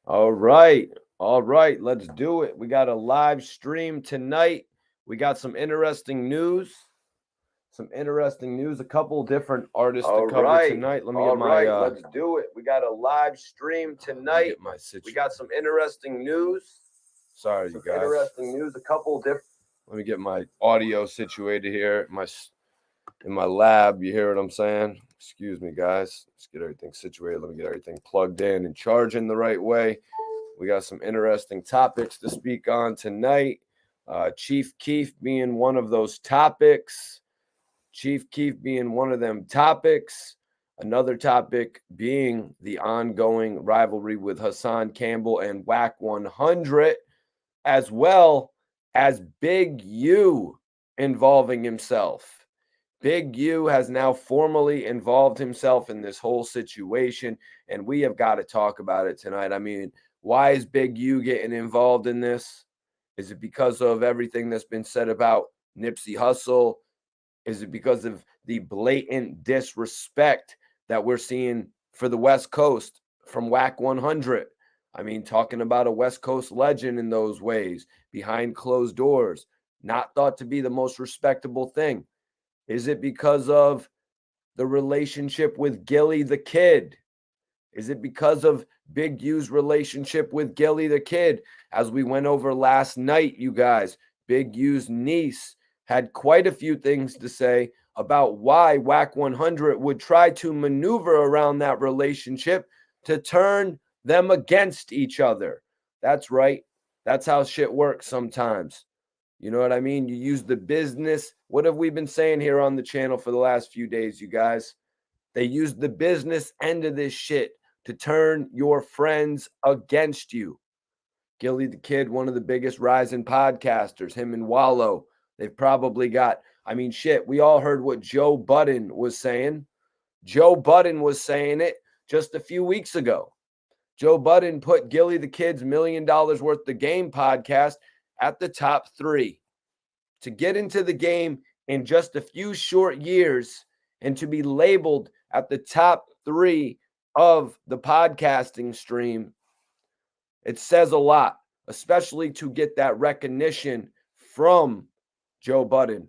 All right. All right. Let's do it. We got a live stream tonight. We got some interesting news. Some interesting news. A couple different artists to All cover right. tonight. Let me get All my right. Let's do it. We got a live stream tonight. We got some interesting news. Sorry, you guys. Interesting news. A couple different. Let me get my audio situated here. In my lab. You hear what I'm saying? Excuse me, guys. Let's get everything situated. Let me get everything plugged in and charging the right way. We got some interesting topics to speak on tonight. Chief Keef being one of those topics. Chief Keef being one of them topics. Another topic being the ongoing rivalry with Hassan Campbell and Wack 100, as well as Big U involving himself. Big U has now formally involved himself in this whole situation, and we have got to talk about it tonight. I mean, why is Big U getting involved in this? Is it because of everything that's been said about Nipsey Hussle? Is it because of the blatant disrespect that we're seeing for the West Coast from Wack 100? I mean, talking about a West Coast legend in those ways, behind closed doors, not thought to be the most respectable thing. Is it because of the relationship with Gillie the Kid? Is it because of Big U's relationship with Gillie the Kid? As we went over last night, you guys, Big U's niece had quite a few things to say about why Wack 100 would try to maneuver around that relationship to turn them against each other. That's right. That's how shit works sometimes. You know what I mean? You use the business. What have we been saying here on the channel for the last few days, you guys? They use the business end of this shit to turn your friends against you. Gillie the Kid, one of the biggest rising podcasters, him and Wallow. They've probably got, I mean, shit, we all heard what Joe Budden was saying. Joe Budden was saying it just a few weeks ago. Joe Budden put Gillie the Kid's $1 million worth of game podcast at the top 3. To get into the game in just a few short years and to be labeled at the top 3 of the podcasting stream, it says a lot, especially to get that recognition from Joe Budden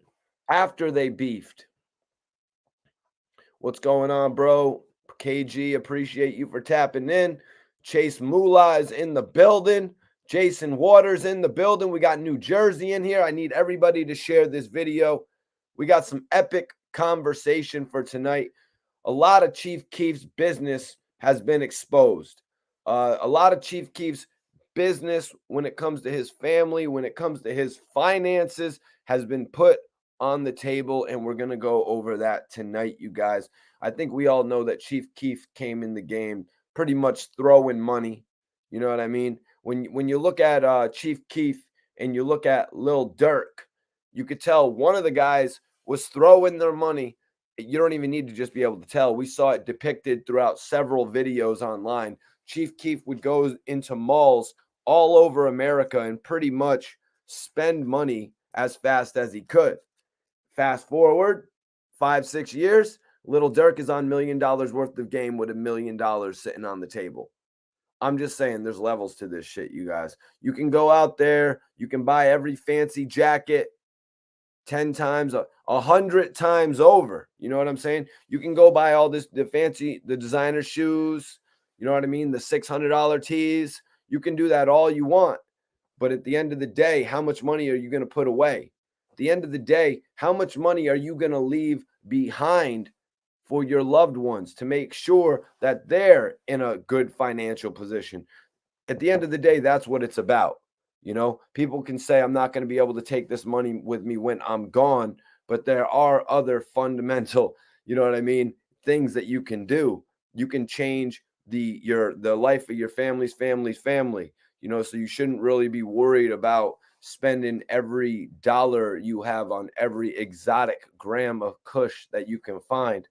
after they beefed. What's going on, bro? KG, appreciate you for tapping in. Chase Moolah is in the building. Jason Waters in the building. We got New Jersey in here. I need everybody to share this video. We got some epic conversation for tonight. A lot of Chief Keef's business has been exposed. A lot of Chief Keef's business when it comes to his family, when it comes to his finances, has been put on the table, and we're going to go over that tonight, you guys. I think we all know that Chief Keef came in the game pretty much throwing money. You know what I mean? When you look at Chief Keef and you look at Lil Durk, you could tell one of the guys was throwing their money. You don't even need to just be able to tell. We saw it depicted throughout several videos online. Chief Keef would go into malls all over America and pretty much spend money as fast as he could. Fast forward 5-6 years, Little Durk is on $1 million worth of game with $1 million sitting on the table. I'm just saying there's levels to this shit, you guys. You can go out there, you can buy every fancy jacket 10 times, 100 times over. You know what I'm saying? You can go buy all this, the designer shoes, you know what I mean? The $600 tees. You can do that all you want. But at the end of the day, how much money are you going to put away? At the end of the day, how much money are you going to leave behind for your loved ones to make sure that they're in a good financial position? At the end of the day, that's what it's about. You know, people can say, I'm not going to be able to take this money with me when I'm gone, but there are other fundamental, you know what I mean, things that you can do. You can change the life of your family's family, you know, so you shouldn't really be worried about spending every dollar you have on every exotic gram of kush that you can find.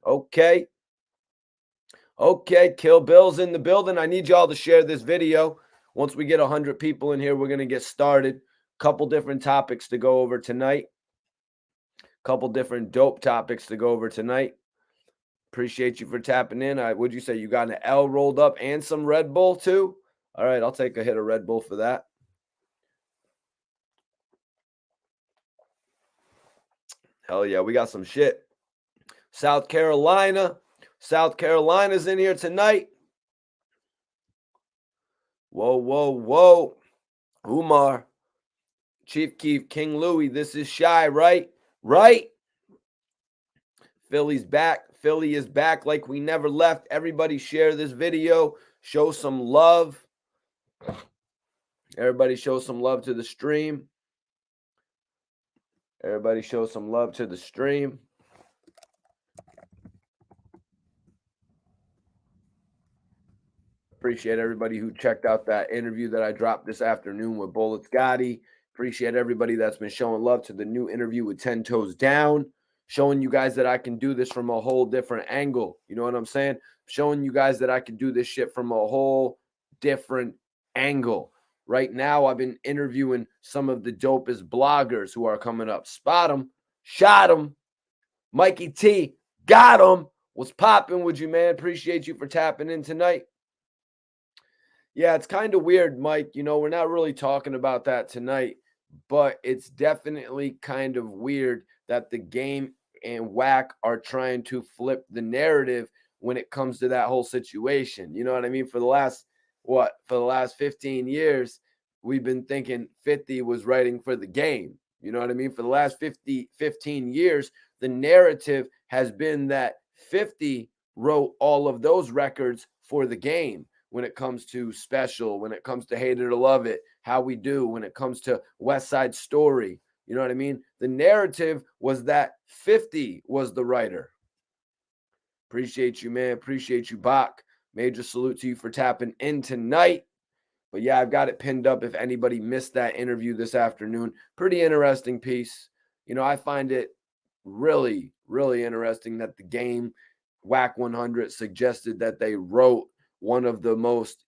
Okay. Okay, Kill Bill's in the building. I need y'all to share this video. Once we get 100 people in here, we're going to get started. Couple different topics to go over tonight. Couple different dope topics to go over tonight. Appreciate you for tapping in. Would you say you got an L rolled up and some Red Bull too? All right, I'll take a hit of Red Bull for that. Hell yeah, we got some shit. South Carolina's in here tonight. Whoa, whoa, whoa. Umar, Chief Keef, King Louie, this is Shy, right? Right? Philly's back. Philly is back like we never left. Everybody share this video. Show some love. Everybody show some love to the stream. Everybody show some love to the stream. Appreciate everybody who checked out that interview that I dropped this afternoon with Bullets Gotti. Appreciate everybody that's been showing love to the new interview with 10 Toes Down. Showing you guys that I can do this from a whole different angle. You know what I'm saying? Showing you guys that I can do this shit from a whole different angle. Right now, I've been interviewing some of the dopest bloggers who are coming up. Spot them. Shot them. Mikey T. Got them. What's popping with you, man? Appreciate you for tapping in tonight. Yeah, it's kind of weird, Mike. You know, we're not really talking about that tonight, but it's definitely kind of weird that the Game and Wack are trying to flip the narrative when it comes to that whole situation. You know what I mean? For the last 15 years, we've been thinking 50 was writing for the Game. You know what I mean? For the last 15 years, the narrative has been that 50 wrote all of those records for the Game. When it comes to Special, when it comes to Hate It or Love It, How We Do, when it comes to West Side Story, you know what I mean? The narrative was that 50 was the writer. Appreciate you, man. Appreciate you, Bach. Major salute to you for tapping in tonight. But yeah, I've got it pinned up if anybody missed that interview this afternoon. Pretty interesting piece. You know, I find it really, really interesting that the Game, Wack 100, suggested that they wrote one of the most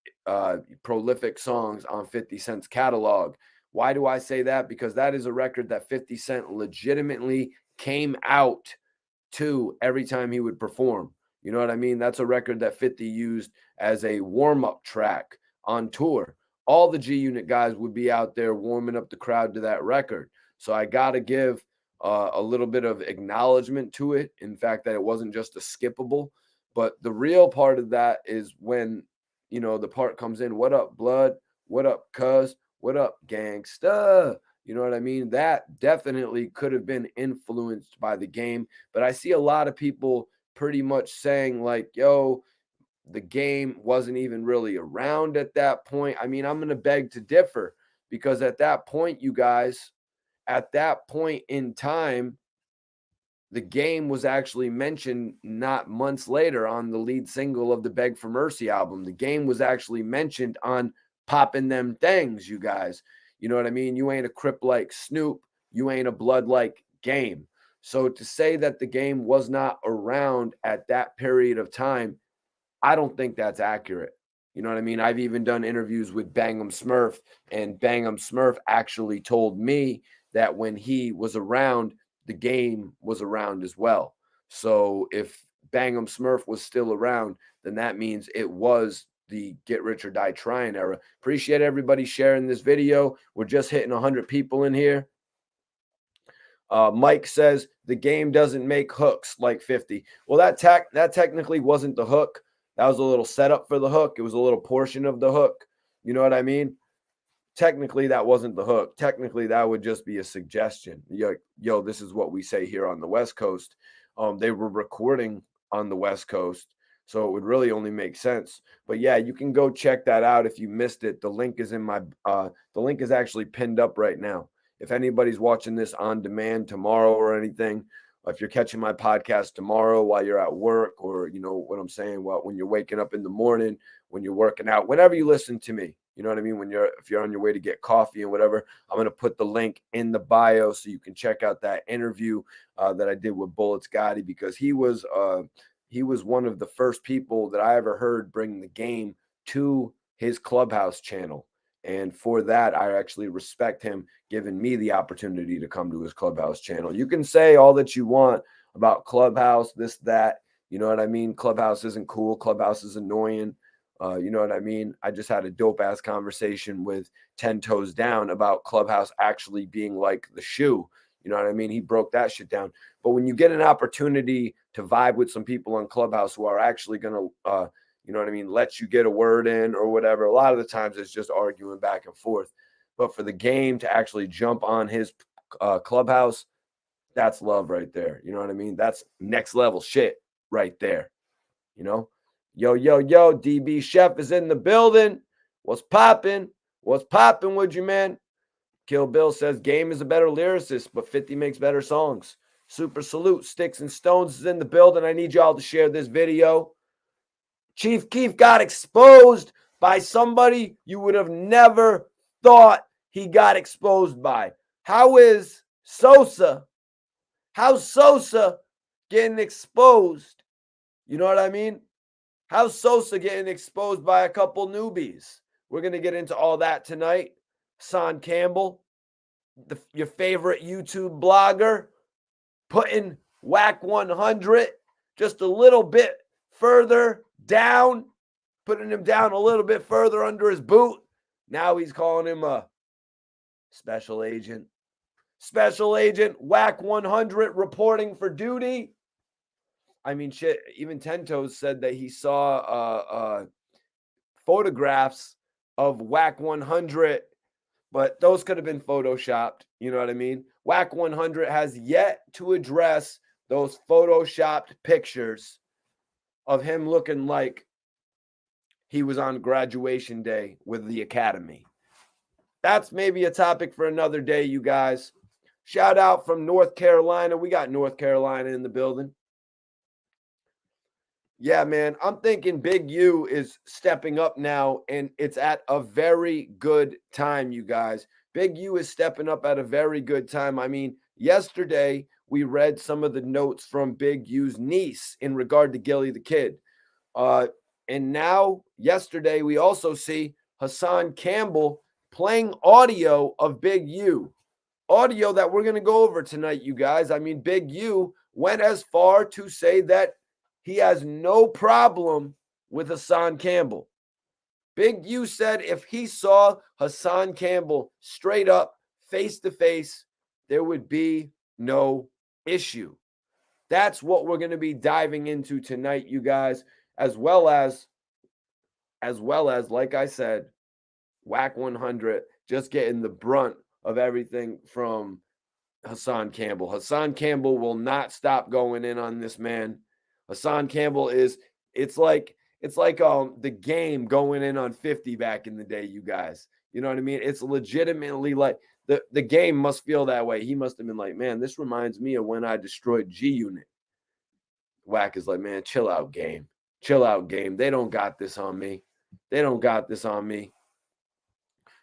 prolific songs on 50 Cent's catalog. Why do I say that? Because that is a record that 50 Cent legitimately came out to every time he would perform. You know what I mean? That's a record that 50 used as a warm-up track on tour. All the G Unit guys would be out there warming up the crowd to that record. So I got to give a little bit of acknowledgement to it. In fact, that it wasn't just a skippable. But the real part of that is when, you know, the part comes in, what up, blood? What up, cuz? What up, gangsta? You know what I mean? That definitely could have been influenced by the Game. But I see a lot of people pretty much saying like, yo, the Game wasn't even really around at that point. I mean, I'm going to beg to differ because at that point, you guys, at that point in time, the Game was actually mentioned not months later on the lead single of the Beg for Mercy album. The Game was actually mentioned on Poppin' Them Things, you guys. You know what I mean? You ain't a Crip like Snoop. You ain't a Blood like Game. So to say that the Game was not around at that period of time, I don't think that's accurate. You know what I mean? I've even done interviews with Bang'em Smurf, and Bang'em Smurf actually told me that when he was around, the Game was around as well. So if Bang'em Smurf was still around, then that means it was the Get Rich or Die Trying era. Appreciate everybody sharing this video. We're just hitting 100 people in here. Mike says the Game doesn't make hooks like 50. Well, that technically wasn't the hook. That was a little setup for the hook. It was a little portion of the hook. You know what I mean? Technically, that wasn't the hook. Technically, that would just be a suggestion. Yo, this is what we say here on the West Coast. They were recording on the West Coast, so it would really only make sense. But yeah, you can go check that out if you missed it. The link is in my the link is actually pinned up right now. If anybody's watching this on demand tomorrow or anything, if you're catching my podcast tomorrow while you're at work, or you know what I'm saying, when you're waking up in the morning, when you're working out, whenever you listen to me, you know what I mean? If you're on your way to get coffee and whatever, I'm going to put the link in the bio so you can check out that interview that I did with Bullets Gotti, because he was one of the first people that I ever heard bring the Game to his Clubhouse channel. And for that, I actually respect him giving me the opportunity to come to his Clubhouse channel. You can say all that you want about Clubhouse, this, that. You know what I mean? Clubhouse isn't cool. Clubhouse is annoying. You know what I mean? I just had a dope ass conversation with 10 Toes Down about Clubhouse actually being like the shoe. You know what I mean? He broke that shit down. But when you get an opportunity to vibe with some people on Clubhouse who are actually going to, you know what I mean, let you get a word in or whatever, a lot of the times it's just arguing back and forth. But for the game to actually jump on his Clubhouse, that's love right there. You know what I mean? That's next level shit right there. You know? Yo, DB Chef is in the building. What's popping? What's popping with you, man? Kill Bill says Game is a better lyricist, but 50 makes better songs. Super salute. Sticks and Stones is in the building. I need y'all to share this video. Chief Keef got exposed by somebody you would have never thought he got exposed by. How's Sosa getting exposed? You know what I mean? How's Sosa getting exposed by a couple newbies? We're going to get into all that tonight. Hassan Campbell, your favorite YouTube blogger, putting Wack 100 just a little bit further down, putting him down a little bit further under his boot. Now he's calling him a special agent. Special agent Wack 100 reporting for duty. I mean, shit, even 10 Toes said that he saw photographs of Wack 100, but those could have been photoshopped. You know what I mean? Wack 100 has yet to address those photoshopped pictures of him looking like he was on graduation day with the academy. That's maybe a topic for another day, you guys. Shout out from North Carolina. We got North Carolina in the building. Yeah, man, I'm thinking Big U is stepping up now, and it's at a very good time, you guys. Big U is stepping up at a very good time. I mean, yesterday we read some of the notes from Big U's niece in regard to Gillie the Kid. And now, yesterday, we also see Hassan Campbell playing audio of Big U. Audio that we're going to go over tonight, you guys. I mean, Big U went as far to say that he has no problem with Hassan Campbell. Big U said if he saw Hassan Campbell straight up, face to face, there would be no issue. That's what we're going to be diving into tonight, you guys, as well as, like I said, Wack 100 just getting the brunt of everything from Hassan Campbell. Hassan Campbell will not stop going in on this man. Hassan Campbell it's like the Game going in on 50 back in the day, you guys. You know what I mean? It's legitimately like the Game must feel that way. He must have been like, man, this reminds me of when I destroyed G-Unit. Wack is like, man, chill out, Game. Chill out, Game. They don't got this on me. They don't got this on me.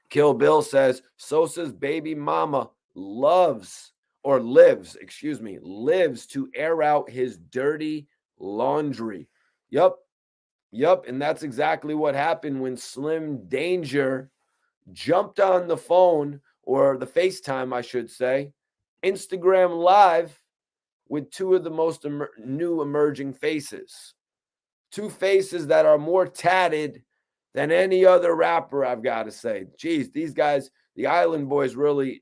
Kill Bill says Sosa's baby mama lives to air out his dirty laundry. Yup. And that's exactly what happened when Slim Danger jumped on the phone, or the FaceTime, I should say, Instagram Live with two of the most new emerging faces. Two faces that are more tatted than any other rapper, I've got to say. Geez, these guys, the Island Boys, really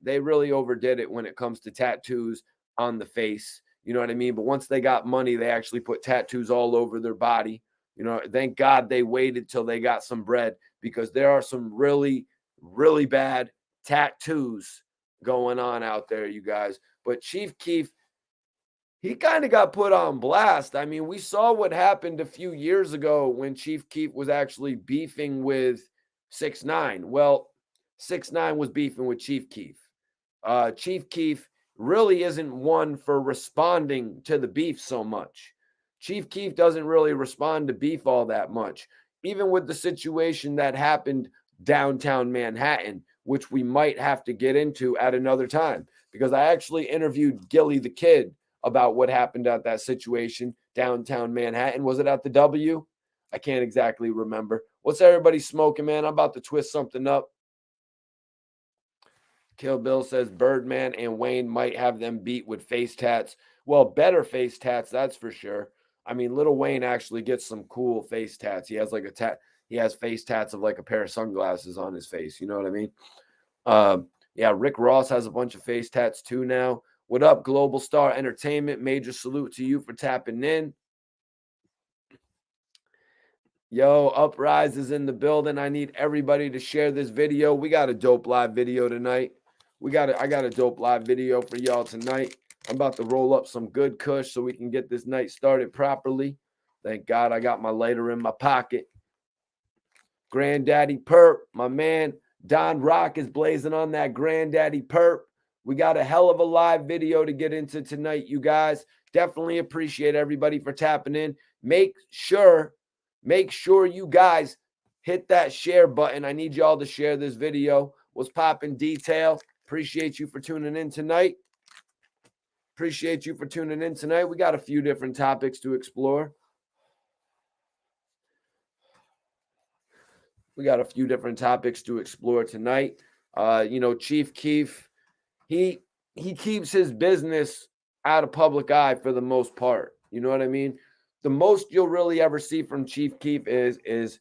overdid it when it comes to tattoos on the face. You know what I mean? But once they got money, they actually put tattoos all over their body. You know, thank God they waited till they got some bread, because there are some really, really bad tattoos going on out there, you guys. But Chief Keef, he kind of got put on blast. I mean, we saw what happened a few years ago when Chief Keef was actually beefing with 6ix9ine. Well, 6ix9ine was beefing with Chief Keef. Chief Keef really isn't one for responding to the beef so much. Chief Keef doesn't really respond to beef all that much, even with the situation that happened downtown Manhattan, which we might have to get into at another time, because I actually interviewed Gillie the Kid about what happened at that situation downtown Manhattan. Was it at the W? I can't exactly remember. What's everybody smoking, man? I'm about to twist something up. Kill Bill says Birdman and Wayne might have them beat with face tats. Well, better face tats, that's for sure. I mean, Lil Wayne actually gets some cool face tats. He has like a he has face tats of like a pair of sunglasses on his face. You know what I mean? Yeah, Rick Ross has a bunch of face tats too now. What up, Global Star Entertainment? Major salute to you for tapping in. Yo, Uprise is in the building. I need everybody to share this video. We got a dope live video tonight. I got a dope live video for y'all tonight. I'm about to roll up some good kush so we can get this night started properly. Thank God I got my lighter in my pocket. Granddaddy Perp, my man Don Rock is blazing on that Granddaddy Perp. We got a hell of a live video to get into tonight, you guys. Definitely appreciate everybody for tapping in. Make sure you guys hit that share button. I need y'all to share this video. What's poppin' Detail? Appreciate you for tuning in tonight. We got a few different topics to explore. Tonight. Chief Keef, he keeps his business out of public eye for the most part. You know what I mean? The most you'll really ever see from Chief Keef is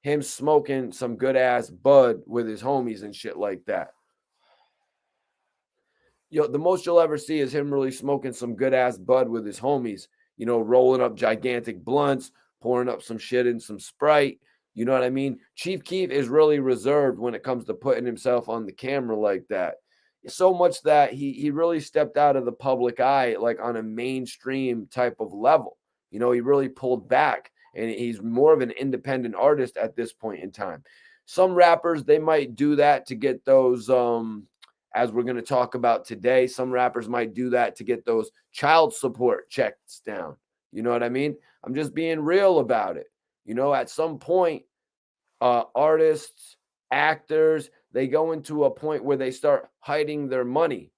him smoking some good ass bud with his homies and shit like that. The most you'll ever see is him really smoking some good ass bud with his homies, rolling up gigantic blunts, pouring up some shit in some Sprite. You know what I mean? Chief Keef is really reserved when it comes to putting himself on the camera like that. So much that he really stepped out of the public eye, like on a mainstream type of level. He really pulled back, and he's more of an independent artist at this point in time. Some rappers, they might do that to get those, as we're going to talk about today, some rappers might do that to get those child support checks down. You know what I mean? I'm just being real about it. At some point, artists, actors, they go into a point where they start hiding their money,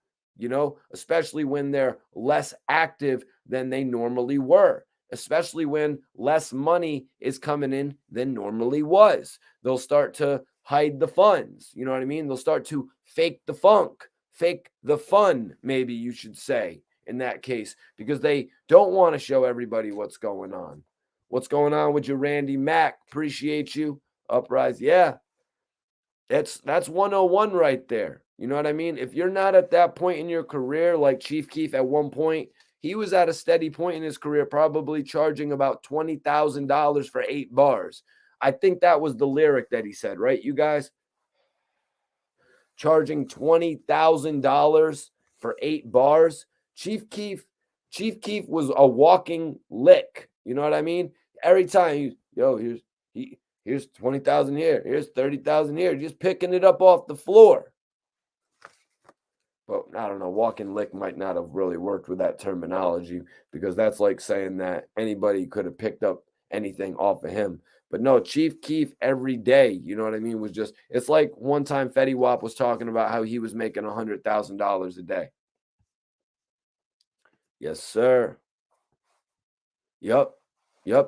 especially when they're less active than they normally were, especially when less money is coming in than normally was. They'll start to hide the funds. You know what I mean? They'll start to fake the funk, fake the fun, maybe you should say in that case, because they don't want to show everybody what's going on. What's going on with your Randy Mack? Appreciate you. Uprise. Yeah. That's 101 right there. You know what I mean? If you're not at that point in your career, like Chief Keef at one point, he was at a steady point in his career, probably charging about $20,000 for 8 bars. I think that was the lyric that he said, right, you guys? Charging $20,000 for 8 bars. Chief Keef was a walking lick. You know what I mean? Every time, here's 20,000 here, here's 30,000 here, just picking it up off the floor. But I don't know, walking lick might not have really worked with that terminology, because that's like saying that anybody could have picked up anything off of him. But no, Chief Keef every day, you know what I mean, was just, it's like one time Fetty Wap was talking about how he was making $100,000 a day. Yes, sir. Yep,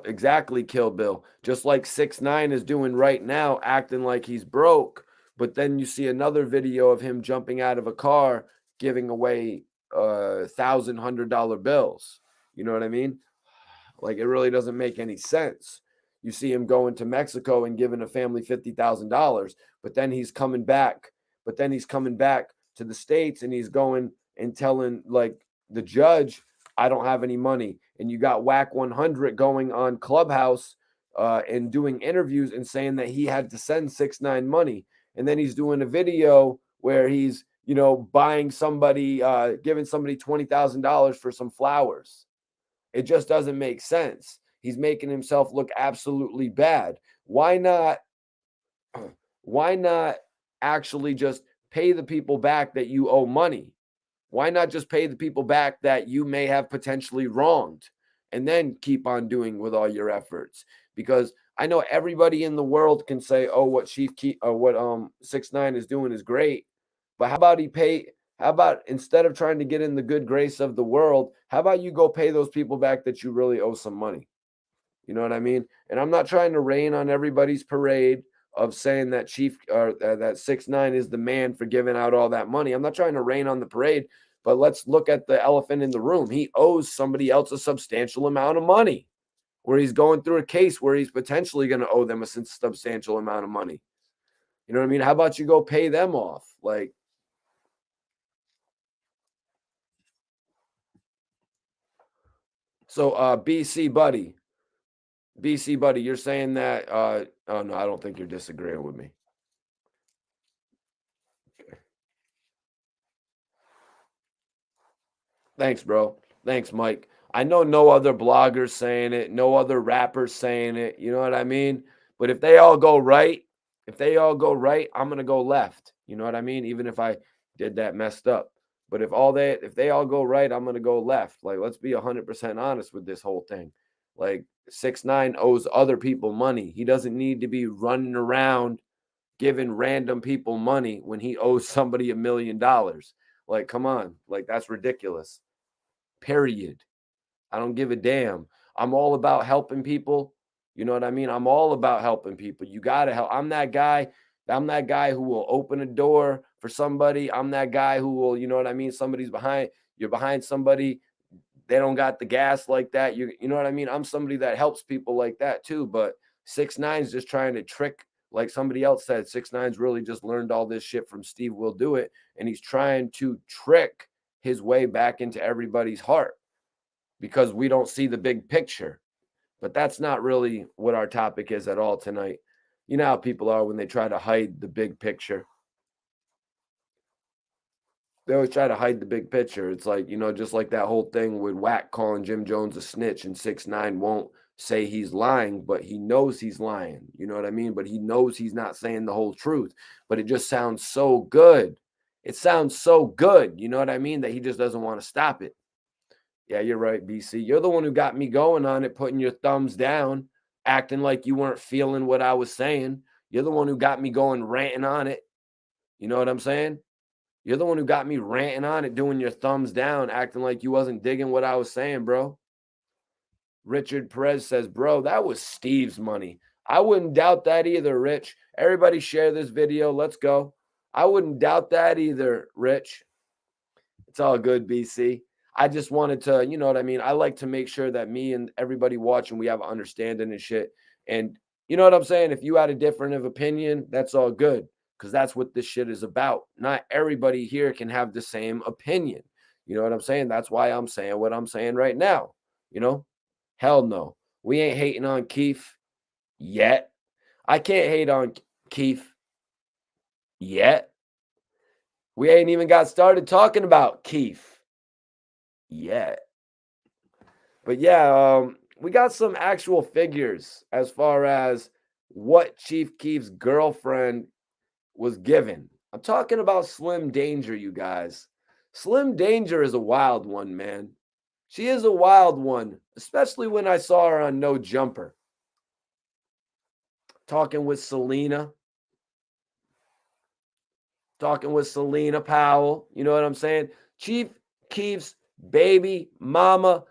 exactly, Kill Bill. Just like 6ix9ine is doing right now, acting like he's broke. But then you see another video of him jumping out of a car, giving away $1,100 bills. You know what I mean? Like, it really doesn't make any sense. You see him going to Mexico and giving a family $50,000, but then he's coming back. To the States, and he's going and telling like the judge, I don't have any money. And you got Wack 100 going on Clubhouse and doing interviews and saying that he had to send 6ix9ine money. And then he's doing a video where he's, buying somebody, giving somebody $20,000 for some flowers. It just doesn't make sense. He's making himself look absolutely bad. Why not actually just pay the people back that you owe money? Why not just pay the people back that you may have potentially wronged, and then keep on doing with all your efforts? Because I know everybody in the world can say, oh, what 6ix9ine is doing is great. But how about instead of trying to get in the good grace of the world, how about you go pay those people back that you really owe some money? You know what I mean? And I'm not trying to rain on everybody's parade of saying that that 6ix9ine is the man for giving out all that money. I'm not trying to rain on the parade, but let's look at the elephant in the room. He owes somebody else a substantial amount of money. where he's going through a case where he's potentially going to owe them a substantial amount of money. You know what I mean? How about you go pay them off? Like, so BC buddy, you're saying that oh no, I don't think you're disagreeing with me. Okay. Thanks, bro. Thanks, Mike. I know no other bloggers saying it, no other rappers saying it. You know what I mean? But if they all go right, I'm gonna go left. You know what I mean? Even if I did that messed up. But if they all go right, I'm gonna go left. Like, let's be 100% honest with this whole thing. Like 6ix9ine owes other people money. He doesn't need to be running around giving random people money when he owes somebody $1 million. Like, come on. Like, that's ridiculous. Period. I don't give a damn. I'm all about helping people. You know what I mean? I'm all about helping people. You got to help. I'm that guy who will open a door for somebody. I'm that guy who will, you know what I mean? You're behind somebody. They don't got the gas like that. You know what I mean? I'm somebody that helps people like that too. But 6ix9ine's just trying to trick, like somebody else said, 6ix9ine's really just learned all this shit from Steve Will Do It. And he's trying to trick his way back into everybody's heart because we don't see the big picture. But that's not really what our topic is at all tonight. You know how people are when they try to hide the big picture. They always try to hide the big picture. It's like, you know, just like that whole thing with Wack calling Jim Jones a snitch, and 6ix9ine won't say he's lying, but he knows he's lying. You know what I mean? But he knows he's not saying the whole truth. But it just sounds so good. It sounds so good. You know what I mean? That he just doesn't want to stop it. Yeah, you're right, BC. You're the one who got me going on it, putting your thumbs down, acting like you weren't feeling what I was saying. You're the one who got me going, ranting on it. You know what I'm saying? You're the one who got me ranting on it, doing your thumbs down, acting like you wasn't digging what I was saying, bro. Richard Perez says, bro, that was Steve's money. I wouldn't doubt that either, Rich. Everybody share this video. Let's go. I wouldn't doubt that either, Rich. It's all good, BC. I just wanted to, you know what I mean? I like to make sure that me and everybody watching, we have an understanding and shit. And you know what I'm saying? If you had a different of opinion, that's all good. Because that's what this shit is about. Not everybody here can have the same opinion. You know what I'm saying? That's why I'm saying what I'm saying right now. You know? Hell no. We ain't hating on Keef yet. I can't hate on Keef yet. We ain't even got started talking about Keef yet. But yeah, we got some actual figures as far as what Chief Keef's girlfriend was given. I'm talking about Slim Danger, you guys. Slim Danger is a wild one, man. She is a wild one, especially when I saw her on No Jumper. Talking with Selena Powell. You know what I'm saying? Chief Keef's baby mama.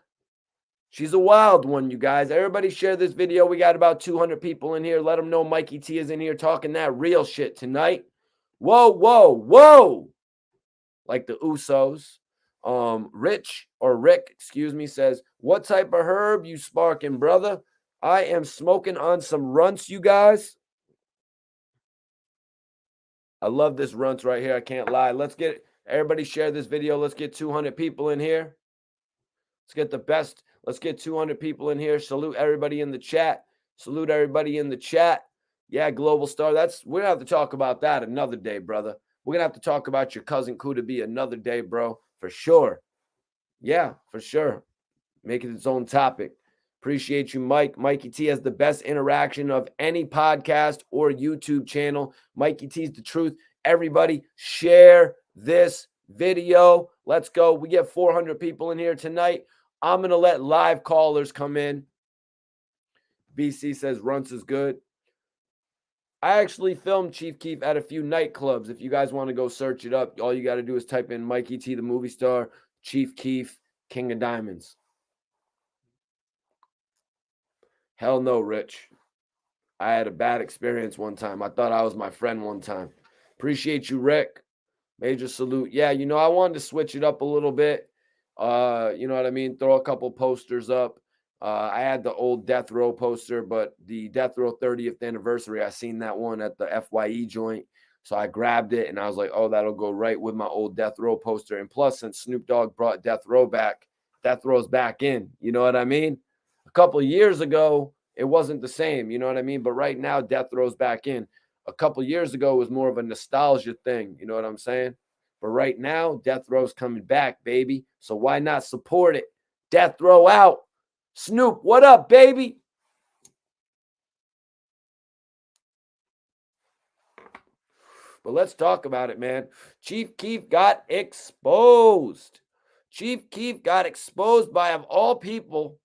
She's a wild one, you guys. Everybody share this video. We got about 200 people in here. Let them know Mikey T is in here talking that real shit tonight. Whoa, whoa, whoa. Like the Usos. Rick, excuse me, says, what type of herb you sparking, brother? I am smoking on some runts, you guys. I love this runts right here. I can't lie. Let's get everybody share this video. Let's get 200 people in here. Let's get the best. Let's get 200 people in here. Salute everybody in the chat. Yeah, Global Star. We're going to have to talk about that another day, brother. We're going to have to talk about your cousin Kuda B another day, bro. For sure. Yeah, for sure. Make it its own topic. Appreciate you, Mike. Mikey T has the best interaction of any podcast or YouTube channel. Mikey T's the truth. Everybody share this video. Let's go. We get 400 people in here tonight. I'm going to let live callers come in. BC says Runts is good. I actually filmed Chief Keef at a few nightclubs. If you guys want to go search it up, all you got to do is type in Mikey T, the movie star, Chief Keef, King of Diamonds. Hell no, Rich. I had a bad experience one time. I thought I was my friend one time. Appreciate you, Rick. Major salute. Yeah, you know, I wanted to switch it up a little bit. You know what I mean? Throw a couple posters up. I had the old Death Row poster, but the Death Row 30th anniversary, I seen that one at the FYE joint. So I grabbed it and I was like, oh, that'll go right with my old Death Row poster. And plus, since Snoop Dogg brought Death Row back, Death Row's back in. You know what I mean? A couple of years ago, it wasn't the same. You know what I mean? But right now, Death Row's back in. A couple of years ago, it was more of a nostalgia thing. You know what I'm saying? But right now, Death Row's coming back, baby. So why not support it? Death Row out. Snoop, what up, baby? But let's talk about it, man. Chief Keef got exposed. Chief Keef got exposed by, of all people,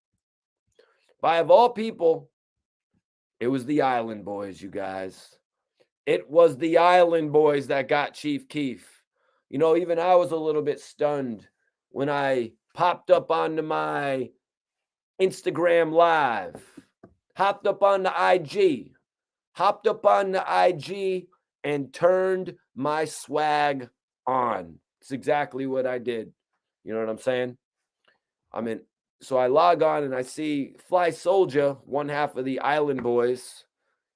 it was the Island Boys, you guys. It was the Island Boys that got Chief Keef. You know, even I was a little bit stunned when I popped up onto my Instagram Live, hopped up on the IG, and turned my swag on. It's exactly what I did. You know what I'm saying? So I log on and I see Fly Soldier, one half of the Island Boys.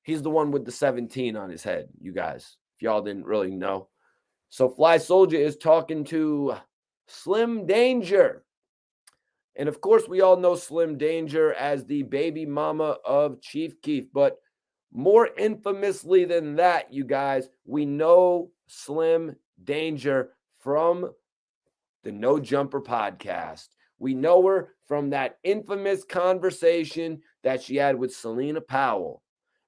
He's the one with the 17 on his head, you guys, if y'all didn't really know. So Fly Soldier is talking to Slim Danger. And of course, we all know Slim Danger as the baby mama of Chief Keef. But more infamously than that, you guys, we know Slim Danger from the No Jumper podcast. We know her from that infamous conversation that she had with Selena Powell.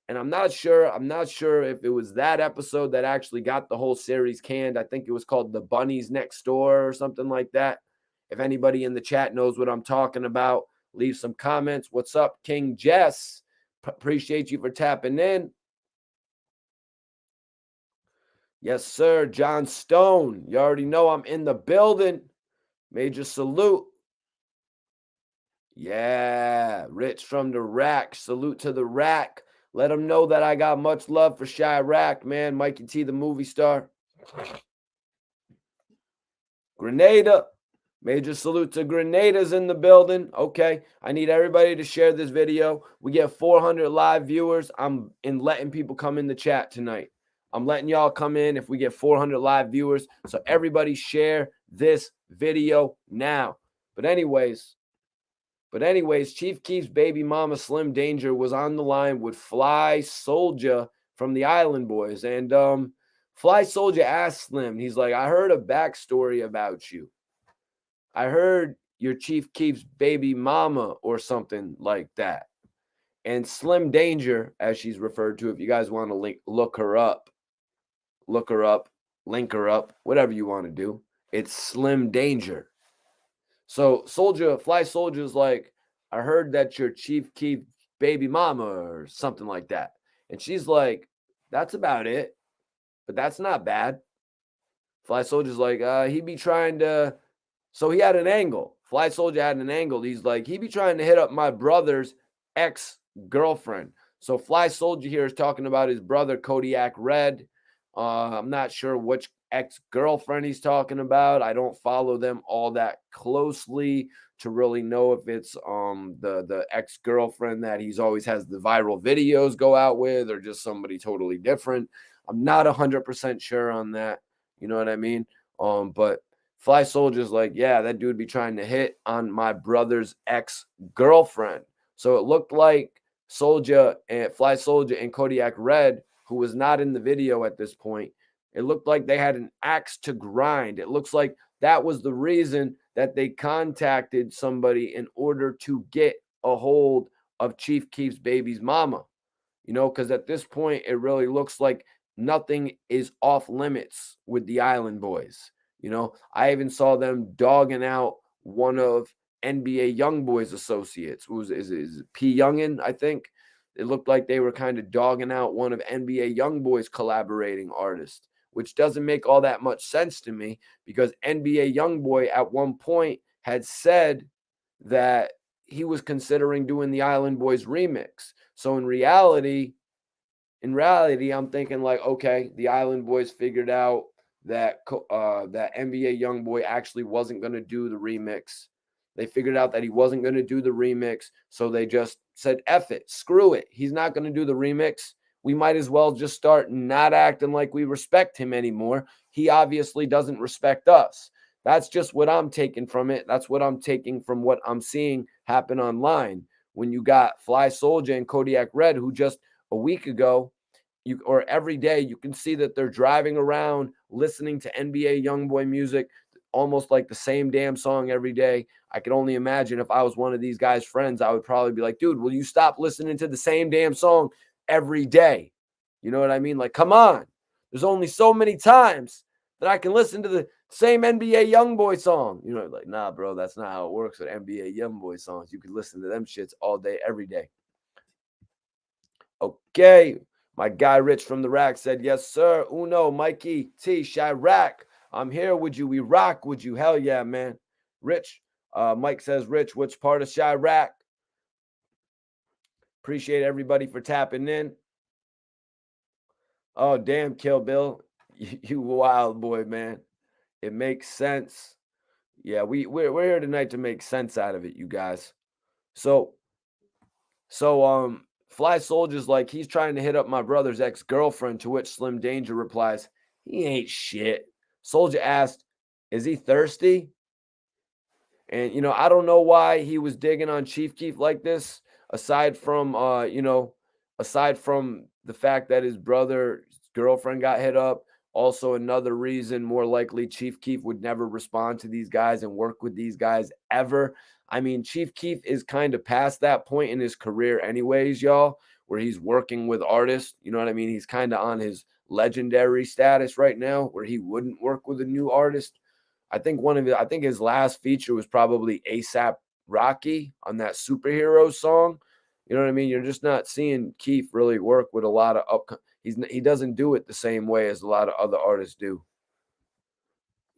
And I'm not sure if it was that episode that actually got the whole series canned. I think it was called The Bunnies Next Door or something like that. If anybody in the chat knows what I'm talking about, leave some comments. What's up, King Jess? Appreciate you for tapping in. Yes, sir. John Stone. You already know I'm in the building. Major salute. Yeah. Rich from the rack. Salute to the rack. Let them know that I got much love for Chirac, man. Mikey T, the movie star. Grenada. Major salute to Grenada's in the building. Okay. I need everybody to share this video. We get 400 live viewers. I'm letting people come in the chat tonight. I'm letting y'all come in if we get 400 live viewers. So everybody share this video now. But anyways, Chief Keef's baby mama Slim Danger was on the line with Fly Soldier from the Island Boys. And Fly Soldier asked Slim, he's like, I heard a backstory about you. I heard you're Chief Keef's baby mama or something like that. And Slim Danger, as she's referred to, if you guys want to look her up, link her up, whatever you want to do. It's Slim Danger. So Fly Soldier's like, I heard that you're Chief Keef baby mama or something like that. And she's like, that's about it. But that's not bad. Fly Soldier's like, he be trying to. So he had an angle. Fly Soldier had an angle. He's like, he be trying to hit up my brother's ex-girlfriend. So Fly Soldier here is talking about his brother, Kodiak Red. I'm not sure which ex-girlfriend he's talking about. I don't follow them all that closely to really know if it's the ex-girlfriend that he's always has the viral videos go out with or just somebody totally different. I'm not 100% sure on that. You know what I mean? But Fly Soldier's like, yeah, that dude be trying to hit on my brother's ex-girlfriend. So it looked like Fly Soldier and Kodiak Red, who was not in the video at this point, it looked like they had an axe to grind. It looks like that was the reason that they contacted somebody in order to get a hold of Chief Keef's baby's mama. You know, because at this point, it really looks like nothing is off limits with the Island Boys. You know, I even saw them dogging out one of NBA Youngboy's associates. Is P. Youngin, I think. It looked like they were kind of dogging out one of NBA Youngboy's collaborating artists, which doesn't make all that much sense to me because NBA Youngboy at one point had said that he was considering doing the Island Boys remix. So in reality, I'm thinking like, okay, the Island Boys figured out that NBA Youngboy actually wasn't going to do the remix. They figured out that he wasn't going to do the remix. So they just said, F it, screw it. He's not going to do the remix. We might as well just start not acting like we respect him anymore. He obviously doesn't respect us. That's just what I'm taking from it. That's what I'm taking from what I'm seeing happen online. When you got Fly Soulja and Kodiak Red, who just a week ago, or every day, you can see that they're driving around listening to NBA Youngboy music, almost like the same damn song every day. I can only imagine if I was one of these guys' friends, I would probably be like, dude, will you stop listening to the same damn song every day? You know what I mean? Like, come on. There's only so many times that I can listen to the same NBA Youngboy song. You know, like, nah, bro, that's not how it works with NBA Youngboy songs. You can listen to them shits all day, every day. Okay. My guy Rich from the Rack said, yes, sir. Uno, Mikey, T, Chirac. I'm here. Would you? We rock. Would you? Hell yeah, man. Rich. Mike says, Rich, which part of Chirac? Appreciate everybody for tapping in. Oh, damn, Kill Bill. You wild boy, man. It makes sense. Yeah, we're here tonight to make sense out of it, you guys. So Fly Soldier's like, he's trying to hit up my brother's ex-girlfriend, to which Slim Danger replies, he ain't shit. Soulja asked, is he thirsty? And, you know, I don't know why he was digging on Chief Keef like this, aside from the fact that his brother's girlfriend got hit up. Also, another reason, more likely, Chief Keef would never respond to these guys and work with these guys ever. I mean, Chief Keef is kind of past that point in his career anyways, y'all, where he's working with artists. You know what I mean? He's kind of on his legendary status right now, where he wouldn't work with a new artist. I think his last feature was probably ASAP Rocky on that Superhero song. You know what I mean? You're just not seeing Keef really work with a lot of he doesn't do it the same way as a lot of other artists do.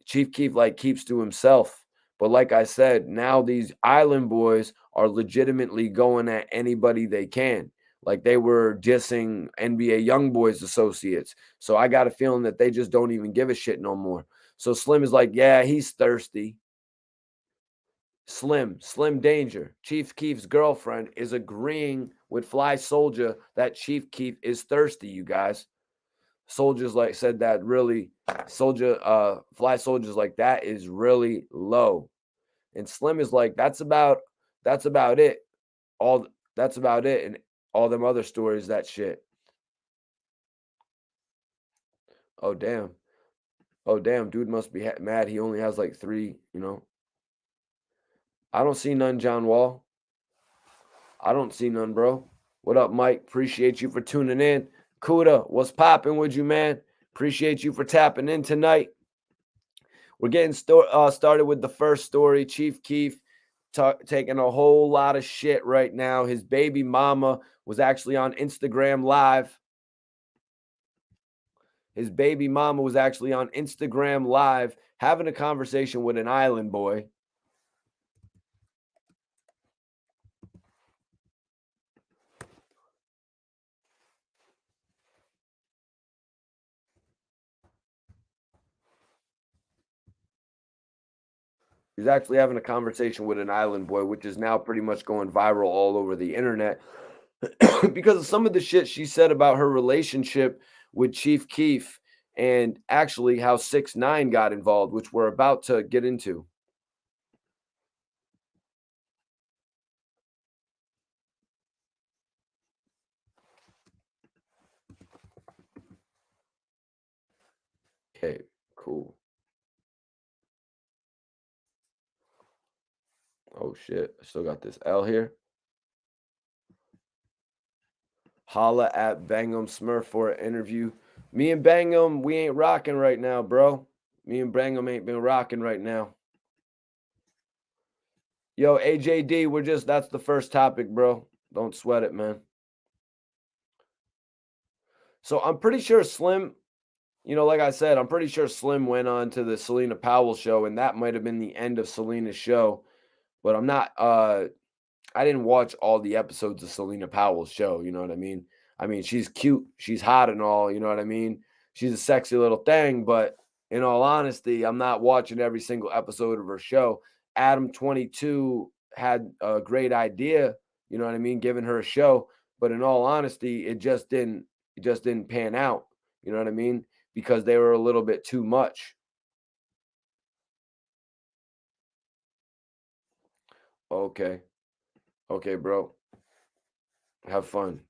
Chief Keef like keeps to himself. But like I said, now these island boys are legitimately going at anybody they can. Like they were dissing NBA Youngboys associates. So I got a feeling that they just don't even give a shit no more. So Slim is like, yeah, he's thirsty. Slim Danger, Chief Keef's girlfriend, is agreeing with Fly Soulja that Chief Keef is thirsty, you guys. Soldier's like said that really Fly Soldier's like, that is really low. And Slim is like, that's about it. That's about it. And all them other stories, that shit. Oh damn, dude must be mad he only has like 3, you know. I don't see none, John Wall. I don't see none, bro. What up, Mike? Appreciate you for tuning in. Kuda, what's popping with you, man? Appreciate you for tapping in tonight. We're getting started with the first story. Chief Keef taking a whole lot of shit right now. His baby mama was actually on Instagram Live. His baby mama was actually on Instagram Live having a conversation with an island boy. He's actually having a conversation with an island boy, which is now pretty much going viral all over the internet because of some of the shit she said about her relationship with Chief Keef and actually how 6ix9ine got involved, which we're about to get into. Okay, cool. Oh shit, I still got this L here. Holla at Bangum Smurf for an interview. Me and Bangum, we ain't rocking right now, bro. Me and Bangum ain't been rocking right now. Yo, AJD, that's the first topic, bro. Don't sweat it, man. So I'm pretty sure Slim, you know, like I said, I'm pretty sure Slim went on to the Selena Powell show, and that might have been the end of Selena's show. But I'm not I didn't watch all the episodes of Selena Powell's show, you know what I mean? I mean, she's cute, she's hot and all, you know what I mean? She's a sexy little thing, but in all honesty, I'm not watching every single episode of her show. Adam 22 had a great idea, you know what I mean, giving her a show, but in all honesty, it just didn't pan out, you know what I mean, because they were a little bit too much. Okay. Okay, bro. Have fun.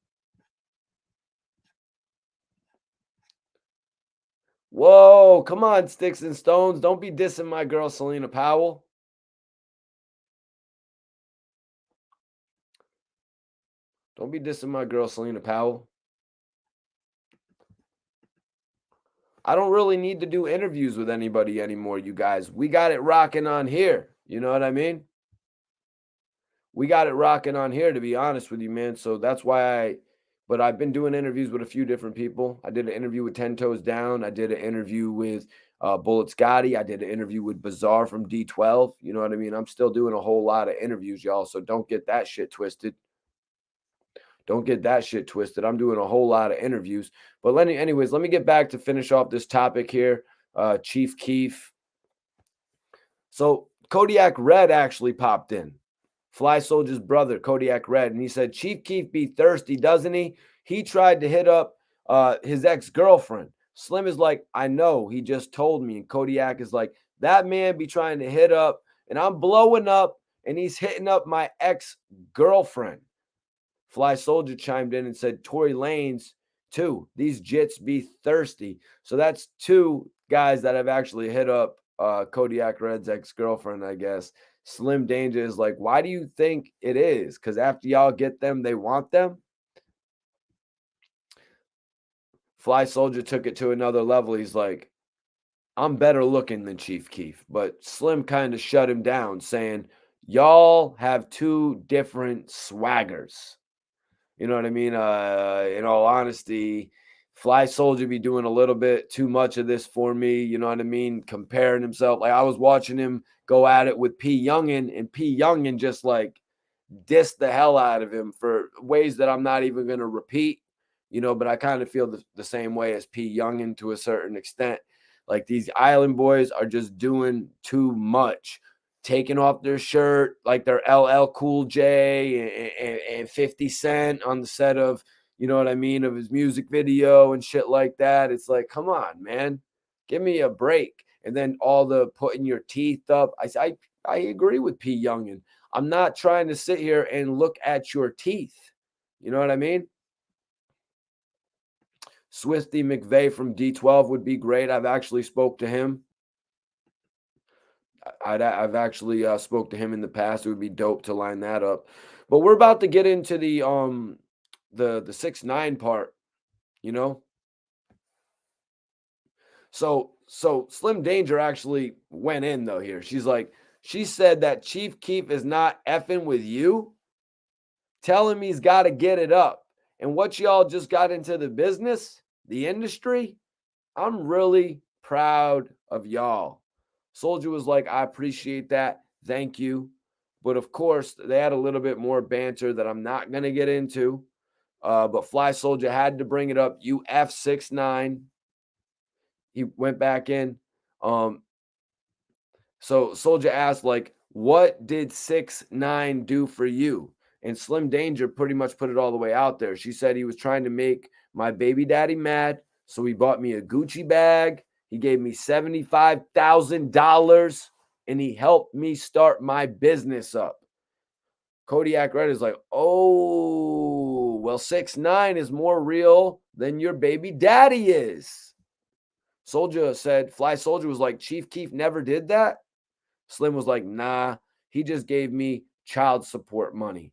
Whoa, come on, Sticks and Stones. Don't be dissing my girl, Selena Powell. Don't be dissing my girl, Selena Powell. I don't really need to do interviews with anybody anymore, you guys. We got it rocking on here. You know what I mean? We got it rocking on here, to be honest with you, man. So that's why but I've been doing interviews with a few different people. I did an interview with 10 Toes Down. I did an interview with Bullet Scotty. I did an interview with Bizarre from D12. You know what I mean? I'm still doing a whole lot of interviews, y'all. So don't get that shit twisted. Don't get that shit twisted. I'm doing a whole lot of interviews. But anyways, let me get back to finish off this topic here. Chief Keef. So Kodiak Red actually popped in. Fly Soldier's brother, Kodiak Red. And he said, Chief Keef be thirsty, doesn't he? He tried to hit up his ex-girlfriend. Slim is like, I know. He just told me. And Kodiak is like, that man be trying to hit up. And I'm blowing up. And he's hitting up my ex-girlfriend. Fly Soldier chimed in and said, Tory Lanez, too. These jits be thirsty. So that's two guys that have actually hit up Kodiak Red's ex-girlfriend, I guess. Slim Danger is like, why do you think it is? Because after y'all get them, they want them? Fly Soldier took it to another level. He's like, I'm better looking than Chief Keef. But Slim kind of shut him down, saying, y'all have two different swaggers. You know what I mean? In all honesty, Fly Soldier be doing a little bit too much of this for me. You know what I mean? Comparing himself. Like I was watching him go at it with P. Youngin, and P. Youngin just like dissed the hell out of him for ways that I'm not even going to repeat. You know, but I kind of feel the same way as P. Youngin to a certain extent. Like these Island boys are just doing too much. Taking off their shirt like they're LL Cool J and 50 Cent on the set of, you know what I mean, of his music video and shit like that. It's like, come on, man, give me a break. And then all the putting your teeth up. I agree with P. Youngin. I'm not trying to sit here and look at your teeth. You know what I mean? Swifty McVeigh from D12 would be great. I've actually spoke to him. I've actually spoke to him in the past. It would be dope to line that up. But we're about to get into the 6ix9ine part, you know. So Slim Danger actually went in though here. She said that Chief Keef is not effing with you. Tell him he's got to get it up. And what y'all just got into the business, the industry, I'm really proud of y'all. Soldier was like, I appreciate that. Thank you. But of course, they had a little bit more banter that I'm not going to get into. But Fly Soldier had to bring it up. You F6ix9ine. He went back in. So Soldier asked, like, what did 6ix9ine do for you? And Slim Danger pretty much put it all the way out there. She said he was trying to make my baby daddy mad. So he bought me a Gucci bag. He gave me $75,000 and he helped me start my business up. Kodiak Red is like, oh, well, 6ix9ine is more real than your baby daddy is. Soldier said, Fly Soldier was like, Chief Keef never did that. Slim was like, nah, he just gave me child support money.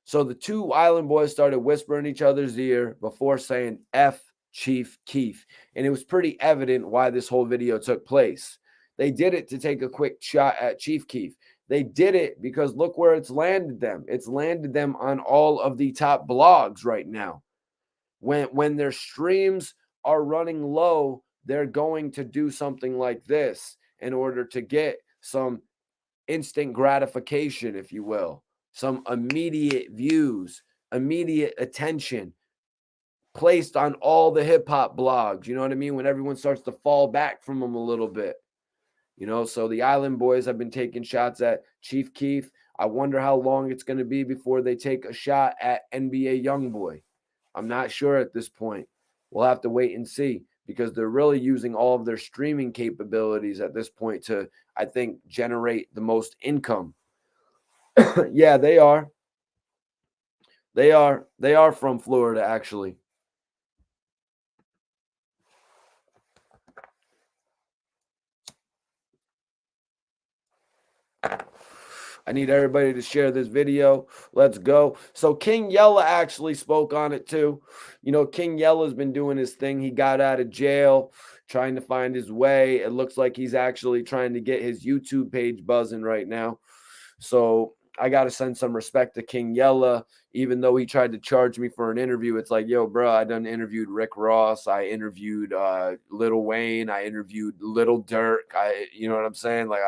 So the two Island boys started whispering each other's ear before saying F Chief Keef. And it was pretty evident why this whole video took place. They did it to take a quick shot at Chief Keef. They did it because look where it's landed them. It's landed them on all of the top blogs right now. When their streams are running low, they're going to do something like this in order to get some instant gratification, if you will, some immediate views, immediate attention placed on all the hip hop blogs. You know what I mean? When everyone starts to fall back from them a little bit. You know, so the Island Boys have been taking shots at Chief Keef. I wonder how long it's going to be before they take a shot at NBA Youngboy. I'm not sure at this point. We'll have to wait and see because they're really using all of their streaming capabilities at this point to, I think, generate the most income. Yeah, they are. They are. They are from Florida, actually. I need everybody to share this video. Let's go. So King Yella actually spoke on it too. You know, King Yella's been doing his thing. He got out of jail, trying to find his way. It looks like he's actually trying to get his YouTube page buzzing right now. So I got to send some respect to King Yella, even though he tried to charge me for an interview. It's like, yo, bro, I done interviewed Rick Ross. I interviewed Lil Wayne. I interviewed Lil Durk. You know what I'm saying? Like,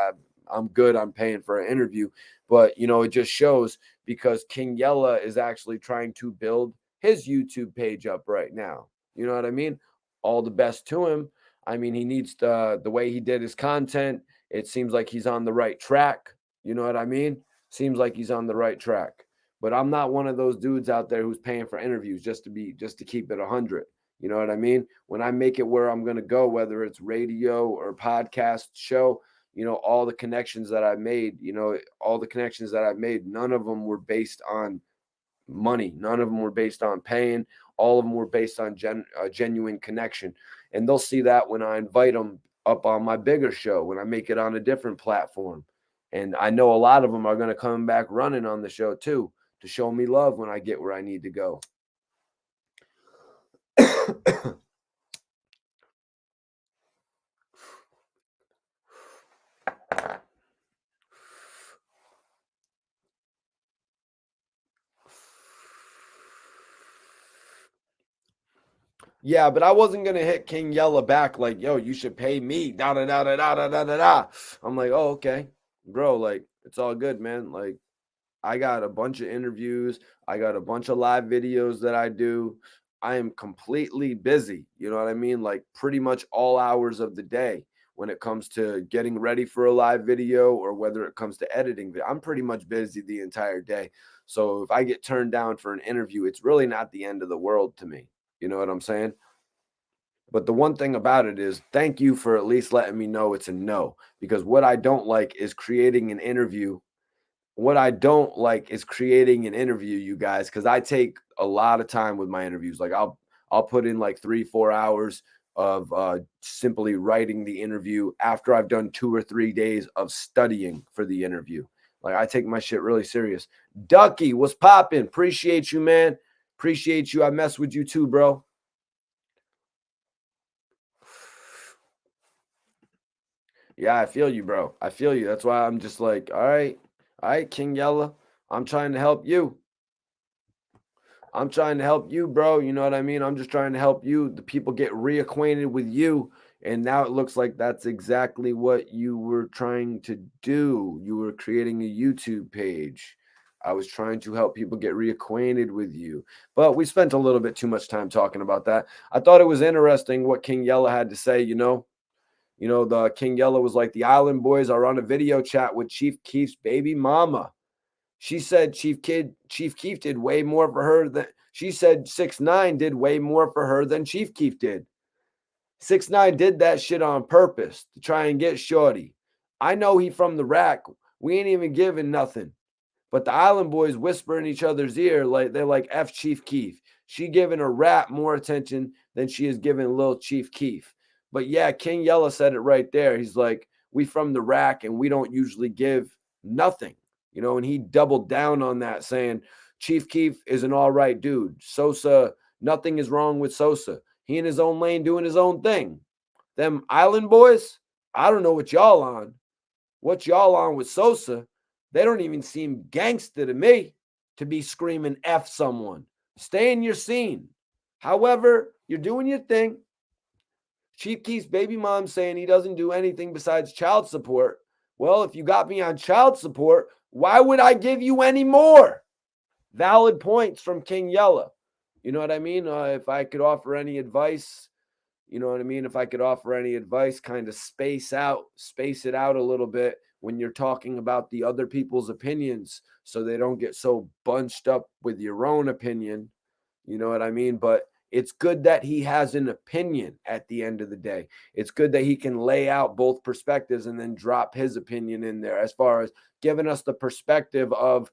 I'm good. I'm paying for an interview. But, you know, it just shows because King Yella is actually trying to build his YouTube page up right now. You know what I mean? All the best to him. I mean, he needs the way he did his content. It seems like he's on the right track. You know what I mean? Seems like he's on the right track. But I'm not one of those dudes out there who's paying for interviews just to keep it 100. You know what I mean? When I make it where I'm going to go, whether it's radio or podcast show, you know, all the connections that I made, none of them were based on money. None of them were based on paying. All of them were based on genuine connection. And they'll see that when I invite them up on my bigger show, when I make it on a different platform. And I know a lot of them are going to come back running on the show too, to show me love when I get where I need to go. Yeah, but I wasn't gonna hit King Yella back like, yo, you should pay me. Da da da da da da da da da. I'm like, oh, okay. Bro, like, it's all good, man. Like, I got a bunch of interviews. I got a bunch of live videos that I do. I am completely busy. You know what I mean? Like, pretty much all hours of the day when it comes to getting ready for a live video or whether it comes to editing. I'm pretty much busy the entire day. So if I get turned down for an interview, it's really not the end of the world to me. You know what I'm saying? But the one thing about it is, thank you for at least letting me know it's a no. Because what I don't like is creating an interview. What I don't like is creating an interview, you guys, because I take a lot of time with my interviews. Like I'll put in like 3-4 hours of simply writing the interview after I've done 2 or 3 days of studying for the interview. Like, I take my shit really serious. Ducky, what's popping? Appreciate you, man. Appreciate you. I mess with you too, bro. Yeah, I feel you, bro. I feel you. That's why I'm just like, all right, King Yella, I'm trying to help you. I'm trying to help you, bro. You know what I mean? I'm just trying to help you. The people get reacquainted with you. And now it looks like that's exactly what you were trying to do. You were creating a YouTube page. I was trying to help people get reacquainted with you. But we spent a little bit too much time talking about that. I thought it was interesting what King Yella had to say, you know. You know, the King Yella was like, the Island Boys are on a video chat with Chief Keef's baby mama. She said Chief Keef did way more for her than she said 6ix9ine did way more for her than Chief Keef did. 6ix9ine did that shit on purpose to try and get Shorty. I know he from the rack. We ain't even giving nothing. But the Island Boys whisper in each other's ear like they're like F Chief Keef. She giving a rap more attention than she is giving Lil Chief Keef. But yeah, King Yella said it right there. He's like, we from the rack and we don't usually give nothing. You know, and he doubled down on that, saying Chief Keef is an all right dude. Sosa, nothing is wrong with Sosa. He in his own lane doing his own thing. Them Island Boys, I don't know what y'all on. What y'all on with Sosa? They don't even seem gangster to me to be screaming F someone. Stay in your scene. However, you're doing your thing. Chief Keef's baby mom saying he doesn't do anything besides child support. Well, if you got me on child support, why would I give you any more? Valid points from King Yella. You know what I mean? If I could offer any advice, You know what I mean? If I could offer any advice, kind of space it out a little bit when you're talking about the other people's opinions so they don't get so bunched up with your own opinion. You know what I mean? But it's good that he has an opinion at the end of the day. It's good that he can lay out both perspectives and then drop his opinion in there as far as giving us the perspective of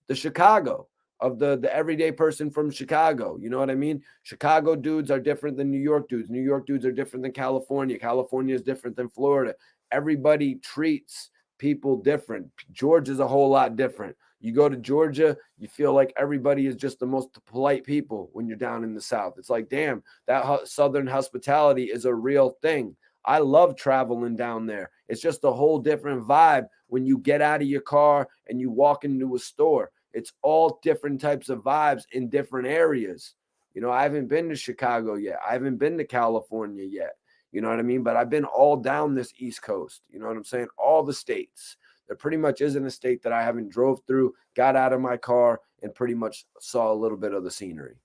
the Chicago, of the everyday person from Chicago. You know what I mean? Chicago dudes are different than New York dudes. New York dudes are different than California. California is different than Florida. Everybody treats people different. Georgia's a whole lot different. You go to Georgia, you feel like everybody is just the most polite people when you're down in the South. It's like, damn, that Southern hospitality is a real thing. I love traveling down there. It's just a whole different vibe when you get out of your car and you walk into a store. It's all different types of vibes in different areas. You know, I haven't been to Chicago yet. I haven't been to California yet. You know what I mean? But I've been all down this East Coast. You know what I'm saying? All the states. There pretty much isn't a state that I haven't drove through, got out of my car, and pretty much saw a little bit of the scenery.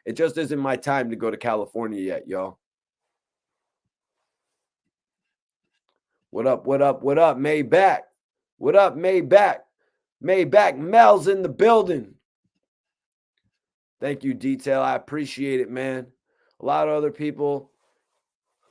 It just isn't my time to go to California yet, y'all. What up, what up, what up, Maybach? What up, Maybach? Maybach Mel's in the building. Thank you, Detail. I appreciate it, man. A lot of other people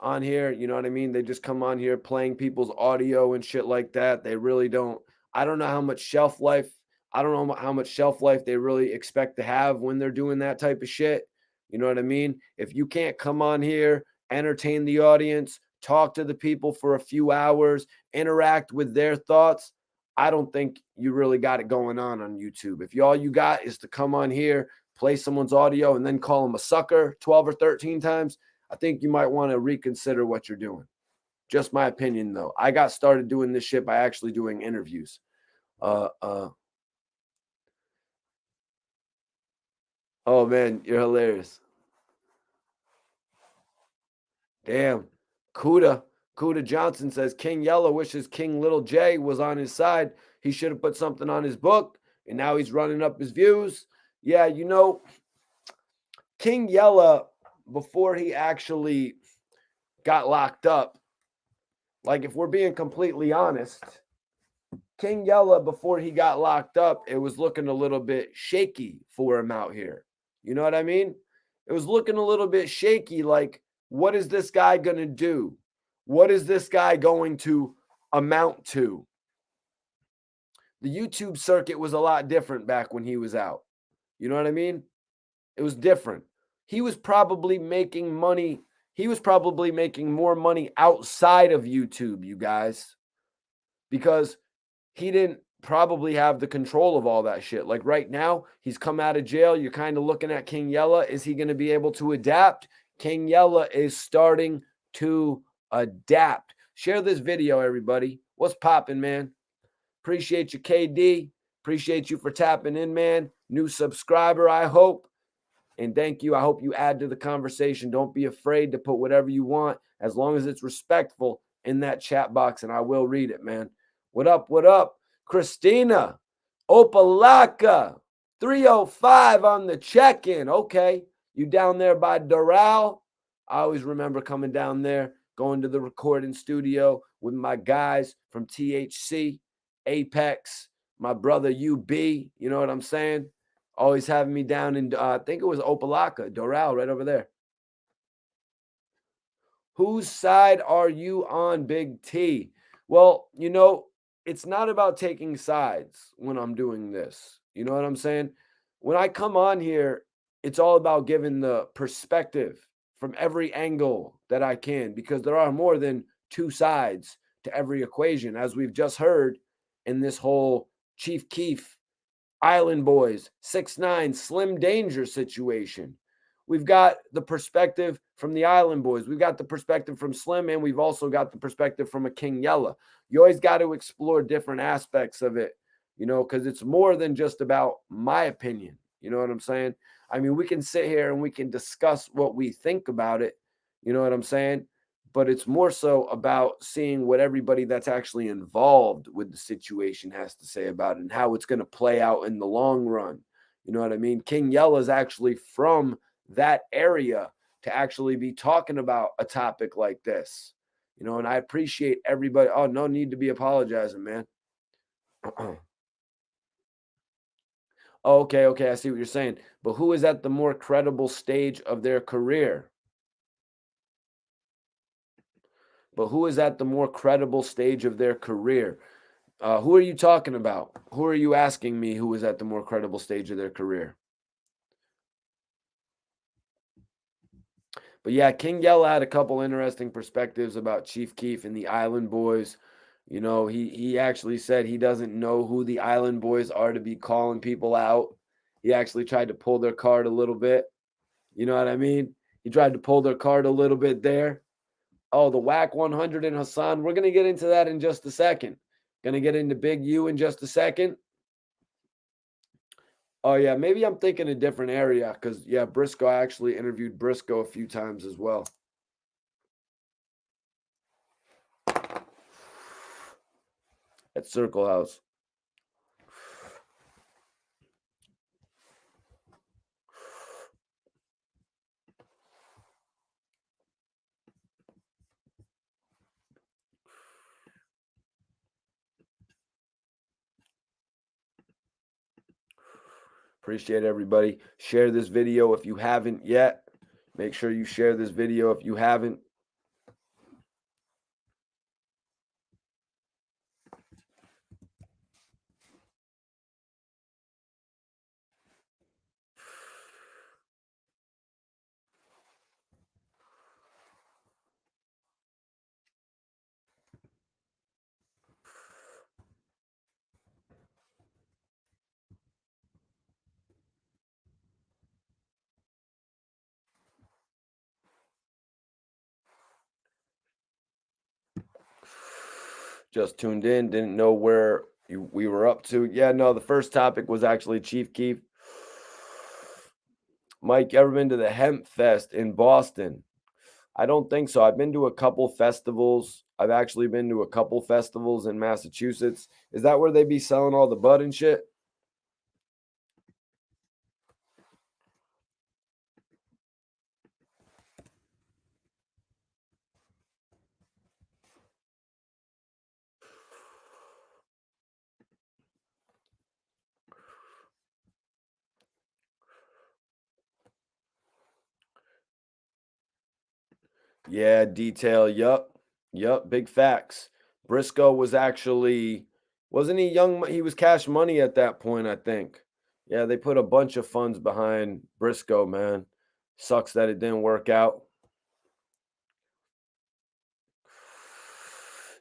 on here, you know what I mean? They just come on here playing people's audio and shit like that. They really don't. I don't know how much shelf life. I don't know how much shelf life they really expect to have when they're doing that type of shit. You know what I mean? If you can't come on here, entertain the audience, talk to the people for a few hours, interact with their thoughts, I don't think you really got it going on YouTube. If all you got is to come on here, play someone's audio, and then call them a sucker 12 or 13 times, I think you might want to reconsider what you're doing. Just my opinion, though. I got started doing this shit by actually doing interviews. Oh, man, you're hilarious. Damn. Kuda Johnson says, King Yellow wishes King Little J was on his side. He should have put something on his book, and now he's running up his views. Yeah, you know, King Yellow, before he actually got locked up, like if we're being completely honest, King Yellow, before he got locked up, it was looking a little bit shaky for him out here. You know what I mean? It was looking a little bit shaky, like, what is this guy going to do? What is this guy going to amount to? The YouTube circuit was a lot different back when he was out. You know what I mean? It was different. He was probably making money. He was probably making more money outside of YouTube, you guys, because he didn't probably have the control of all that shit. Like right now, he's come out of jail. You're kind of looking at King Yella. Is he going to be able to adapt? King Yella is starting to adapt. Share this video, everybody. What's popping, man? Appreciate you, KD. Appreciate you for tapping in, man. New subscriber, I hope. And thank you. I hope you add to the conversation. Don't be afraid to put whatever you want, as long as it's respectful, in that chat box, and I will read it, man. What up? What up? Christina Opalaka, 305 on the check-in. Okay. You down there by Doral? I always remember coming down there, going to the recording studio with my guys from THC, Apex, my brother UB. You know what I'm saying? Always having me down in, I think it was Opalaka, Doral, right over there. Whose side are you on, Big T? Well, you know, it's not about taking sides when I'm doing this. You know what I'm saying? When I come on here, it's all about giving the perspective from every angle that I can, because there are more than two sides to every equation, as we've just heard in this whole Chief Keef, Island Boys, 6ix9ine, Slim Danger situation. We've got the perspective from the Island Boys. We've got the perspective from Slim, and we've also got the perspective from a King Yella. You always got to explore different aspects of it, you know, because it's more than just about my opinion. You know what I'm saying? I mean, we can sit here and we can discuss what we think about it. You know what I'm saying? But it's more so about seeing what everybody that's actually involved with the situation has to say about it and how it's going to play out in the long run. You know what I mean? King Yella is actually from that area to actually be talking about a topic like this. You know, and I appreciate everybody. Oh, no need to be apologizing, man. Okay, I see what you're saying. But who is at the more credible stage of their career? Who are you talking about? Who are you asking me who is at the more credible stage of their career? But yeah, King Yella had a couple interesting perspectives about Chief Keef and the Island Boys. You know, he actually said he doesn't know who the Island Boys are to be calling people out. He actually tried to pull their card a little bit. You know what I mean? He tried to pull their card a little bit there. Oh, the Wack 100 and Hassan. We're going to get into that in just a second. Going to get into Big U in just a second. Oh, yeah, maybe I'm thinking a different area because, yeah, Briscoe, I actually interviewed Briscoe a few times as well. At Circle House. Appreciate everybody. Share this video if you haven't yet. Make sure you share this video if you haven't. Just tuned in, didn't know where we were up to. Yeah, no, the first topic was actually Chief Keef. Mike, ever been to the Hemp Fest in Boston? I don't think so. I've been to a couple festivals. I've actually been to a couple festivals in Massachusetts. Is that where they be selling all the bud and shit? Yeah, detail. Yup. Big facts. Briscoe was actually, wasn't he young? He was cash money at that point, I think. Yeah, they put a bunch of funds behind Briscoe, man. Sucks that it didn't work out.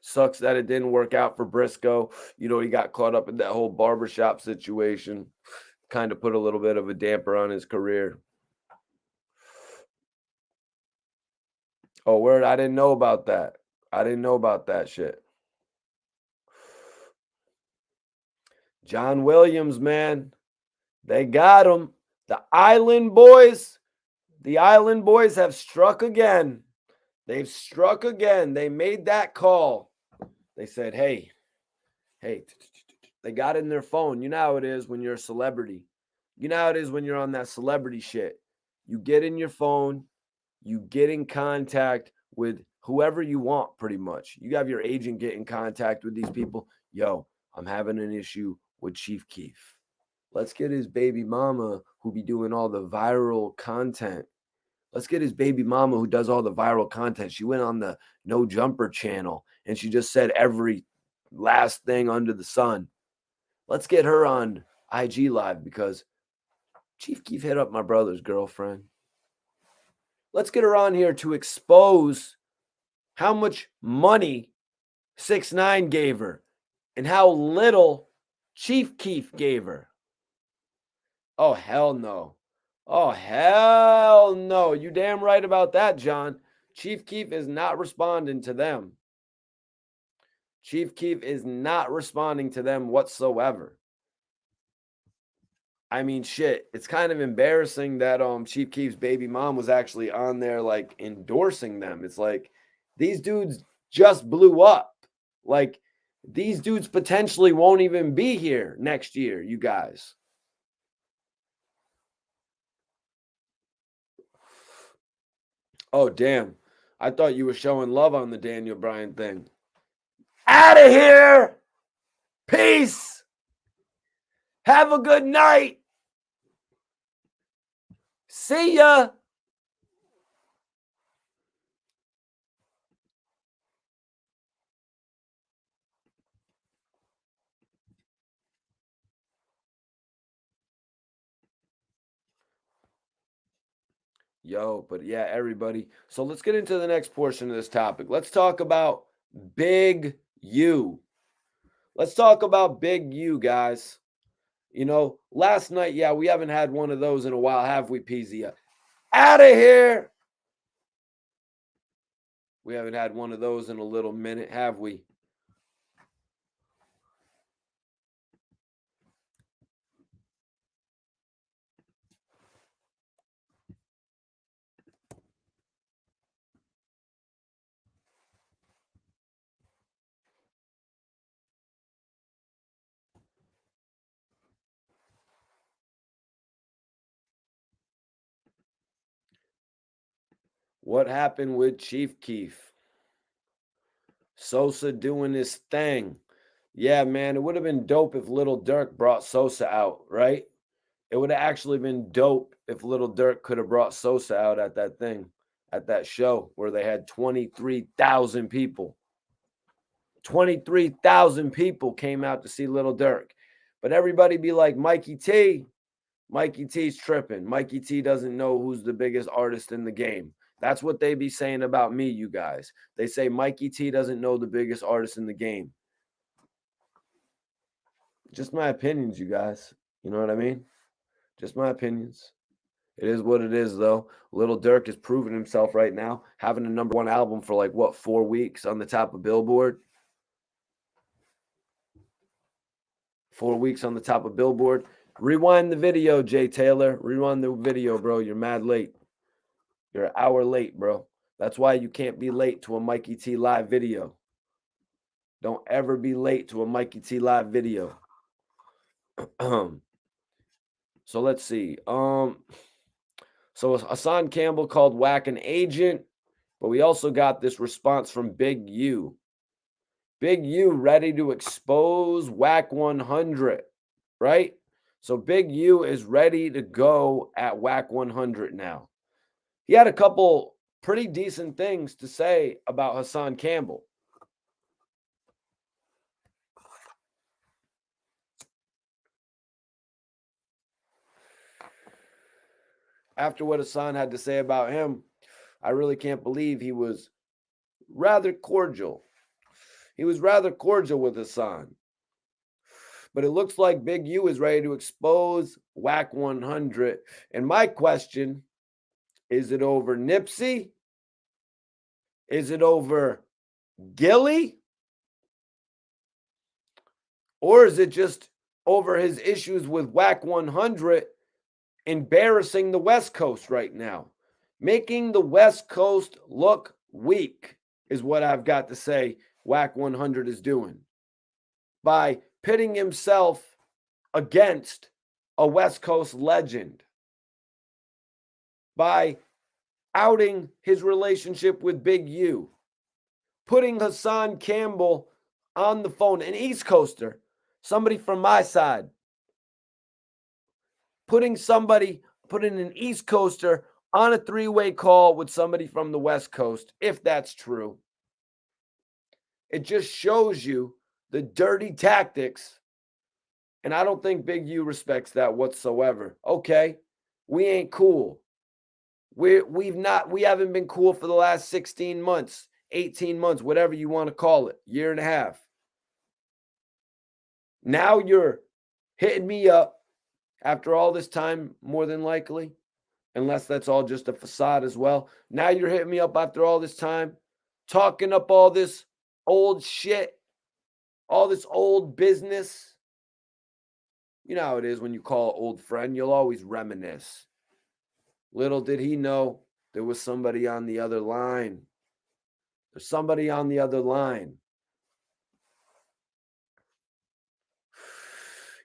Sucks that it didn't work out for Briscoe. You know, he got caught up in that whole barbershop situation. Kind of put a little bit of a damper on his career. Oh, word. I didn't know about that. I didn't know about that shit. John Williams, man. They got him. The Island Boys have struck again. They've struck again. They made that call. They said, hey, they got in their phone. You know how it is when you're a celebrity. You know how it is when you're on that celebrity shit. You get in your phone, you get in contact with whoever you want, pretty much. You have your agent get in contact with these people. Yo, I'm having an issue with Chief Keef. Let's get his baby mama who be doing all the viral content. Let's get his baby mama who does all the viral content. She went on the No Jumper channel and she just said every last thing under the sun. Let's get her on IG Live because Chief Keef hit up my brother's girlfriend. Let's get her on here to expose how much money 6ix9ine gave her and how little Chief Keef gave her. Oh, hell no. Oh, hell no. You damn right about that, John. Chief Keef is not responding to them. Chief Keef is not responding to them whatsoever. I mean, shit, it's kind of embarrassing that Chief Keef's baby mom was actually on there, like, endorsing them. It's like, these dudes just blew up. Like, these dudes potentially won't even be here next year, you guys. Oh, damn. I thought you were showing love on the Daniel Bryan thing. Out of here. Peace. Have a good night. See ya. Yo, but yeah, everybody. So let's get into the next portion of this topic. Let's talk about Big U. Let's talk about Big U, guys. You know, last night, yeah, we haven't had one of those in a while, have we, PZ? Out of here. We haven't had one of those in a little minute, have we? What happened with Chief Keef? Sosa doing his thing. Yeah, man, it would have been dope if Little Durk brought Sosa out, right? It would have actually been dope if Little Durk could have brought Sosa out at that thing, at that show where they had 23,000 people. 23,000 people came out to see Little Durk. But everybody be like, Mikey T's tripping. Mikey T doesn't know who's the biggest artist in the game. That's what they be saying about me, you guys. They say Mikey T doesn't know the biggest artist in the game. Just my opinions, you guys. You know what I mean? Just my opinions. It is what it is, though. Little Durk is proving himself right now, having a #1 album for like, what, 4 weeks on the top of Billboard? 4 weeks on the top of Billboard. Rewind the video, Jay Taylor. Rewind the video, bro. You're mad late. You're an hour late, bro. That's why you can't be late to a Mikey T live video. Don't ever be late to a Mikey T live video. So let's see. So Hassan Campbell called Wack an agent, but we also got this response from Big U. Big U ready to expose Wack 100, right? So Big U is ready to go at Wack 100 now. He had a couple pretty decent things to say about Hassan Campbell. After what Hassan had to say about him, I really can't believe he was rather cordial. He was rather cordial with Hassan. But it looks like Big U is ready to expose Wack 100. And my question, is it over Nipsey? Is it over Gillie? Or is it just over his issues with Wack 100 embarrassing the West Coast right now? Making the West Coast look weak is what I've got to say Wack 100 is doing. By pitting himself against a West Coast legend. By outing his relationship with Big U. Putting Hassan Campbell on the phone, an East Coaster, somebody from my side. Putting an East Coaster on a 3-way call with somebody from the West Coast, if that's true. It just shows you the dirty tactics. And I don't think Big U respects that whatsoever. Okay, we ain't cool. We haven't been cool for the last 16 months, 18 months, whatever you want to call it, year and a half. Now you're hitting me up after all this time, more than likely, unless that's all just a facade as well. Now you're hitting me up after all this time, talking up all this old shit, all this old business. You know how it is when you call an old friend, you'll always reminisce. Little did he know there was somebody on the other line. There's somebody on the other line.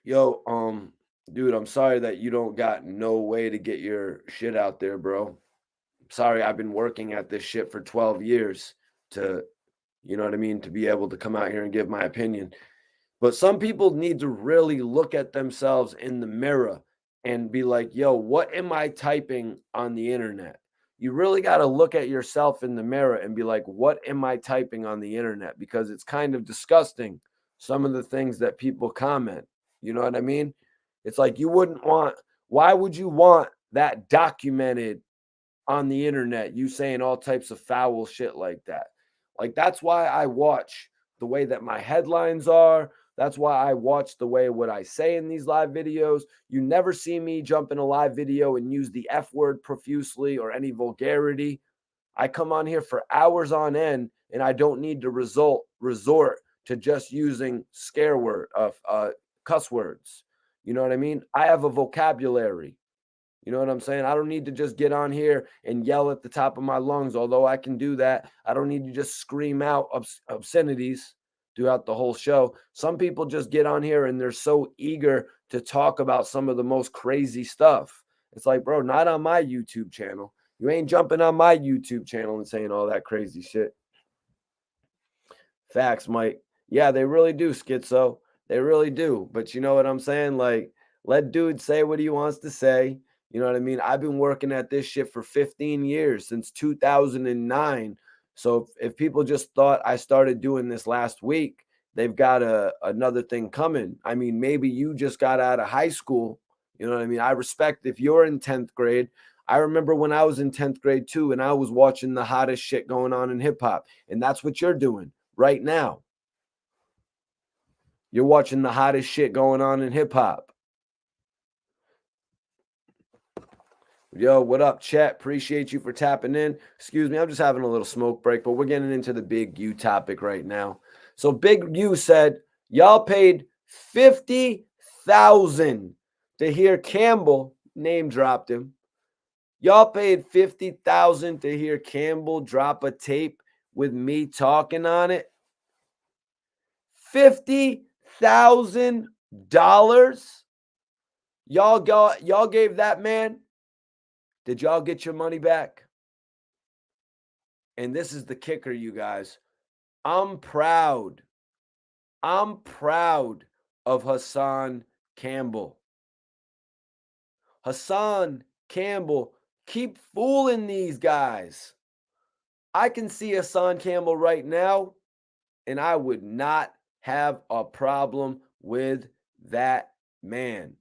Yo, dude, I'm sorry that you don't got no way to get your shit out there, bro. I'm sorry, I've been working at this shit for 12 years to, you know what I mean, to be able to come out here and give my opinion. But some people need to really look at themselves in the mirror and be like, yo, what am I typing on the internet? You really got to look at yourself in the mirror and be like, what am I typing on the internet? Because it's kind of disgusting, some of the things that people comment. You know what I mean? It's like why would you want that documented on the internet? You saying all types of foul shit like that. Like, that's why I watch the way that my headlines are. That's why I watch the way what I say in these live videos. You never see me jump in a live video and use the F word profusely or any vulgarity. I come on here for hours on end, and I don't need to resort to just using cuss words. You know what I mean? I have a vocabulary. You know what I'm saying? I don't need to just get on here and yell at the top of my lungs, although I can do that. I don't need to just scream out obscenities throughout the whole show. Some people just get on here and they're so eager to talk about some of the most crazy stuff. It's like, bro, not on my YouTube channel. You ain't jumping on my YouTube channel and saying all that crazy shit. Facts, Mike. Yeah, they really do, Schizo. They really do. But you know what I'm saying? Like, let dude say what he wants to say. You know what I mean? I've been working at this shit for 15 years, since 2009. So if people just thought I started doing this last week, they've got another thing coming. I mean, maybe you just got out of high school. You know what I mean? I respect if you're in 10th grade. I remember when I was in 10th grade too, and I was watching the hottest shit going on in hip hop. And that's what you're doing right now. You're watching the hottest shit going on in hip hop. Yo, what up, chat? Appreciate you for tapping in. Excuse me, I'm just having a little smoke break, but we're getting into the Big U topic right now. So Big U said, y'all paid $50,000 to hear Campbell, name dropped him. Y'all paid $50,000 to hear Campbell drop a tape with me talking on it. $50,000? Y'all gave that man. Did y'all get your money back? And this is the kicker, you guys. I'm proud. I'm proud of Hassan Campbell. Hassan Campbell, keep fooling these guys. I can see Hassan Campbell right now, and I would not have a problem with that man.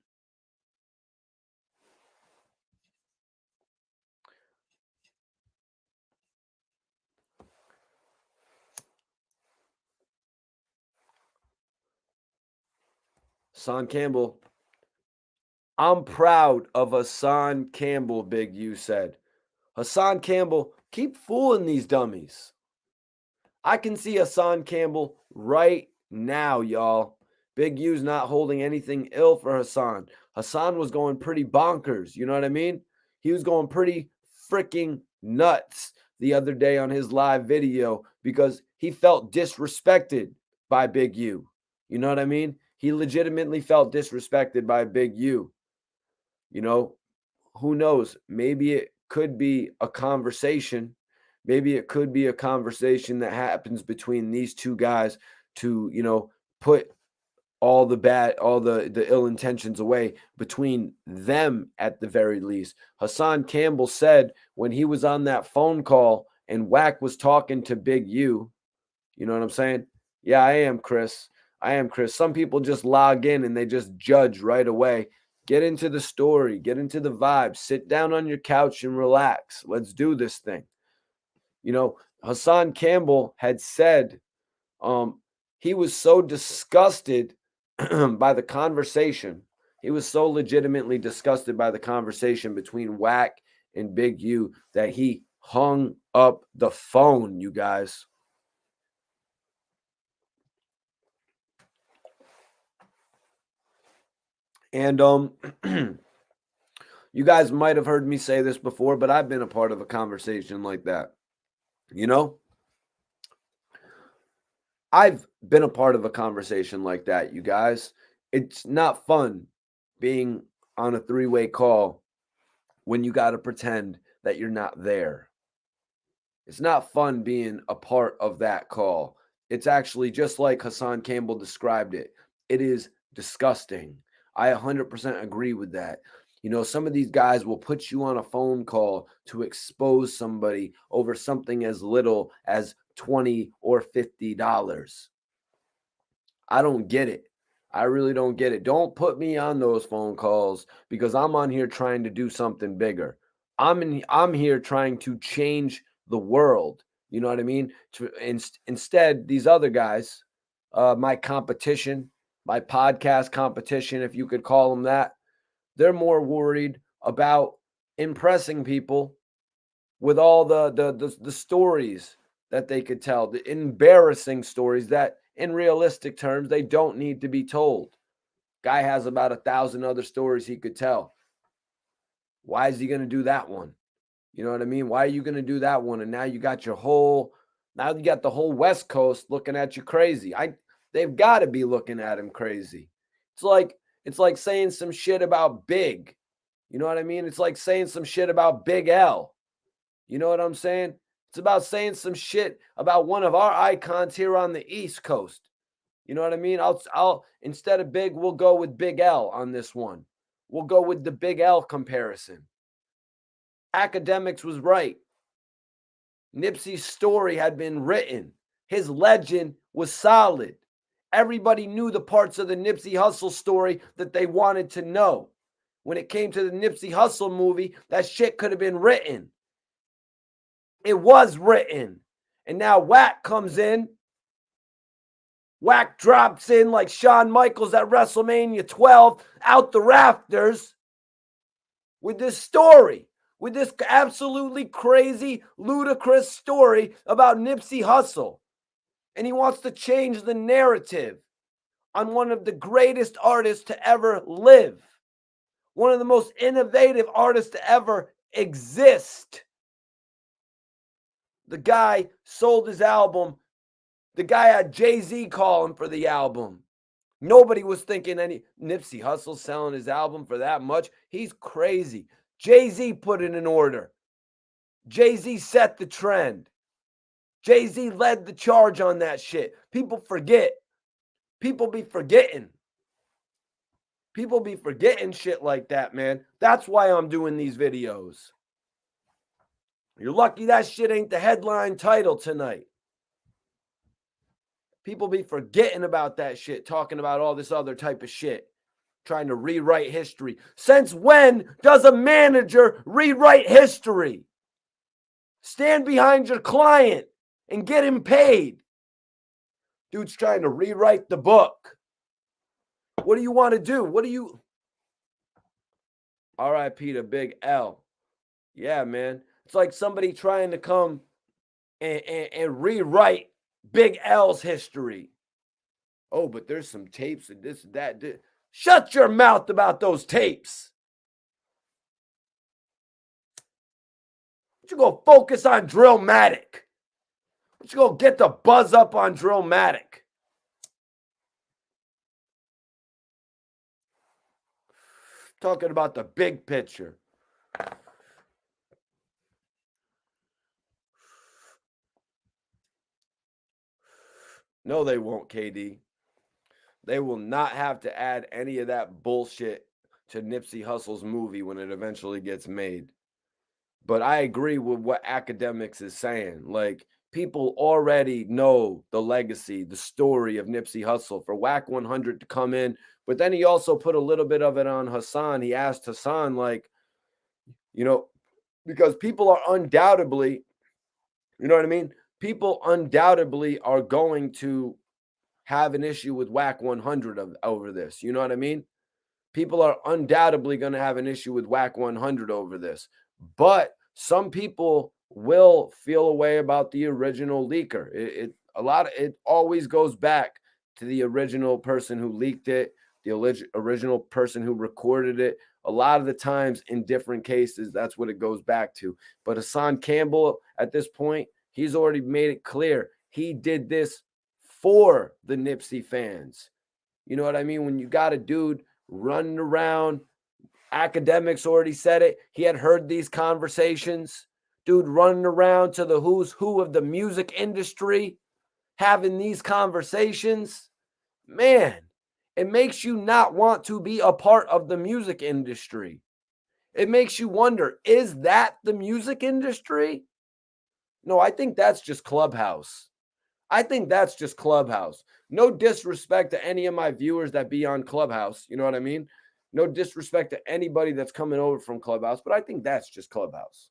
Hassan Campbell. I'm proud of Hassan Campbell, Big U said. Hassan Campbell, keep fooling these dummies. I can see Hassan Campbell right now, y'all. Big U's not holding anything ill for Hassan. Hassan was going pretty bonkers. You know what I mean? He was going pretty freaking nuts the other day on his live video because he felt disrespected by Big U. You know what I mean? He legitimately felt disrespected by Big U. You know, who knows? Maybe it could be a conversation. Maybe it could be a conversation that happens between these two guys to, you know, put all the ill intentions away between them at the very least. Hassan Campbell said when he was on that phone call and Wack was talking to Big U, you know what I'm saying? Yeah, I am, Chris. I am, Chris. Some people just log in and they just judge right away. Get into the story, get into the vibe, sit down on your couch and relax. Let's do this thing. You know, Hassan Campbell had said he was so disgusted by the conversation. He was so legitimately disgusted by the conversation between Wack and Big U that he hung up the phone, you guys. And you guys might have heard me say this before, but I've been a part of a conversation like that. You know? I've been a part of a conversation like that, you guys. It's not fun being on a three-way call when you got to pretend that you're not there. It's not fun being a part of that call. It's actually just like Hassan Campbell described it. It is disgusting. I 100% agree with that. You know, some of these guys will put you on a phone call to expose somebody over something as little as $20 or $50. I don't get it. I really don't get it. Don't put me on those phone calls because I'm on here trying to do something bigger. I'm here trying to change the world. You know what I mean? Instead, these other guys, my competition, my podcast competition, if you could call them that, they're more worried about impressing people with all the stories that they could tell, the embarrassing stories that in realistic terms they don't need to be told. Guy has about 1,000 other stories he could tell. Why is he going to do that one? You know what I mean? Why are you going to do that one? And now you got the whole West Coast looking at you crazy. They've got to be looking at him crazy. It's like saying some shit about Big. You know what I mean? It's like saying some shit about Big L. You know what I'm saying? It's about saying some shit about one of our icons here on the East Coast. You know what I mean? I'll instead of Big, we'll go with Big L on this one. We'll go with the Big L comparison. Academics was right. Nipsey's story had been written. His legend was solid. Everybody knew the parts of the Nipsey Hussle story that they wanted to know. When it came to the Nipsey Hussle movie, that shit could have been written. It was written. And now Wack comes in. Wack drops in like Shawn Michaels at WrestleMania 12 out the rafters with this story, with this absolutely crazy, ludicrous story about Nipsey Hussle. And he wants to change the narrative on one of the greatest artists to ever live, one of the most innovative artists to ever exist. The guy sold his album. The guy had Jay-Z call him for the album. Nobody was thinking Nipsey Hussle selling his album for that much. He's crazy. Jay-Z put it in order. Jay-Z set the trend. Jay-Z led the charge on that shit. People forget. People be forgetting. People be forgetting shit like that, man. That's why I'm doing these videos. You're lucky that shit ain't the headline title tonight. People be forgetting about that shit, talking about all this other type of shit, trying to rewrite history. Since when does a manager rewrite history? Stand behind your client and get him paid. Dude's trying to rewrite the book. What do you want to do? What do you... R.I.P. to Big L. Yeah, man. It's like somebody trying to come and rewrite Big L's history. Oh, but there's some tapes and this and that. Shut your mouth about those tapes. You go focus on Drillmatic. You go get the buzz up on Drillmatic. Talking about the big picture. No, they won't, KD. They will not have to add any of that bullshit to Nipsey Hussle's movie when it eventually gets made. But I agree with what Academics is saying. Like, people already know the legacy, the story of Nipsey Hussle. For Wack 100 to come in, but then he also put a little bit of it on Hassan. He asked Hassan, like, you know, because people are undoubtedly, you know what I mean? People undoubtedly are going to have an issue with Wack 100 over this. You know what I mean? People are undoubtedly going to have an issue with Wack 100 over this. But some people will feel a way about the original leaker. It always goes back to the original person who leaked it, the original person who recorded it. A lot of the times in different cases, that's what it goes back to. But Hassan Campbell, at this point, he's already made it clear. He did this for the Nipsey fans. You know what I mean? When you got a dude running around Academics already said it. He had heard these conversations. Dude running around to the who's who of the music industry, having these conversations. Man, it makes you not want to be a part of the music industry. It makes you wonder, is that the music industry? No, I think that's just Clubhouse. I think that's just Clubhouse. No disrespect to any of my viewers that be on Clubhouse. You know what I mean? No disrespect to anybody that's coming over from Clubhouse, but I think that's just Clubhouse.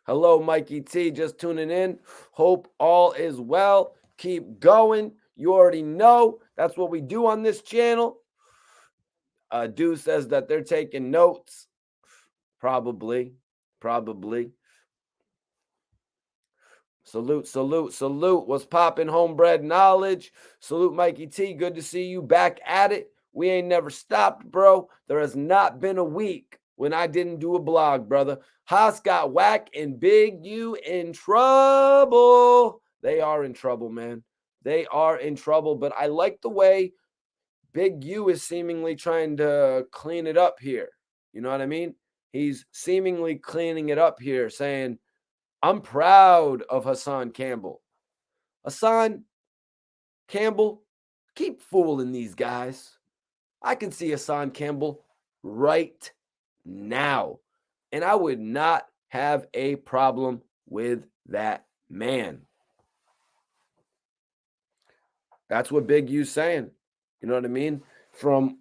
Hello, Mikey T, just tuning in. Hope all is well. Keep going. You already know that's what we do on this channel. Dude says that they're taking notes. Probably. Salute. What's poppin', homebred knowledge? Salute, Mikey T. Good to see you back at it. We ain't never stopped, bro. There has not been a week when I didn't do a blog, brother. Haas got Wack and Big U in trouble. They are in trouble, man. They are in trouble, but I like the way Big U is seemingly trying to clean it up here. You know what I mean? He's seemingly cleaning it up here, saying, I'm proud of Hassan Campbell. Hassan Campbell, keep fooling these guys. I can see Hassan Campbell right now, and I would not have a problem with that man. That's what Big U's saying. You know what I mean? From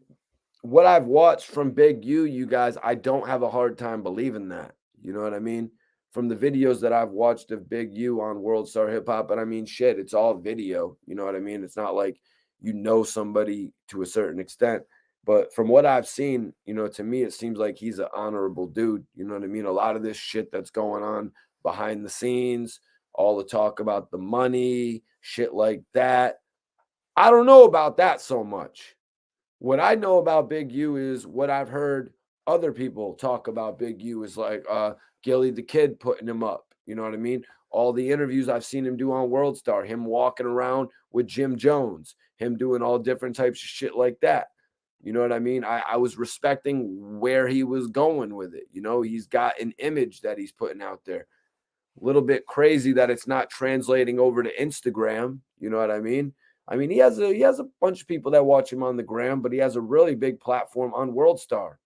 what I've watched from Big U, you guys, I don't have a hard time believing that. You know what I mean? From the videos that I've watched of Big U on World Star Hip Hop, but I mean, shit, it's all video. You know what I mean? It's not like you know somebody to a certain extent. But from what I've seen, you know, to me, it seems like he's an honorable dude. You know what I mean? A lot of this shit that's going on behind the scenes, all the talk about the money, shit like that. I don't know about that so much. What I know about Big U is what I've heard other people talk about Big U is like Gillie the Kid putting him up. You know what I mean? All the interviews I've seen him do on World Star, him walking around with Jim Jones, him doing all different types of shit like that. You know what I mean? I was respecting where he was going with it. You know, he's got an image that he's putting out there. A little bit crazy that it's not translating over to Instagram. You know what I mean? I mean, he has a bunch of people that watch him on the gram, but he has a really big platform on World Star.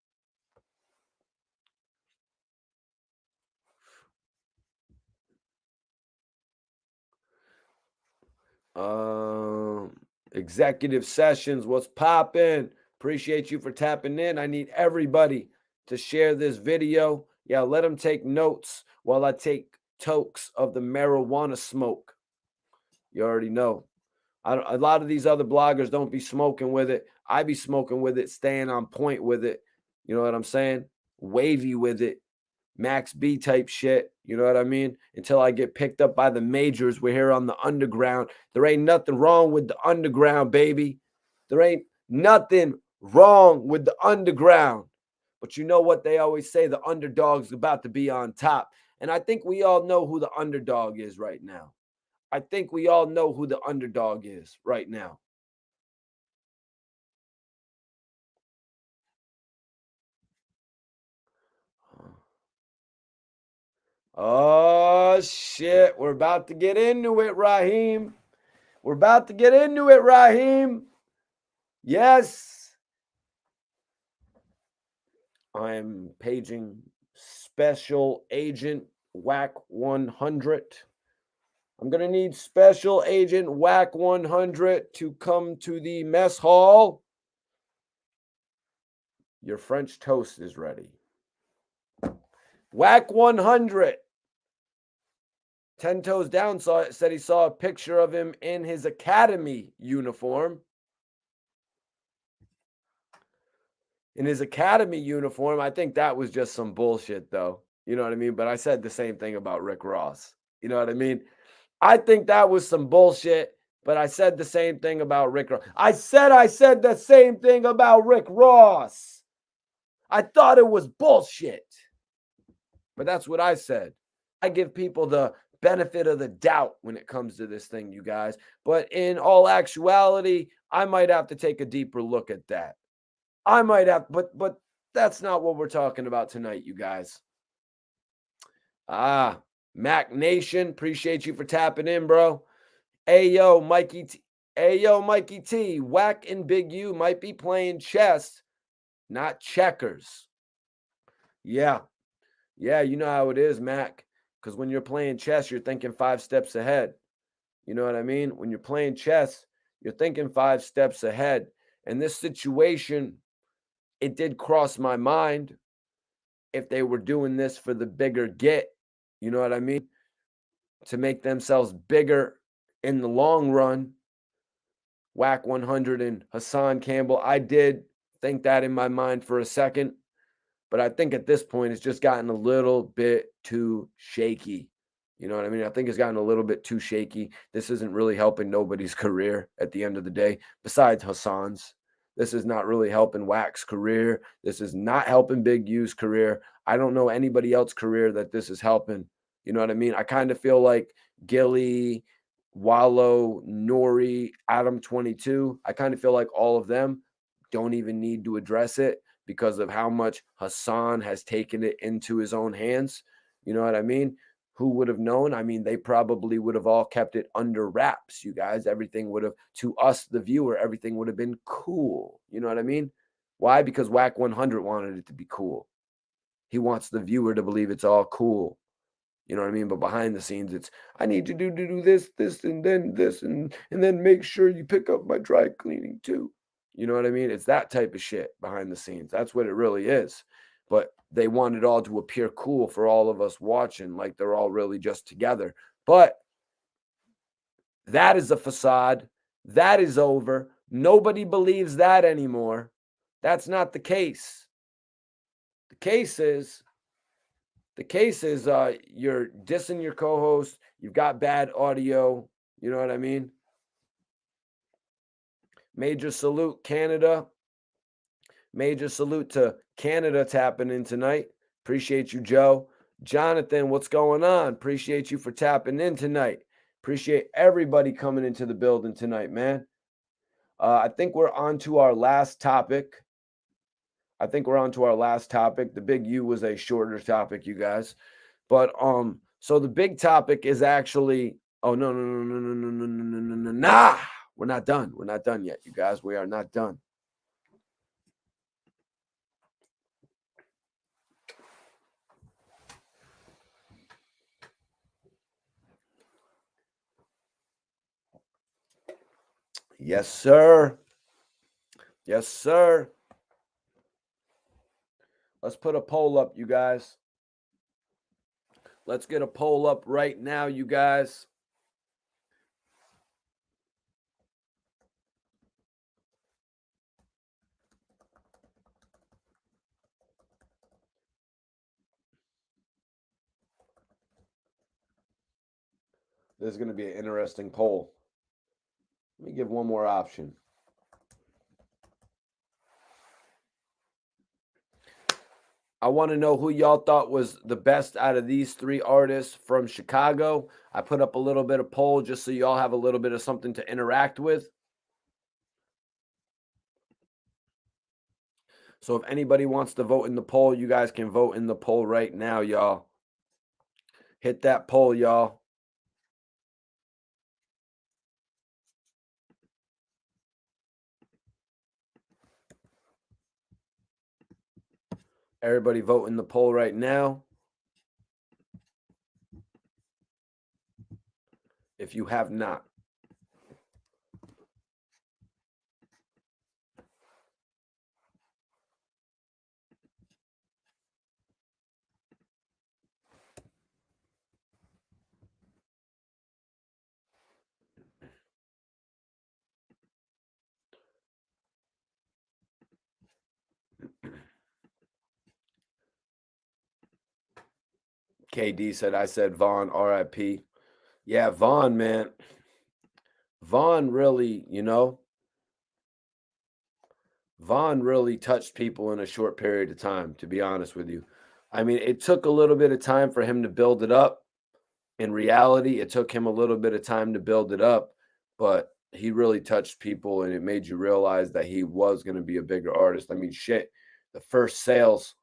Executive sessions, what's popping? Appreciate you for tapping in. I need everybody to share this video. Yeah, let them take notes while I take tokes of the marijuana smoke. You already know. A lot of these other bloggers don't be smoking with it. I be smoking with it, staying on point with it. You know what I'm saying? Wavy with it. Max B type shit. You know what I mean? Until I get picked up by the majors. We're here on the underground. There ain't nothing wrong with the underground, baby. There ain't nothing wrong with the underground. But you know what they always say? The underdog's about to be on top. And I think we all know who the underdog is right now. I think we all know who the underdog is right now. Oh, shit. We're about to get into it, Raheem. We're about to get into it, Raheem. Yes. I'm paging Special Agent Wack 100. I'm going to need Special Agent Wack 100 to come to the mess hall. Your French toast is ready. Wack 100. 10 Toes Down said he saw a picture of him in his academy uniform. In his academy uniform, I think that was just some bullshit, though. You know what I mean? But I said the same thing about Rick Ross. You know what I mean? I think that was some bullshit, but I said the same thing about Rick Ross. I said the same thing about Rick Ross. I thought it was bullshit. But that's what I said. I give people the benefit of the doubt when it comes to this thing, you guys. But in all actuality, I might have to take a deeper look at that. I might have, but that's not what we're talking about tonight, you guys. Mac Nation, appreciate you for tapping in, bro. Ayo, Mikey T. Ayo, Mikey T. Wack and Big U might be playing chess, not checkers. Yeah, you know how it is, Mac. Because when you're playing chess, you're thinking 5 steps ahead. You know what I mean? When you're playing chess, you're thinking 5 steps ahead. And this situation, it did cross my mind if they were doing this for the bigger get. You know what I mean? To make themselves bigger in the long run. Wack 100 and Hassan Campbell. I did think that in my mind for a second. But I think at this point, it's just gotten a little bit too shaky. You know what I mean? I think it's gotten a little bit too shaky. This isn't really helping nobody's career at the end of the day, besides Hassan's. This is not really helping Wack's career. This is not helping Big U's career. I don't know anybody else's career that this is helping. You know what I mean? I kind of feel like Gillie, Wallow, Nori, Adam 22. I kind of feel like all of them don't even need to address it because of how much Hassan has taken it into his own hands. You know what I mean? Who would have known? I mean, they probably would have all kept it under wraps, you guys. Everything would have, to us, the viewer, everything would have been cool. You know what I mean? Why? Because Wack 100 wanted it to be cool. He wants the viewer to believe it's all cool. You know what I mean? But behind the scenes, it's, I need you to do this, and then this, and then make sure you pick up my dry cleaning too. You know what I mean? It's that type of shit behind the scenes. That's what it really is. But they want it all to appear cool for all of us watching, like they're all really just together. But that is a facade. That is over. Nobody believes that anymore. That's not the case. The case is you're dissing your co-host. You've got bad audio. You know what I mean? Major salute, Canada. Major salute to Canada tapping in tonight. Appreciate you, Joe. Jonathan, what's going on? Appreciate you for tapping in tonight. Appreciate everybody coming into the building tonight, man. I think we're on to our last topic. The Big U was a shorter topic, you guys. But so the big topic is actually, no. Nah, we're not done. We're not done yet, you guys. We are not done. Yes, sir. Yes, sir. Let's put a poll up, you guys. Let's get a poll up right now, you guys. This is going to be an interesting poll. Let me give one more option. I want to know who y'all thought was the best out of these 3 artists from Chicago. I put up a little bit of poll just so y'all have a little bit of something to interact with. So if anybody wants to vote in the poll, you guys can vote in the poll right now, y'all. Hit that poll, y'all. Everybody vote in the poll right now. If you have not. KD said, I said Vaughn, RIP. Yeah, Vaughn, man. Vaughn really, Vaughn really touched people in a short period of time, to be honest with you. I mean, it took a little bit of time for him to build it up. In reality, it took him a little bit of time to build it up, but he really touched people, and it made you realize that he was going to be a bigger artist. I mean, shit, the first sales,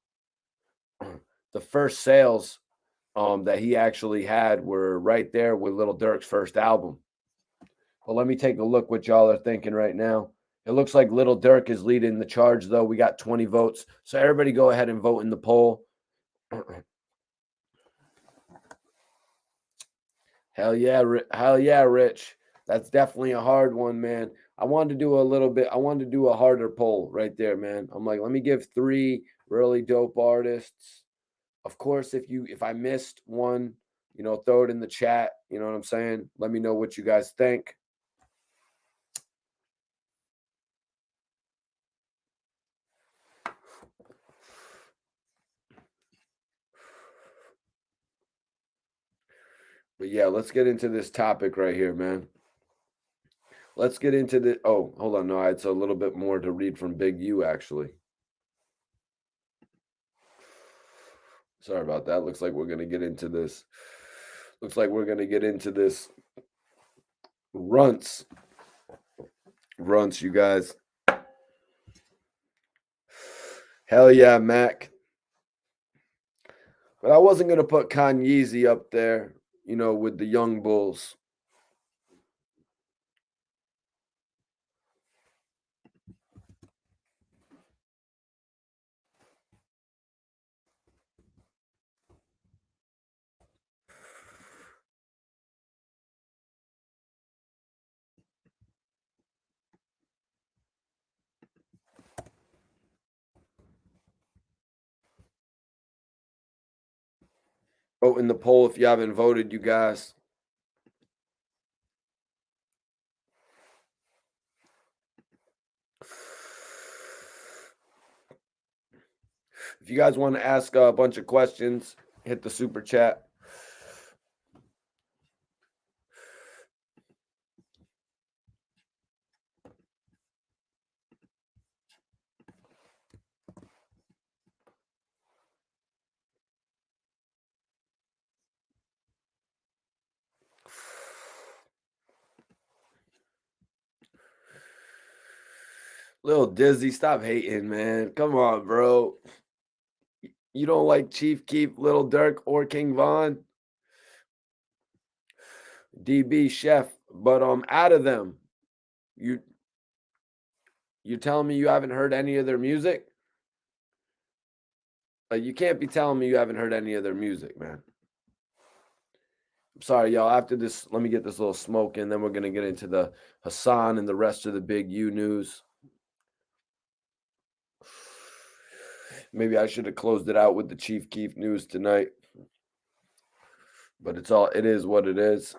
the first sales that he actually had were right there with Lil Durk's first album. But let me take a look what y'all are thinking right now. It looks like Lil Durk is leading the charge, though. We got 20 votes. So everybody go ahead and vote in the poll. Hell yeah, Rich. That's definitely a hard one, man. I wanted to do a harder poll right there, man. I'm like, let me give 3 really dope artists. Of course, if I missed one, throw it in the chat. You know what I'm saying? Let me know what you guys think. But yeah, let's get into this topic right here, man. Let's get into the. Oh, hold on. No, it's a little bit more to read from Big U, actually. Sorry about that. Looks like we're going to get into this. Looks like we're going to get into this. Runts, you guys. Hell yeah, Mac. But I wasn't going to put Kanyeezy up there, with the Young Bulls. Vote in the poll if you haven't voted, you guys. If you guys want to ask a bunch of questions, hit the super chat. Little Dizzy, stop hating, man. Come on, bro. You don't like Chief Keef, Lil Durk, or King Von? DB Chef, but out of them, you telling me you haven't heard any of their music? Like, you can't be telling me you haven't heard any of their music, man. I'm sorry, y'all. After this, let me get this little smoke in, then we're gonna get into the Hassan and the rest of the Big U news. Maybe I should have closed it out with the Chief Keef news tonight. But it is what it is.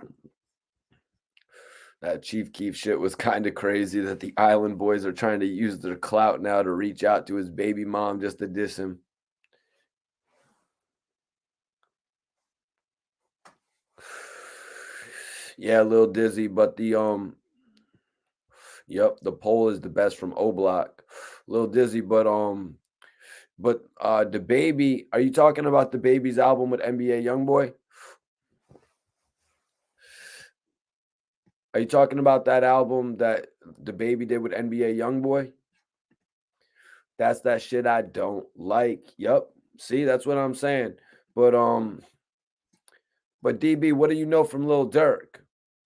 That Chief Keef shit was kind of crazy that the Island Boys are trying to use their clout now to reach out to his baby mom just to diss him. Yeah, Lil Dizzy, but the the poll is the best from O Block. Lil Dizzy, but the baby, are you talking about the baby's album with NBA Youngboy? Are you talking about that album that the baby did with NBA Youngboy? That's that shit I don't like. Yep. See, that's what I'm saying. But DB, what do you know from Lil Durk?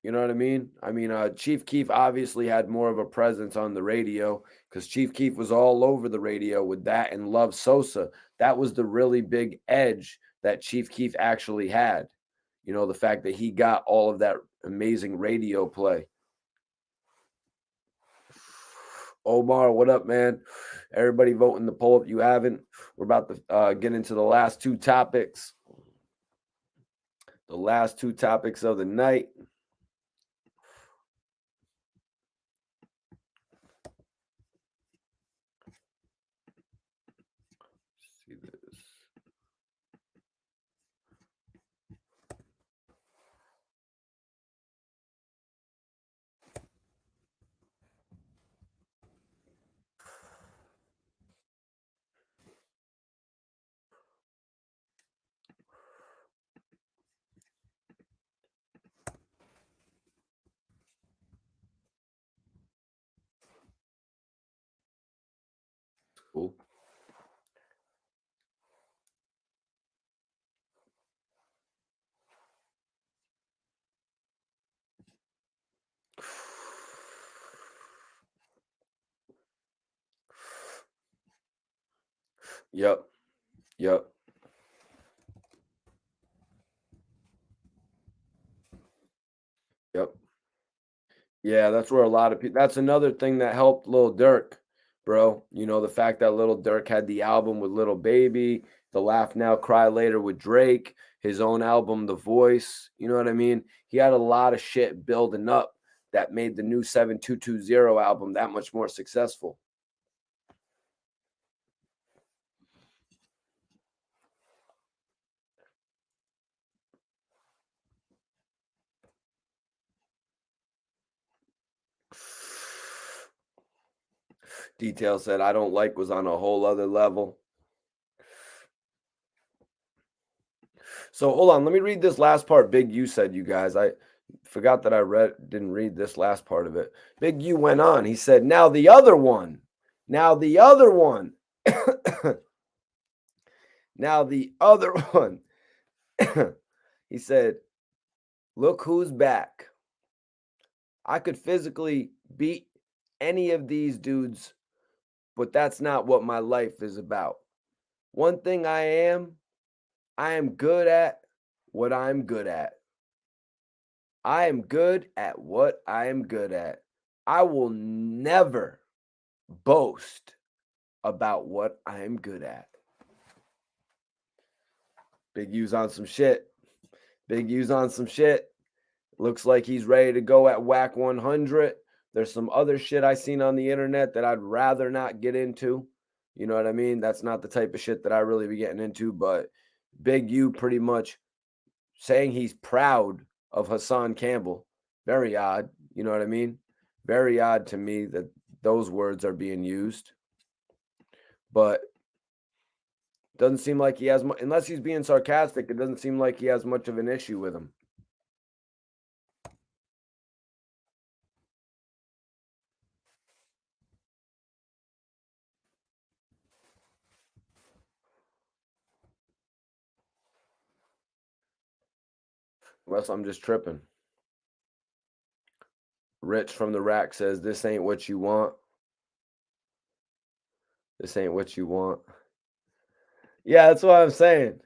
You know what I mean? I mean, Chief Keef obviously had more of a presence on the radio because Chief Keef was all over the radio with that and Love Sosa. That was the really big edge that Chief Keef actually had. The fact that he got all of that amazing radio play. Omar, what up, man? Everybody vote in the poll if you haven't. We're about to get into the last 2 topics. The last 2 topics of the night. See this. Yep. Yep. Yep. Yeah, that's where a lot of people. That's another thing that helped Lil Durk, bro. You know, the fact that Lil Durk had the album with Lil Baby, the Laugh Now, Cry Later with Drake, his own album, The Voice. You know what I mean? He had a lot of shit building up that made the new 7220 album that much more successful. Detail said, I don't like was on a whole other level. So hold on, let me read this last part. Big U said, you guys, I forgot that didn't read this last part of it. Big U went on. He said, now the other one. Now the other one. Now the other one. He said, look who's back. I could physically beat any of these dudes, but that's not what my life is about. One thing I am good at what I'm good at. I am good at what I am good at. I will never boast about what I am good at. Big U's on some shit. Big U's on some shit. Looks like he's ready to go at Wack 100. There's some other shit I seen on the internet that I'd rather not get into. You know what I mean? That's not the type of shit that I really be getting into, but Big U pretty much saying he's proud of Hassan Campbell. Very odd. You know what I mean? Very odd to me that those words are being used. But doesn't seem like he has much, unless he's being sarcastic, it doesn't seem like he has much of an issue with him. Unless I'm just tripping. Rich from the rack says, this ain't what you want. This ain't what you want. Yeah, that's what I'm saying.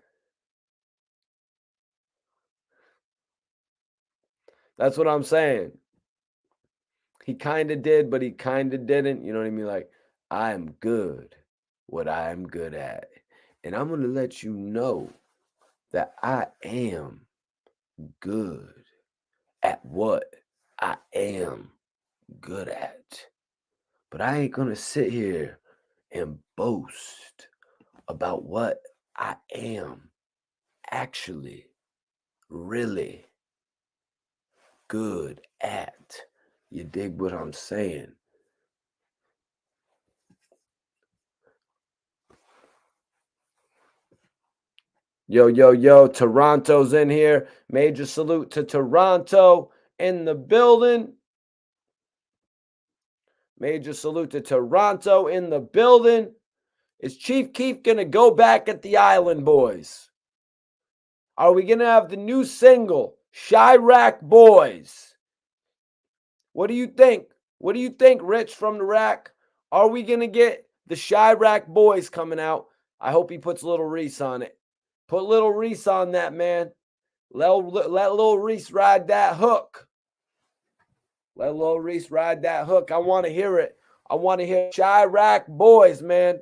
That's what I'm saying. He kind of did, but he kind of didn't. You know what I mean? Like, I'm good what I'm good at. And I'm going to let you know that I am good at what I am good at. But I ain't going to sit here and boast about what I am actually really good at. You dig what I'm saying? Yo, yo, yo, Toronto's in here. Major salute to Toronto in the building. Major salute to Toronto in the building. Is Chief Keef going to go back at the Island Boys? Are we going to have the new single, Chirac Boys? What do you think? What do you think, Rich from the Rack? Are we going to get the Chirac Boys coming out? I hope he puts Little Reese on it. Put Little Reese on that, man. Let Little Reese ride that hook. Let Little Reese ride that hook. I want to hear it. I want to hear Chirac Boys, man.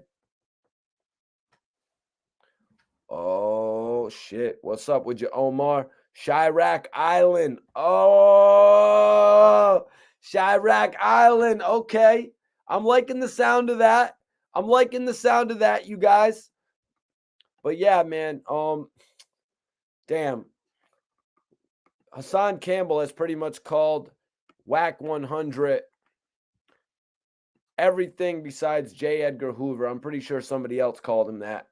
Oh, shit. What's up with you, Omar? Chirac Island. Oh, Chirac Island. Okay. I'm liking the sound of that. I'm liking the sound of that, you guys. But yeah, man. Damn. Hassan Campbell has pretty much called Wack 100 everything besides J. Edgar Hoover. I'm pretty sure somebody else called him that.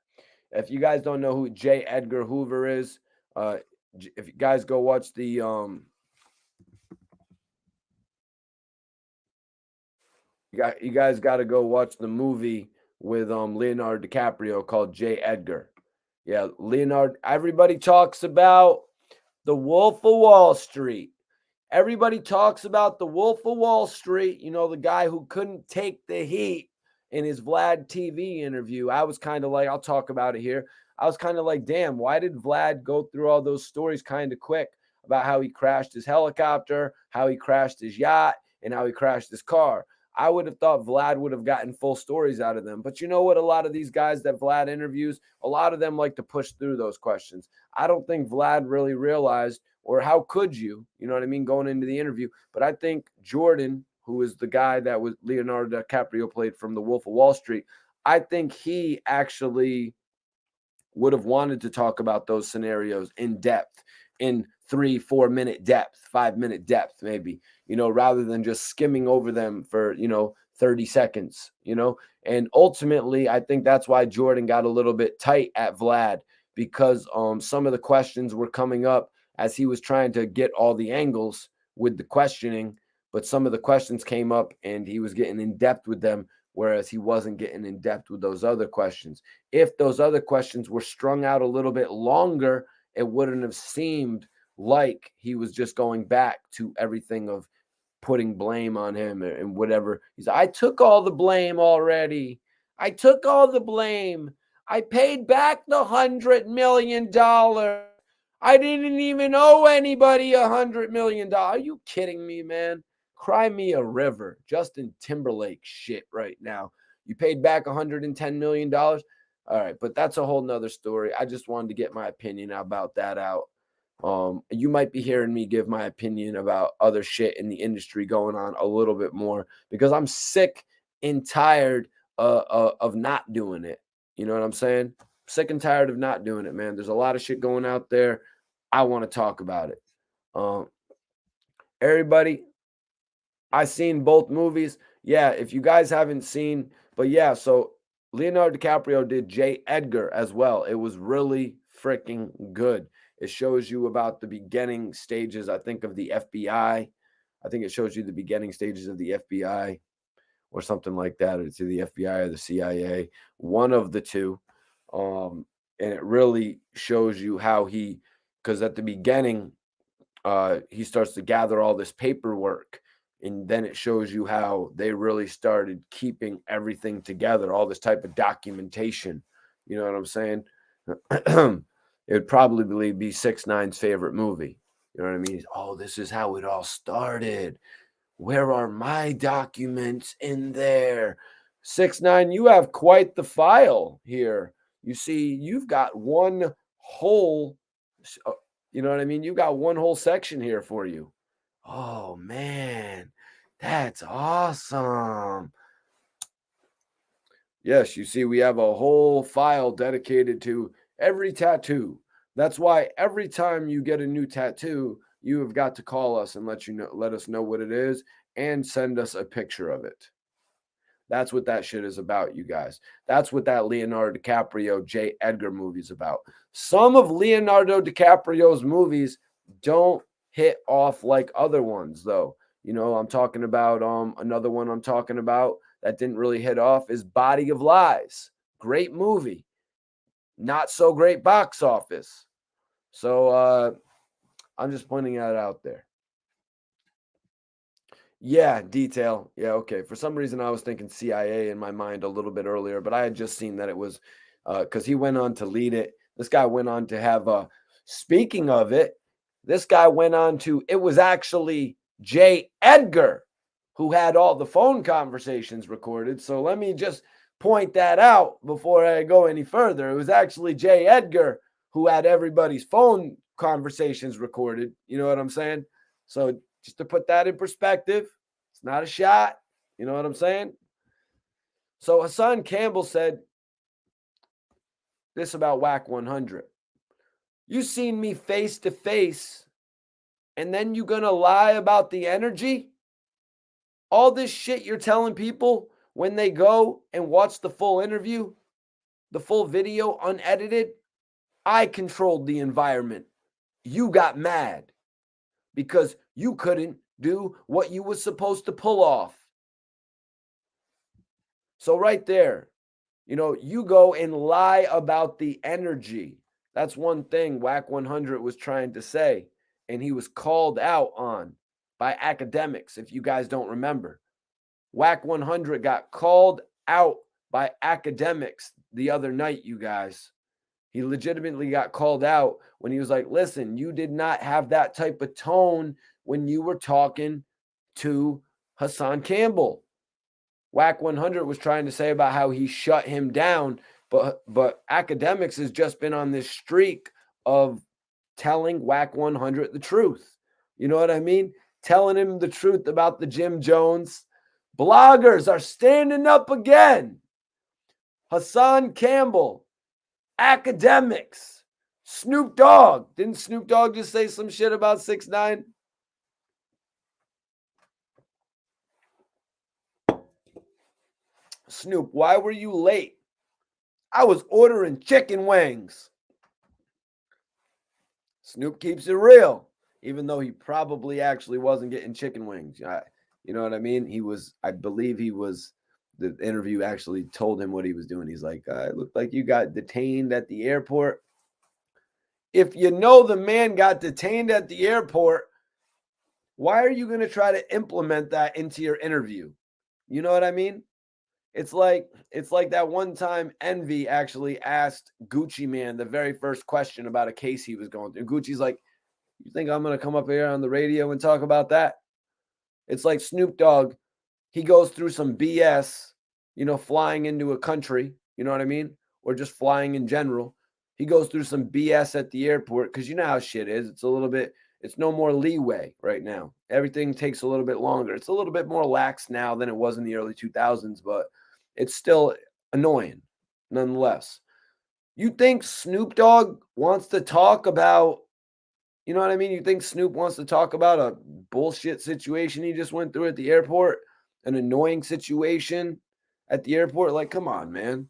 If you guys don't know who J. Edgar Hoover is, if you guys go watch the you guys got to go watch the movie with Leonardo DiCaprio called J. Edgar. Yeah, Leonardo. Everybody talks about the Wolf of Wall Street. Everybody talks about the Wolf of Wall Street. You know, the guy who couldn't take the heat in his Vlad TV interview, I was kind of like, I'll talk about it here. I was kind of like, damn, why did Vlad go through all those stories kind of quick about how he crashed his helicopter, how he crashed his yacht, and how he crashed his car? I would have thought Vlad would have gotten full stories out of them. But you know what? A lot of these guys that Vlad interviews, a lot of them like to push through those questions. I don't think Vlad really realized, or how could you know what I mean, going into the interview. But I think Jordan, who is the guy that was Leonardo DiCaprio played from The Wolf of Wall Street, I think he actually would have wanted to talk about those scenarios in depth, in 3-4 minute depth, 5 minute depth, maybe, rather than just skimming over them for, 30 seconds, and ultimately, I think that's why Jordan got a little bit tight at Vlad, because some of the questions were coming up as he was trying to get all the angles with the questioning, but some of the questions came up and he was getting in depth with them, whereas he wasn't getting in depth with those other questions. If those other questions were strung out a little bit longer, it wouldn't have seemed like he was just going back to everything of putting blame on him and whatever. He's, I took all the blame already. I took all the blame. I paid back the $100 million. I didn't even owe anybody $100 million. Are you kidding me, man? Cry me a river. Justin Timberlake shit right now. You paid back $110 million. All right, but that's a whole nother story. I just wanted to get my opinion about that out. You might be hearing me give my opinion about other shit in the industry going on a little bit more, because I'm sick and tired of not doing it. You know what I'm saying? Sick and tired of not doing it, man. There's a lot of shit going out there. I want to talk about it. Everybody, I seen both movies. Yeah, if you guys haven't seen, but yeah, so Leonardo DiCaprio did J. Edgar as well. It was really freaking good. It shows you about the beginning stages, I think, of the FBI. I think it shows you the beginning stages of the FBI or something like that. It's either the FBI or the CIA, one of the two. And it really shows you how because at the beginning, he starts to gather all this paperwork, and then it shows you how they really started keeping everything together, all this type of documentation. You know what I'm saying? It would probably be 6ix9ine's favorite movie. You know what I mean? Oh, this is how it all started. Where are my documents in there? 6ix9ine, you have quite the file here. You see, you've got one whole, you know what I mean? You've got one whole section here for you. Oh, man, that's awesome. Yes, you see, we have a whole file dedicated to every tattoo. That's why every time you get a new tattoo, you have got to call us and let us know what it is and send us a picture of it. That's what that shit is about, you guys. That's what that Leonardo DiCaprio J. Edgar movie is about. Some of Leonardo DiCaprio's movies don't hit off like other ones, though. I'm talking about another one I'm talking about that didn't really hit off is Body of Lies. Great movie. Not so great box office. So I'm just pointing that out there. Yeah, Detail. Yeah, okay. For some reason, I was thinking CIA in my mind a little bit earlier, but I had just seen that it was because he went on to lead it. This guy went on to have speaking of it, this guy went on to, it was actually J. Edgar who had all the phone conversations recorded. So let me just point that out before I go any further. It was actually J. Edgar who had everybody's phone conversations recorded. You know what I'm saying? So just to put that in perspective, it's not a shot. You know what I'm saying? So Hassan Campbell said this about Wack 100. You seen me face to face, and then you gonna lie about the energy? All this shit you're telling people when they go and watch the full interview, the full video unedited, I controlled the environment. You got mad because you couldn't do what you was supposed to pull off. So right there, you go and lie about the energy. That's one thing Wack 100 was trying to say, and he was called out on by academics, if you guys don't remember. Wack 100 got called out by academics the other night, you guys. He legitimately got called out when he was like, listen, you did not have that type of tone when you were talking to Hassan Campbell. Wack 100 was trying to say about how he shut him down, but academics has just been on this streak of telling Wack 100 the truth. You know what I mean? Telling him the truth about the Jim Jones. Bloggers are standing up again. Hassan Campbell, academics, Snoop Dogg. Didn't Snoop Dogg just say some shit about 6ix9ine? Snoop, why were you late? I was ordering chicken wings. Snoop keeps it real, even though he probably actually wasn't getting chicken wings. You know what I mean? I believe the interview actually told him what he was doing. He's like, it looked like you got detained at the airport. If you know the man got detained at the airport, why are you going to try to implement that into your interview? You know what I mean? It's like that one time Envy actually asked Gucci Man the very first question about a case he was going through. Gucci's like, you think I'm going to come up here on the radio and talk about that? It's like Snoop Dogg. He goes through some BS, flying into a country, you know what I mean? Or just flying in general. He goes through some BS at the airport because you know how shit is. It's no more leeway right now. Everything takes a little bit longer. It's a little bit more lax now than it was in the early 2000s, but it's still annoying nonetheless. You think Snoop Dogg wants to talk about, you know what I mean? You think Snoop wants to talk about a bullshit situation he just went through at the airport? An annoying situation at the airport? Like, come on, man.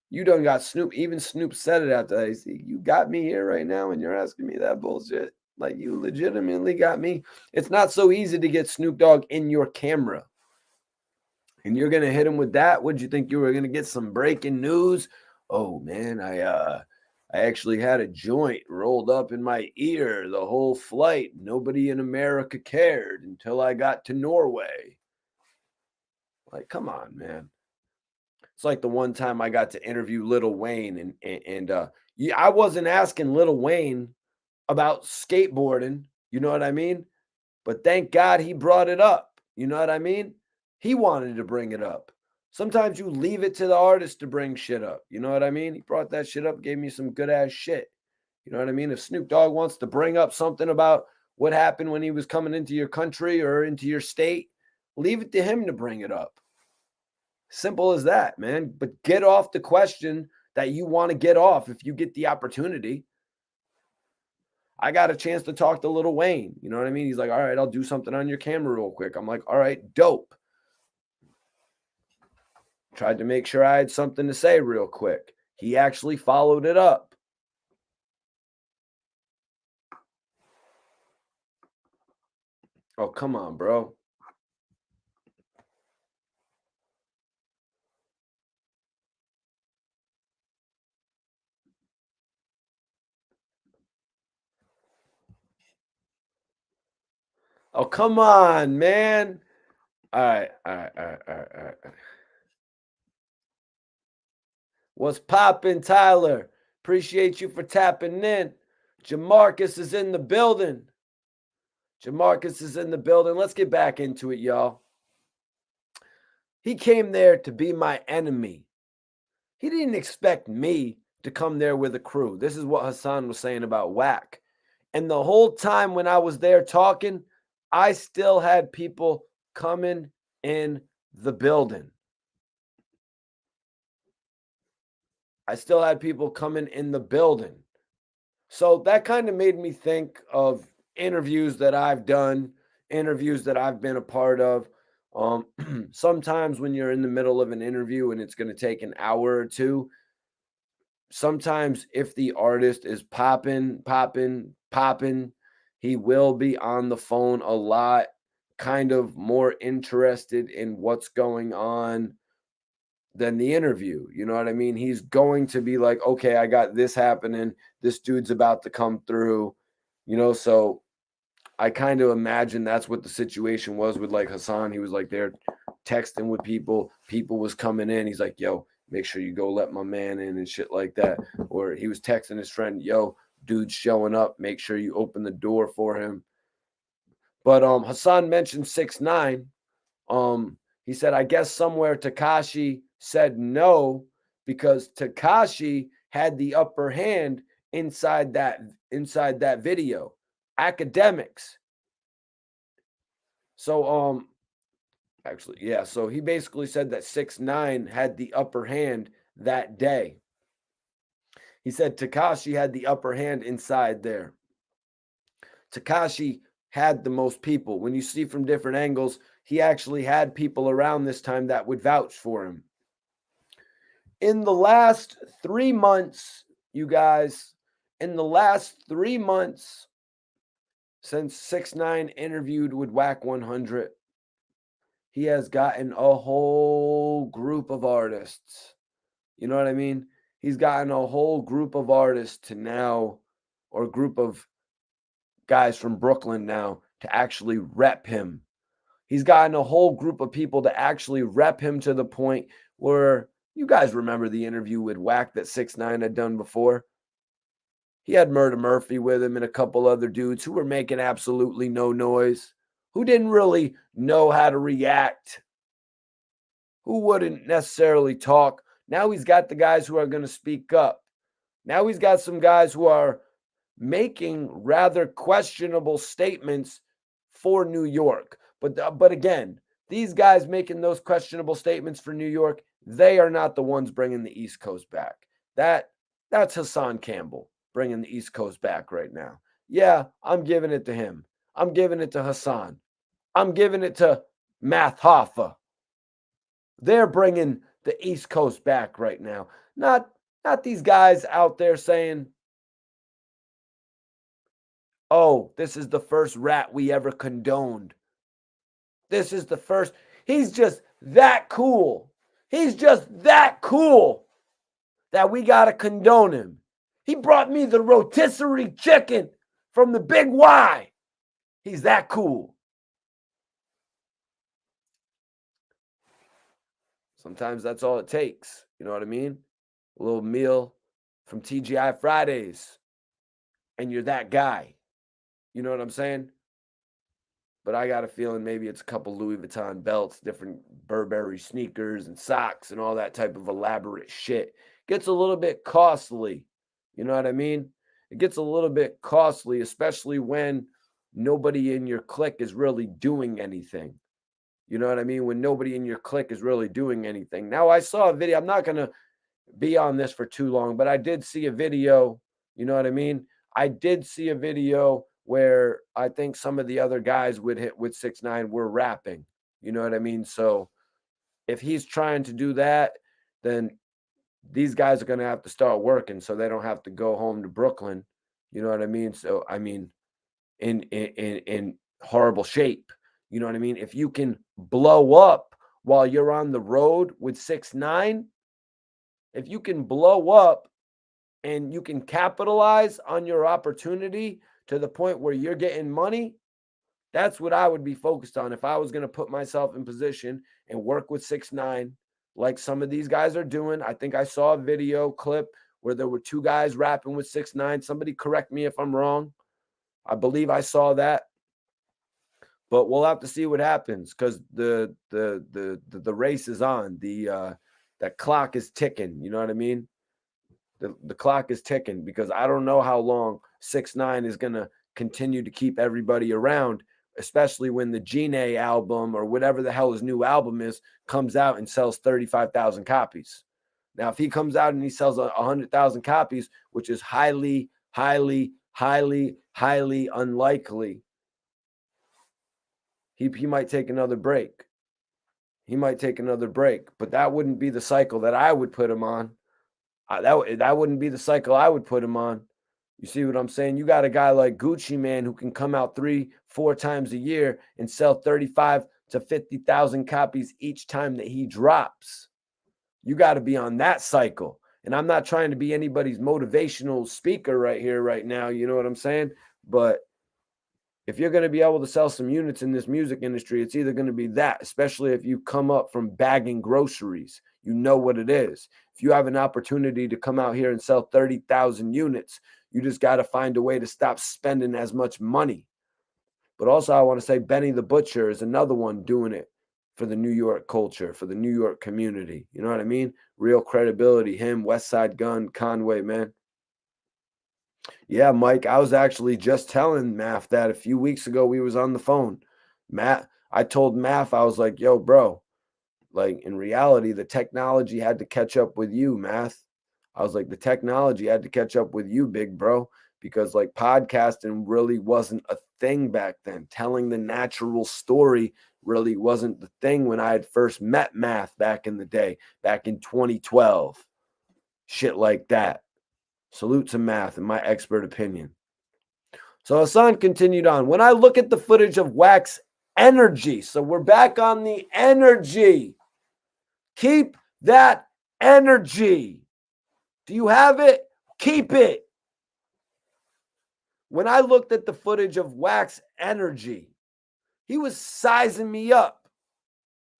You done got Snoop. Even Snoop said it after that. You got me here right now and you're asking me that bullshit. Like, you legitimately got me. It's not so easy to get Snoop Dogg in your camera. And you're going to hit him with that? Would you think you were going to get some breaking news? Oh, man, I actually had a joint rolled up in my ear the whole flight. Nobody in America cared until I got to Norway. Like, come on, man. It's like the one time I got to interview Lil Wayne, and I wasn't asking Lil Wayne about skateboarding. You know what I mean? But thank God he brought it up. You know what I mean? He wanted to bring it up. Sometimes you leave it to the artist to bring shit up. You know what I mean? He brought that shit up, gave me some good ass shit. You know what I mean? If Snoop Dogg wants to bring up something about what happened when he was coming into your country or into your state, leave it to him to bring it up. Simple as that, man. But get off the question that you want to get off if you get the opportunity. I got a chance to talk to Lil Wayne. You know what I mean? He's like, all right, I'll do something on your camera real quick. I'm like, all right, dope. Tried to make sure I had something to say real quick. He actually followed it up. Oh, come on, bro. Oh, come on, man. All right. What's poppin', Tyler? Appreciate you for tapping in. Jamarcus is in the building. Jamarcus is in the building. Let's get back into it, y'all. He came there to be my enemy. He didn't expect me to come there with a crew. This is what Hassan was saying about Wack. And the whole time when I was there talking, I still had people coming in the building. So that kind of made me think of interviews that I've done, interviews that I've been a part of. Sometimes when you're in the middle of an interview and it's going to take an hour or two, sometimes if the artist is popping, he will be on the phone a lot, kind of more interested in what's going on than the interview. You know what I mean? He's going to be like, okay, I got this happening. This dude's about to come through, so I kind of imagine that's what the situation was with like Hassan. He was like there texting with people. People was coming in. He's like, yo, make sure you go let my man in and shit like that. Or he was texting his friend, yo, dude's showing up. Make sure you open the door for him. But Hassan mentioned 6ix9ine. He said, I guess somewhere Tekashi said no because Tekashi had the upper hand inside that video. Academics. So actually, yeah, so he basically said that 6ix9ine had the upper hand that day. He said Tekashi had the upper hand inside there. Tekashi had the most people. When you see from different angles, he actually had people around this time that would vouch for him. In the last 3 months, you guys, in the last 3 months since 6ix9ine interviewed with Wack 100, he has gotten a whole group of artists. You know what I mean? He's gotten a whole group of artists to now, or a group of guys from Brooklyn now to actually rep him. He's gotten a whole group of people to actually rep him to the point where you guys remember the interview with Wack that 6ix9ine had done before. He had Murder Murphy with him and a couple other dudes who were making absolutely no noise, who didn't really know how to react, who wouldn't necessarily talk. Now he's got the guys who are going to speak up. Now he's got some guys who are making rather questionable statements for New York. But again, these guys making those questionable statements for New York, they are not the ones bringing the East Coast back. That's Hassan Campbell bringing the East Coast back right now. Yeah, I'm giving it to him. I'm giving it to Hassan. I'm giving it to Math Hoffa. They're bringing the East Coast back right now. Not these guys out there saying, oh, this is the first rat we ever condoned. This is the first. He's just that cool. He's just that cool that we got to condone him. He brought me the rotisserie chicken from the Big Y. He's that cool. Sometimes that's all it takes. You know what I mean? A little meal from TGI Fridays, and you're that guy. You know what I'm saying? But I got a feeling maybe it's a couple Louis Vuitton belts, different Burberry sneakers and socks and all that type of elaborate shit. Gets a little bit costly. You know what I mean? It gets a little bit costly, especially when nobody in your clique is really doing anything. You know what I mean? When nobody in your clique is really doing anything. Now, I saw a video. I'm not going to be on this for too long, but I did see a video. You know what I mean? I did see a video where I think some of the other guys with 6ix9ine were rapping. You know what I mean? So if he's trying to do that, then these guys are going to have to start working so they don't have to go home to Brooklyn. You know what I mean? So, I mean, in horrible shape. You know what I mean? If you can blow up while you're on the road with 6ix9ine, if you can blow up and you can capitalize on your opportunity to the point where you're getting money, that's what I would be focused on if I was going to put myself in position and work with 6ix9ine like some of these guys are doing. I think I saw a video clip where there were 2 guys rapping with 6ix9ine. Somebody correct me if I'm wrong. I believe I saw that. But we'll have to see what happens because the race is on. That clock is ticking. You know what I mean? The clock is ticking because I don't know how long 6ix9ine is gonna continue to keep everybody around, especially when the Gene album or whatever the hell his new album is comes out and sells 35,000 copies. Now, if he comes out and he sells 100,000 copies, which is highly, highly, highly, highly unlikely, he might take another break. He might take another break, but that wouldn't be the cycle that I would put him on. That wouldn't be the cycle I would put him on. You see what I'm saying? You got a guy like Gucci Mane who can come out 3-4 times a year and sell 35 to 50,000 copies each time that he drops. You got to be on that cycle. And I'm not trying to be anybody's motivational speaker right here, right now. You know what I'm saying? But if you're going to be able to sell some units in this music industry, it's either going to be that, especially if you come up from bagging groceries. You know what it is. If you have an opportunity to come out here and sell 30,000 units, you just got to find a way to stop spending as much money. But also, I want to say Benny the Butcher is another one doing it for the New York culture, for the New York community. You know what I mean? Real credibility. Him, West Side Gun, Conway, man. Yeah, Mike, I was actually just telling Math that a few weeks ago we was on the phone. Matt, I told Math, I was like, yo, bro, like in reality, the technology had to catch up with you, Math. I was like, the technology had to catch up with you, big bro, because like podcasting really wasn't a thing back then. Telling the natural story really wasn't the thing when I had first met Math back in the day, back in 2012. Shit like that. Salute to Math, in my expert opinion. So Hassan continued on. When I look at the footage of Wack's energy, so we're back on the energy. Keep that energy. Do you have it? Keep it. When I looked at the footage of Wack's energy, he was sizing me up.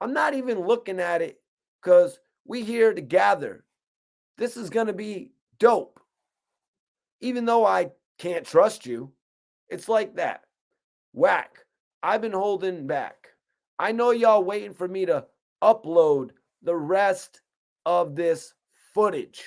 I'm not even looking at it because we here to gather. This is going to be dope. Even though I can't trust you, it's like that. Wack, I've been holding back. I know y'all waiting for me to upload the rest of this footage.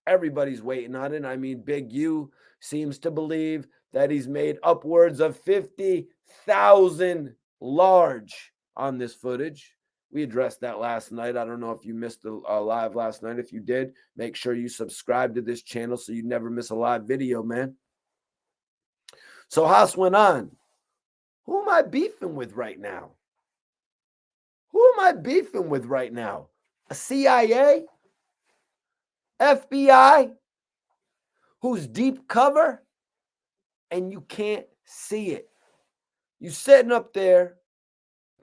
Everybody's waiting on it. I mean, Big U seems to believe that he's made upwards of 50,000 large on this footage. We addressed that last night. I don't know if you missed the live last night. If you did, make sure you subscribe to this channel so you never miss a live video, man. So Haas went on. Who am I beefing with right now? Who am I beefing with right now? A CIA? FBI? Who's deep cover? And you can't see it. You sitting up there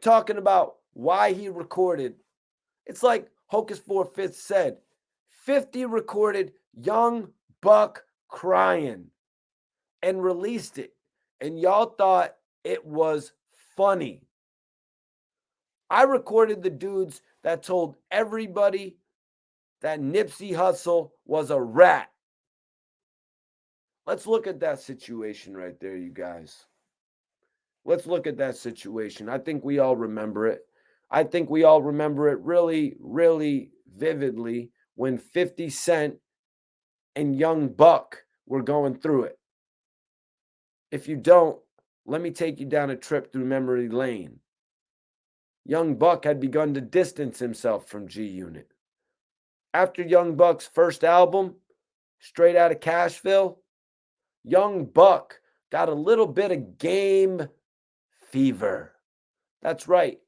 talking about why he recorded. It's like Hocus 4 said, 50 recorded Young Buck crying and released it. And y'all thought it was funny. I recorded the dudes that told everybody that Nipsey Hussle was a rat. Let's look at that situation right there, you guys. Let's look at that situation. I think we all remember it. I think we all remember it really, really vividly when 50 Cent and Young Buck were going through it. If you don't, let me take you down a trip through memory lane. Young Buck had begun to distance himself from G Unit. After Young Buck's first album, Straight Outta Cashville, Young Buck got a little bit of game fever. That's right.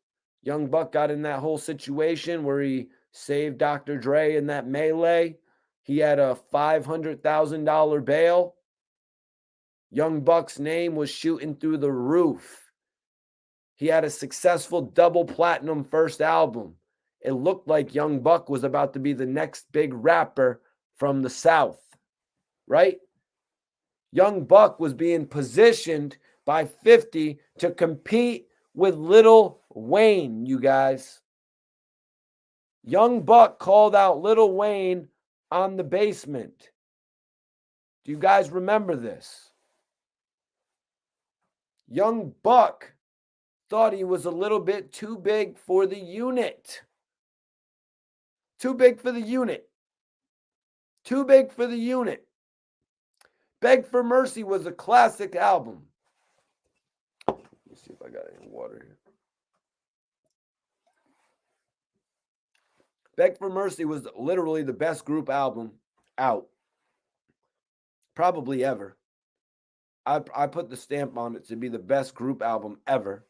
Young Buck got in that whole situation where he saved Dr. Dre in that melee. He had a $500,000 bail. Young Buck's name was shooting through the roof. He had a successful double platinum first album. It looked like Young Buck was about to be the next big rapper from the South, right? Young Buck was being positioned by 50 to compete with Lil Wayne, you guys. Young Buck called out Lil Wayne on The Basement. Do you guys remember this? Young Buck thought he was a little bit too big for the unit. Too big for the unit. Too big for the unit. Beg for Mercy was a classic album. Let me see if I got any water here. Beg for Mercy was literally the best group album out. Probably ever. I put the stamp on it to be the best group album ever.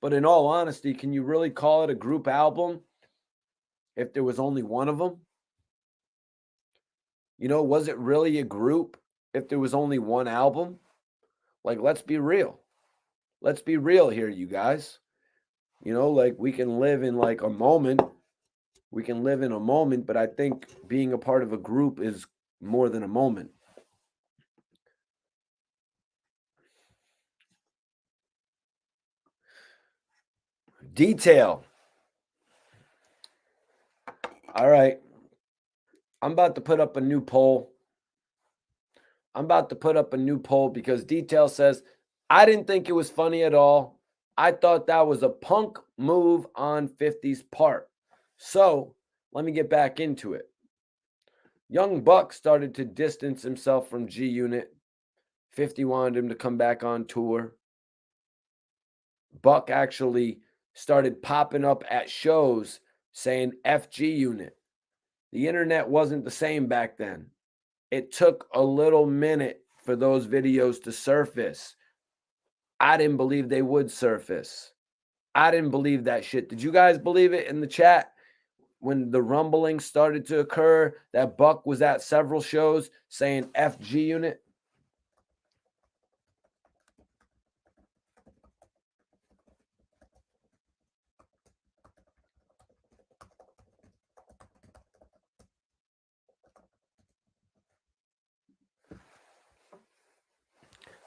But in all honesty, can you really call it a group album if there was only one of them? You know, was it really a group if there was only one album? Like, let's be real. Let's be real here, you guys. You know, like we can live in like a moment. We can live in a moment, but I think being a part of a group is more than a moment. Detail. All right. I'm about to put up a new poll. Because Detail says, I didn't think it was funny at all. I thought that was a punk move on 50's part. So let me get back into it. Young Buck started to distance himself from G Unit. 50 wanted him to come back on tour. Buck actually started popping up at shows saying FG Unit. The internet wasn't the same back then. It took a little minute for those videos to surface. I didn't believe they would surface. I didn't believe that shit. Did you guys believe it in the chat when the rumbling started to occur that Buck was at several shows saying FG Unit?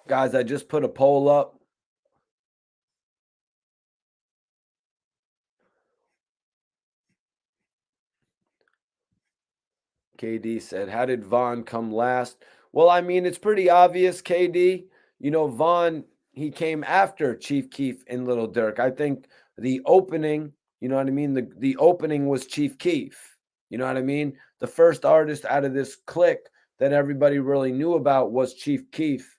Guys, I just put a poll up. KD said, how did Vaughn come last? Well, I mean, it's pretty obvious, KD. You know, Vaughn, he came after Chief Keef and Little Durk. I think the opening, you know what I mean? The opening was Chief Keef. You know what I mean? The first artist out of this clique that everybody really knew about was Chief Keef.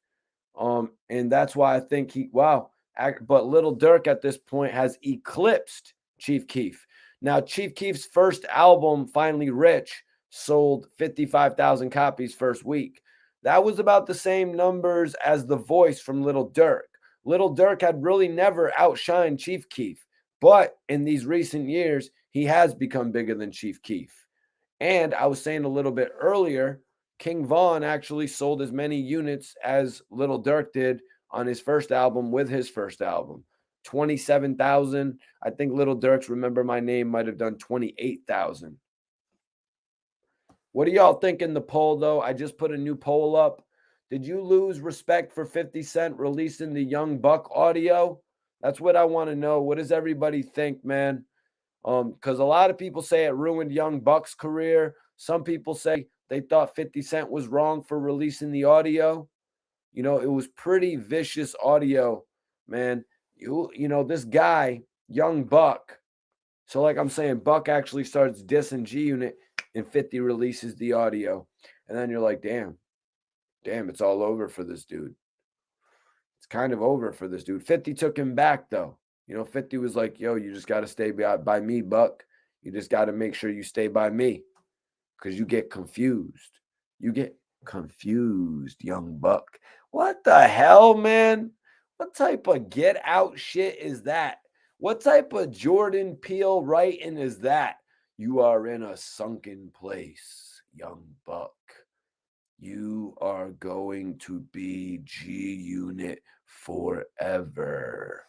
And that's why I think but Little Durk at this point has eclipsed Chief Keef. Now, Chief Keef's first album, Finally Rich, sold 55,000 copies first week. That was about the same numbers as The Voice from Little Durk. Little Durk had really never outshined Chief Keef, but in these recent years, he has become bigger than Chief Keef. And I was saying a little bit earlier, King Von actually sold as many units as Little Durk did on his first album with his first album. 27,000. I think Little Durk's Remember My Name might have done 28,000. What do y'all think in the poll, though? I just put a new poll up. Did you lose respect for 50 Cent releasing the Young Buck audio? That's what I want to know. What does everybody think, man? Because a lot of people say it ruined Young Buck's career. Some people say they thought 50 Cent was wrong for releasing the audio. You know, it was pretty vicious audio, man. You know, this guy, Young Buck. So like I'm saying, Buck actually starts dissing G Unit and 50 releases the audio. And then you're like, damn, it's all over for this dude. It's kind of over for this dude. 50 took him back, though. You know, 50 was like, yo, you just got to stay by me, Buck. You just got to make sure you stay by me because you get confused. You get confused, Young Buck. What the hell, man? What type of get out shit is that? What type of Jordan Peele writing is that? You are in a sunken place, Young Buck. You are going to be G Unit forever.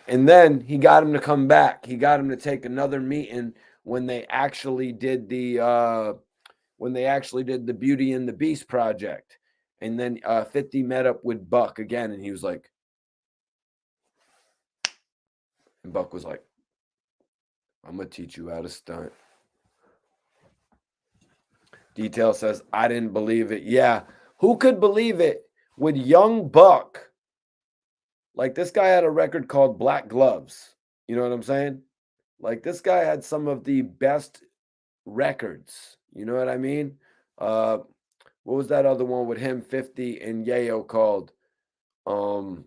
And then he got him to come back. He got him to take another meeting when they actually did the Beauty and the Beast project. And then 50 met up with Buck again, and he was like, and Buck was like, I'm gonna teach you how to stunt. Detail says, I didn't believe it. Yeah, who could believe it with Young Buck? Like, this guy had a record called Black Gloves. You know what I'm saying? Like, this guy had some of the best records. You know what I mean? What was that other one with him, 50, and Yayo called? What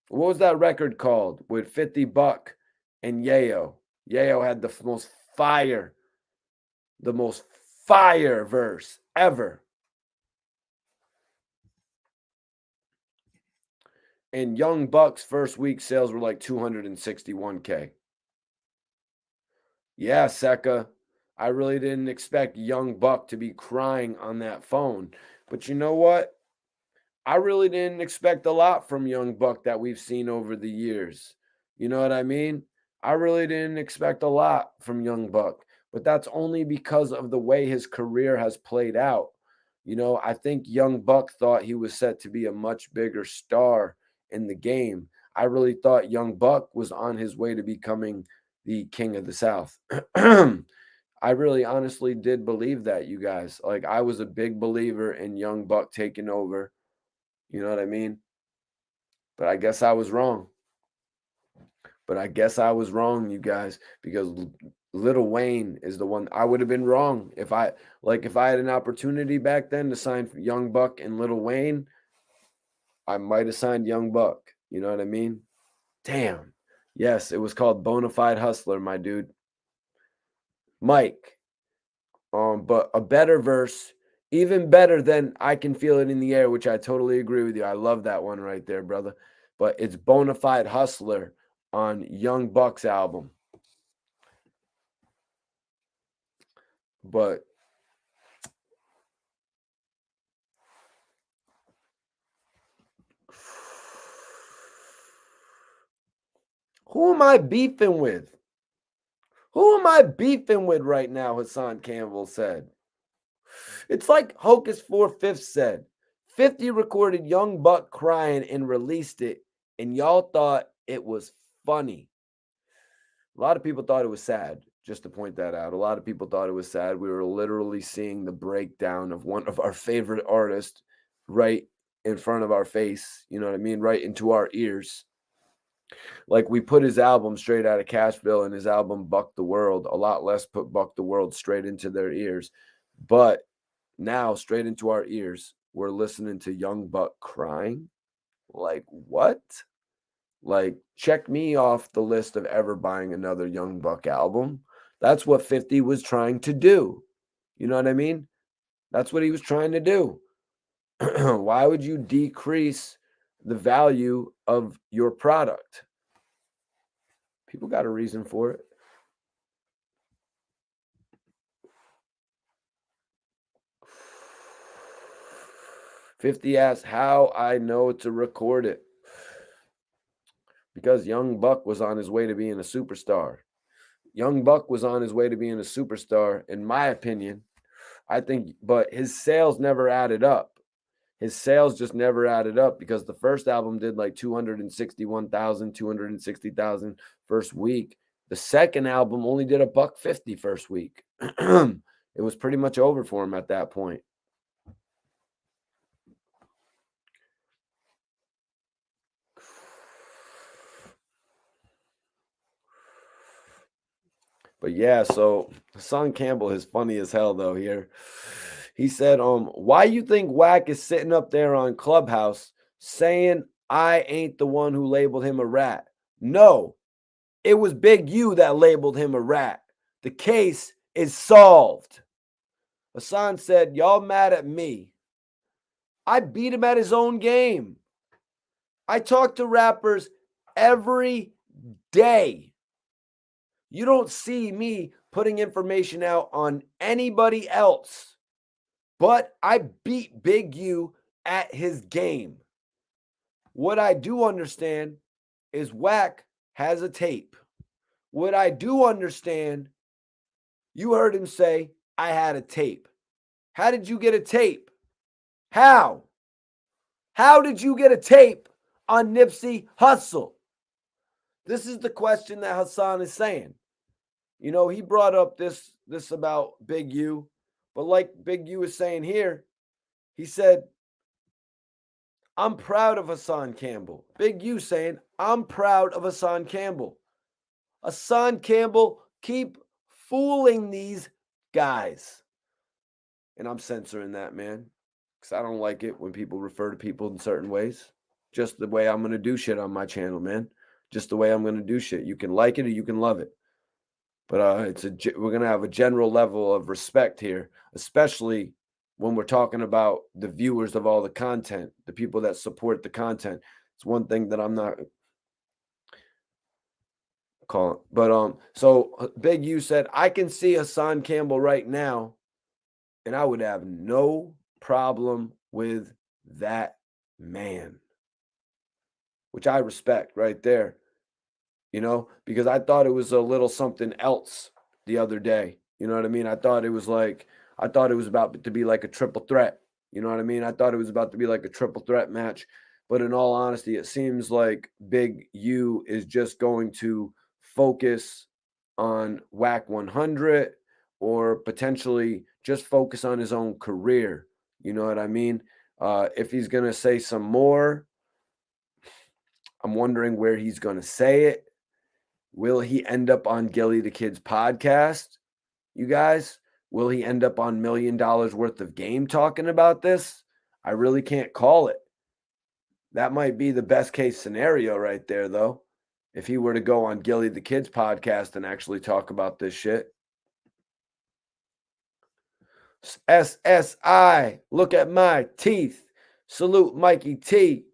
was that record called with 50 Buck and Yayo? Yayo had the most fire verse ever. And Young Buck's first week sales were like 261K. Yeah, Secca. I really didn't expect Young Buck to be crying on that phone. But you know what? I really didn't expect a lot from Young Buck that we've seen over the years. You know what I mean? I really didn't expect a lot from Young Buck. But that's only because of the way his career has played out. You know, I think Young Buck thought he was set to be a much bigger star in the game. I really thought Young Buck was on his way to becoming the king of the South. I really honestly did believe that, you guys. Like, I was a big believer in Young Buck taking over. You know what I mean? But I guess I was wrong. You guys, because Lil Wayne is the one. I would have been wrong if I had an opportunity back then to sign Young Buck and Lil Wayne. I might have signed Young Buck. You know what I mean? Damn. Yes, it was called Bonafide Hustler, my dude. Mike. But a better verse, even better than I Can Feel It in the Air, which I totally agree with you. I love that one right there, brother. But it's Bonafide Hustler on Young Buck's album. But who am I beefing with? Who am I beefing with right now? Hassan Campbell said. It's like Hocus 4/5 said. 50 recorded Young Buck crying and released it, and y'all thought it was funny. A lot of people thought it was sad, just to point that out. A lot of people thought it was sad. We were literally seeing the breakdown of one of our favorite artists right in front of our face. You know what I mean? Right into our ears. Like, we put his album Straight Out of Cashville and his album Buck the World. A lot less put Buck the World straight into their ears. But now, straight into our ears, we're listening to Young Buck crying. Like, what? Like, check me off the list of ever buying another Young Buck album. That's what 50 was trying to do. You know what I mean? That's what he was trying to do. Why would you decrease the value of your product? People got a reason for it. $50 asks how I know to record it. Because Young Buck was on his way to being a superstar. Young Buck was on his way to being a superstar, in my opinion. I think, but his sales never added up. His sales just never added up because the first album did like 261,000, 260,000 first week. The second album only did $150 first week. It was pretty much over for him at that point. But yeah, so Hassan Campbell is funny as hell though here. He said, why you think Wack is sitting up there on Clubhouse saying I ain't the one who labeled him a rat? No, it was Big U that labeled him a rat. The case is solved. Hassan said, y'all mad at me. I beat him at his own game. I talk to rappers every day. You don't see me putting information out on anybody else. But I beat Big U at his game. What I do understand is Wack has a tape. What I do understand, you heard him say, I had a tape. How did you get a tape? How? How did you get a tape on Nipsey Hussle? This is the question that Hassan is saying. You know, he brought up this about Big U, but like Big U is saying here, he said, I'm proud of Hassan Campbell. Big U saying, I'm proud of Hassan Campbell. Hassan Campbell, keep fooling these guys. And I'm censoring that, man, because I don't like it when people refer to people in certain ways. Just the way I'm going to do shit on my channel, man. Just the way I'm going to do shit. You can like it or you can love it. But we're going to have a general level of respect here, especially when we're talking about the viewers of all the content, the people that support the content. It's one thing that I'm not calling. But so Big U said, I can see Hassan Campbell right now, and I would have no problem with that man, which I respect right there, you know, because I thought it was a little something else the other day. You know what I mean? I thought it was about to be like a triple threat. You know what I mean? I thought it was about to be like a triple threat match. But in all honesty, it seems like Big U is just going to focus on Wack 100 or potentially just focus on his own career. You know what I mean? If he's going to say some more, I'm wondering where he's going to say it. Will he end up on Gillie the Kid's podcast? You guys, will he end up on $1 million worth of game talking about this? I really can't call it. That might be the best case scenario right there, though, if he were to go on Gillie the Kid's podcast and actually talk about this shit. SSI, look at my teeth. Salute Mikey T.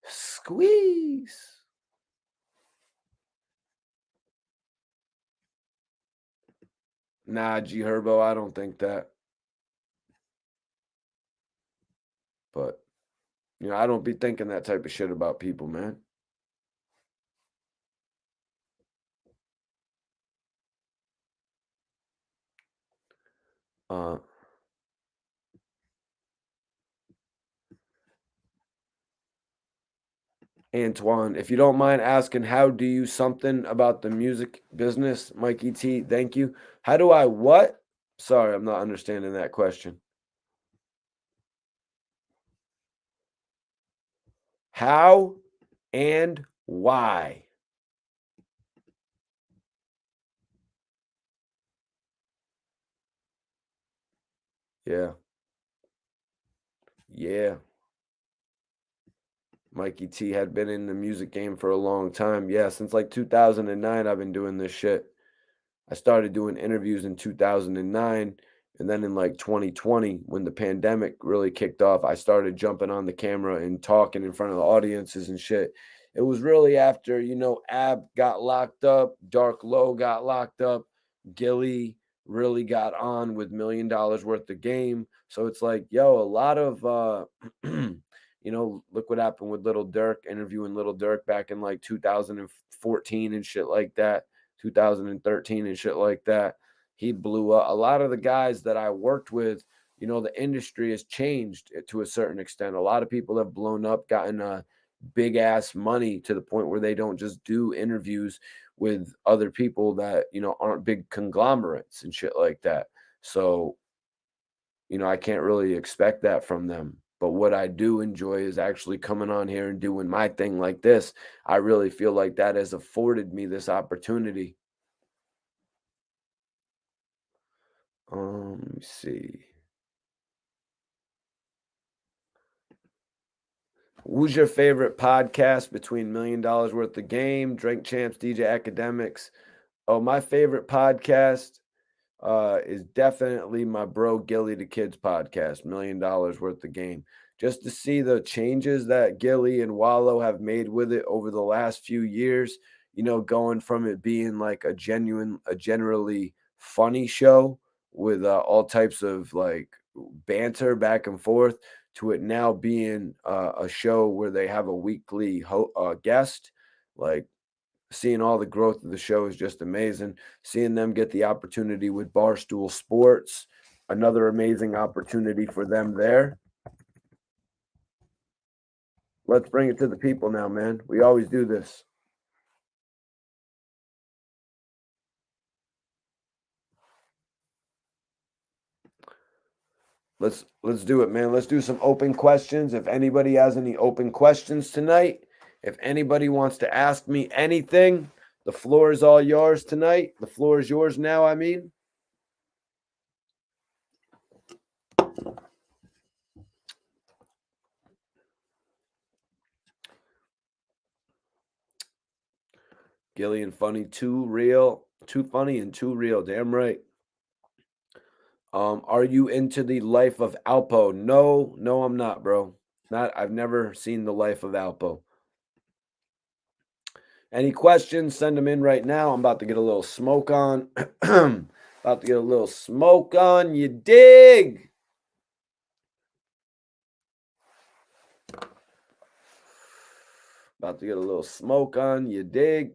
Squeeze. Nah, G Herbo, I don't think that. But, I don't be thinking that type of shit about people, man. Antoine, if you don't mind asking, how do you something about the music business? Mikey T, thank you. How do I what? Sorry, I'm not understanding that question. How and why? Yeah. Yeah. Mikey T had been in the music game for a long time. Yeah, since like 2009, I've been doing this shit. I started doing interviews in 2009. And then in like 2020, when the pandemic really kicked off, I started jumping on the camera and talking in front of the audiences and shit. It was really after, Ab got locked up, Dark Low got locked up, Gillie really got on with $1 million worth of game. So it's like, yo, a lot of, look what happened with Little Durk, interviewing Little Durk back in like 2014 and shit like that, 2013 and shit like that. He blew up. A lot of the guys that I worked with, the industry has changed to a certain extent. A lot of people have blown up, gotten big ass money to the point where they don't just do interviews with other people that, aren't big conglomerates and shit like that. So, I can't really expect that from them. But what I do enjoy is actually coming on here and doing my thing like this. I really feel like that has afforded me this opportunity. Let me see. Who's your favorite podcast between $1 million worth of game, Drink Champs, DJ Academics? Oh, my favorite podcast is definitely my bro Gillie the Kid's podcast, $1 million worth of game. Just to see the changes that Gillie and Wallow have made with it over the last few years, going from it being like a generally funny show with all types of like banter back and forth to it now being a show where they have a weekly guest. Like, seeing all the growth of the show is just amazing. Seeing them get the opportunity with Barstool Sports, another amazing opportunity for them there. Let's bring it to the people now, man. We always do this. Let's do it, man. Let's do some open questions. If anybody has any open questions tonight, if anybody wants to ask me anything, the floor is all yours tonight. The floor is yours now, I mean. Gillie and funny, too real, too funny and too real. Damn right. Are you into the life of Alpo? No, I'm not, bro. I've never seen the life of Alpo. Any questions? Send them in right now. I'm about to get a little smoke on. About to get a little smoke on. You dig? About to get a little smoke on. You dig?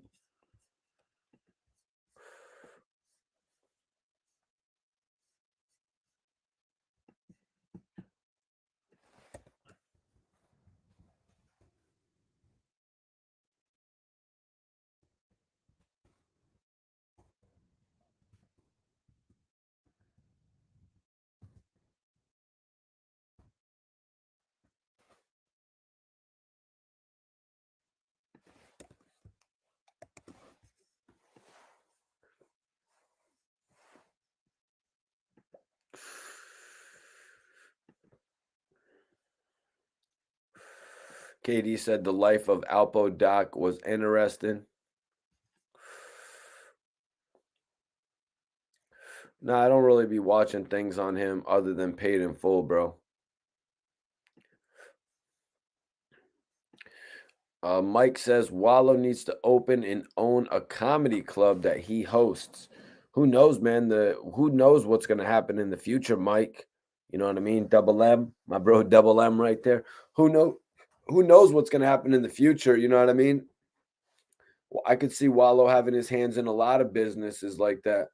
KD said the life of Alpo Doc was interesting. No, I don't really be watching things on him other than Paid in Full, bro. Mike says Wallow needs to open and own a comedy club that he hosts. Who knows, man? Who knows what's gonna happen in the future, Mike? You know what I mean? Double M, my bro, Double M, right there. Who knows what's gonna happen in the future? You know what I mean? Well, I could see Wallow having his hands in a lot of businesses like that.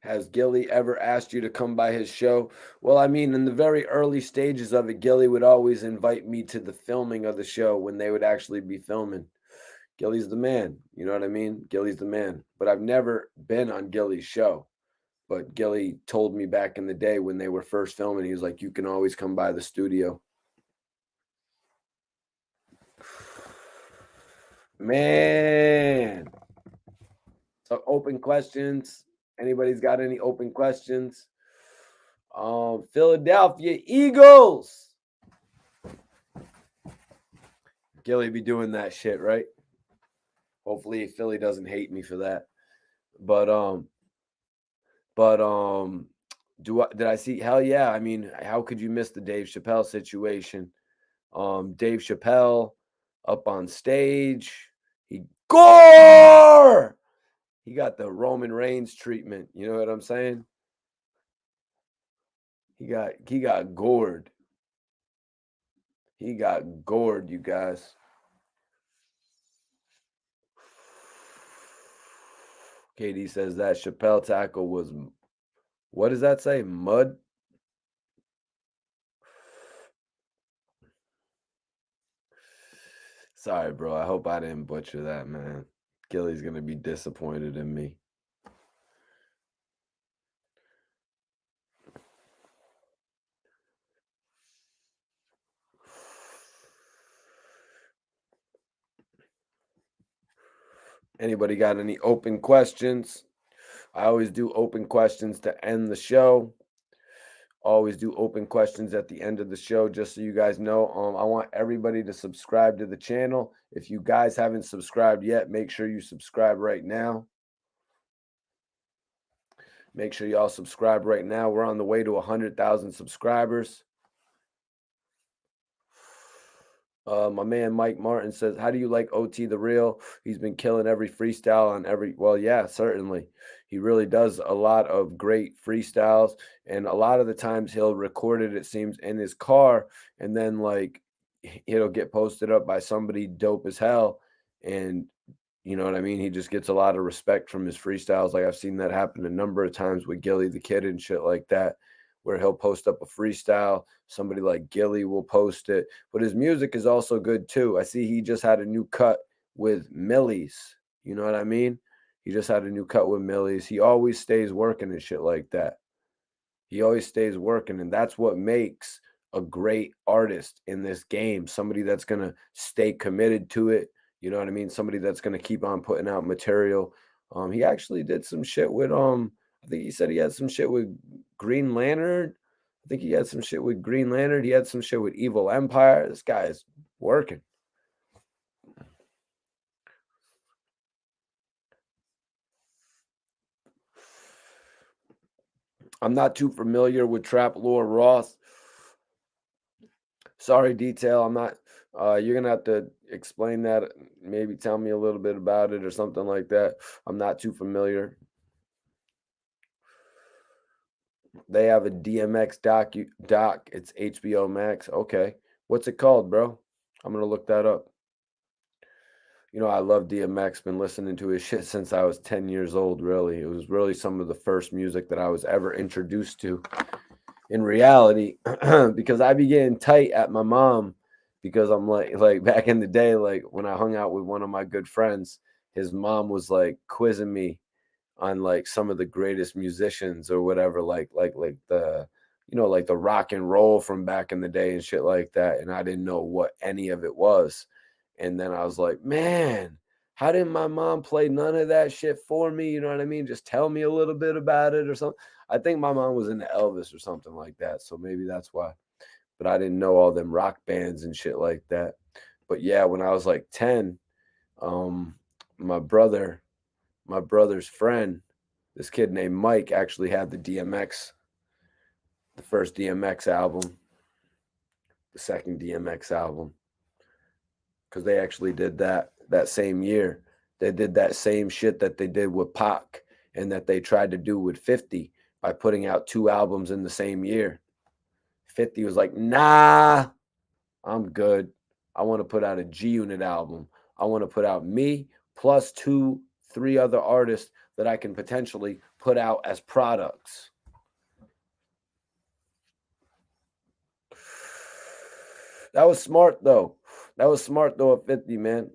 Has Gillie ever asked you to come by his show? Well, I mean, in the very early stages of it, Gillie would always invite me to the filming of the show when they would actually be filming. Gillie's the man. You know what I mean? Gillie's the man. But I've never been on Gillie's show. But Gillie told me back in the day when they were first filming, he was like, you can always come by the studio. Man. So open questions. Anybody's got any open questions? Philadelphia Eagles. Gillie be doing that shit, right? Hopefully Philly doesn't hate me for that. But did I see? Hell yeah. I mean, how could you miss the Dave Chappelle situation? Dave Chappelle up on stage. He got the Roman Reigns treatment. You know what I'm saying? He got gored. He got gored, you guys. KD says that Chappelle tackle was, what does that say? Mud? Sorry, bro. I hope I didn't butcher that, man. Gillie's going to be disappointed in me. Anybody got any open questions? I always do open questions to end the show. Always do open questions at the end of the show, just so you guys know. I want everybody to subscribe to the channel. If you guys haven't subscribed yet, make sure you subscribe right now. Make sure y'all subscribe right now. We're on the way to 100,000 subscribers. My man Mike Martin says, how do you like OT the Real? He's been killing every freestyle on every, well, yeah, certainly. He really does a lot of great freestyles. And a lot of the times he'll record it seems, in his car. And then, like, it'll get posted up by somebody dope as hell. And, you know what I mean? He just gets a lot of respect from his freestyles. Like, I've seen that happen a number of times with Gillie the Kid and shit like that, where he'll post up a freestyle. Somebody like Gillie will post it. But his music is also good too. I see he just had a new cut with Millie's. You know what I mean? He just had a new cut with Millie's. He always stays working and shit like that. He always stays working. And that's what makes a great artist in this game. Somebody that's going to stay committed to it. You know what I mean? Somebody that's going to keep on putting out material. He actually did some shit with, I think he said he had some shit with Green Lantern. I think he had some shit with Green Lantern. He had some shit with Evil Empire. This guy is working. I'm not too familiar with Trap Lore Ross. Sorry, Detail. I'm not. You're going to have to explain that. Maybe tell me a little bit about it or something like that. I'm not too familiar. They have a DMX doc. It's HBO Max. Okay. What's it called, bro? I'm going to look that up. You know, I love DMX. Been listening to his shit since I was 10 years old, really. It was really some of the first music that I was ever introduced to in reality, because I be getting tight at my mom because I'm like back in the day, like when I hung out with one of my good friends, his mom was like quizzing me on like some of the greatest musicians or whatever, like the, you know, like the rock and roll from back in the day and shit like that. And I didn't know what any of it was. And then I was like, man, how didn't my mom play none of that shit for me? You know what I mean? Just tell me a little bit about it or something. I think my mom was into Elvis or something like that. So maybe that's why. But I didn't know all them rock bands and shit like that. But yeah, when I was like 10, my brother's friend, this kid named Mike, actually had the first DMX album, the second DMX album, because they actually did that same year. They did that same shit that they did with Pac and that they tried to do with 50 by putting out 2 albums in the same year. 50 was like, nah, I'm good. I want to put out a G Unit album. I want to put out me plus 2, 3 other artists that I can potentially put out as products. That was smart, though. That was smart, though, at 50, man.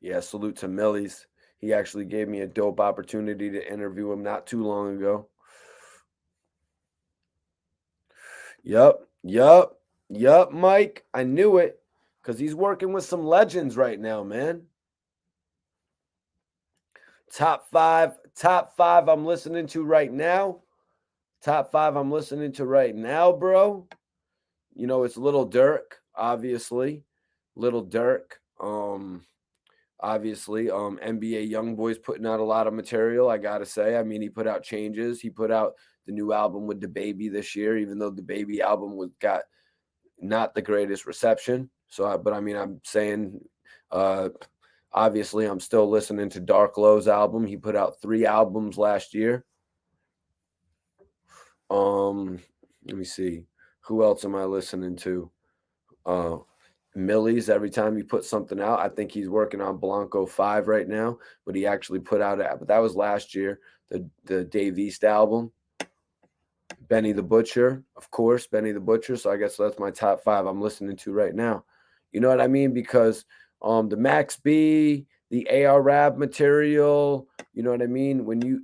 Yeah, salute to Millie's. He actually gave me a dope opportunity to interview him not too long ago. Yup, Mike. I knew it because he's working with some legends right now, man. Top five I'm listening to right now. Top 5 I'm listening to right now, bro. You know, it's Lil Durk, obviously. Lil Durk. Obviously, NBA YoungBoy's putting out a lot of material, I gotta say. I mean, he put out Changes. He put out the new album with DaBaby this year, even though the Baby album got not the greatest reception. So, but I mean, I'm saying, obviously, I'm still listening to Dark Low's album. He put out 3 albums last year. Let me see. Who else am I listening to? Millie's, every time he puts something out. I think he's working on Blanco 5 right now, but he actually put out but that was last year, the Dave East album. Benny the Butcher, of course, Benny the Butcher. So I guess that's my top 5 I'm listening to right now. You know what I mean? Because the Max B, the AR Rab material, you know what I mean?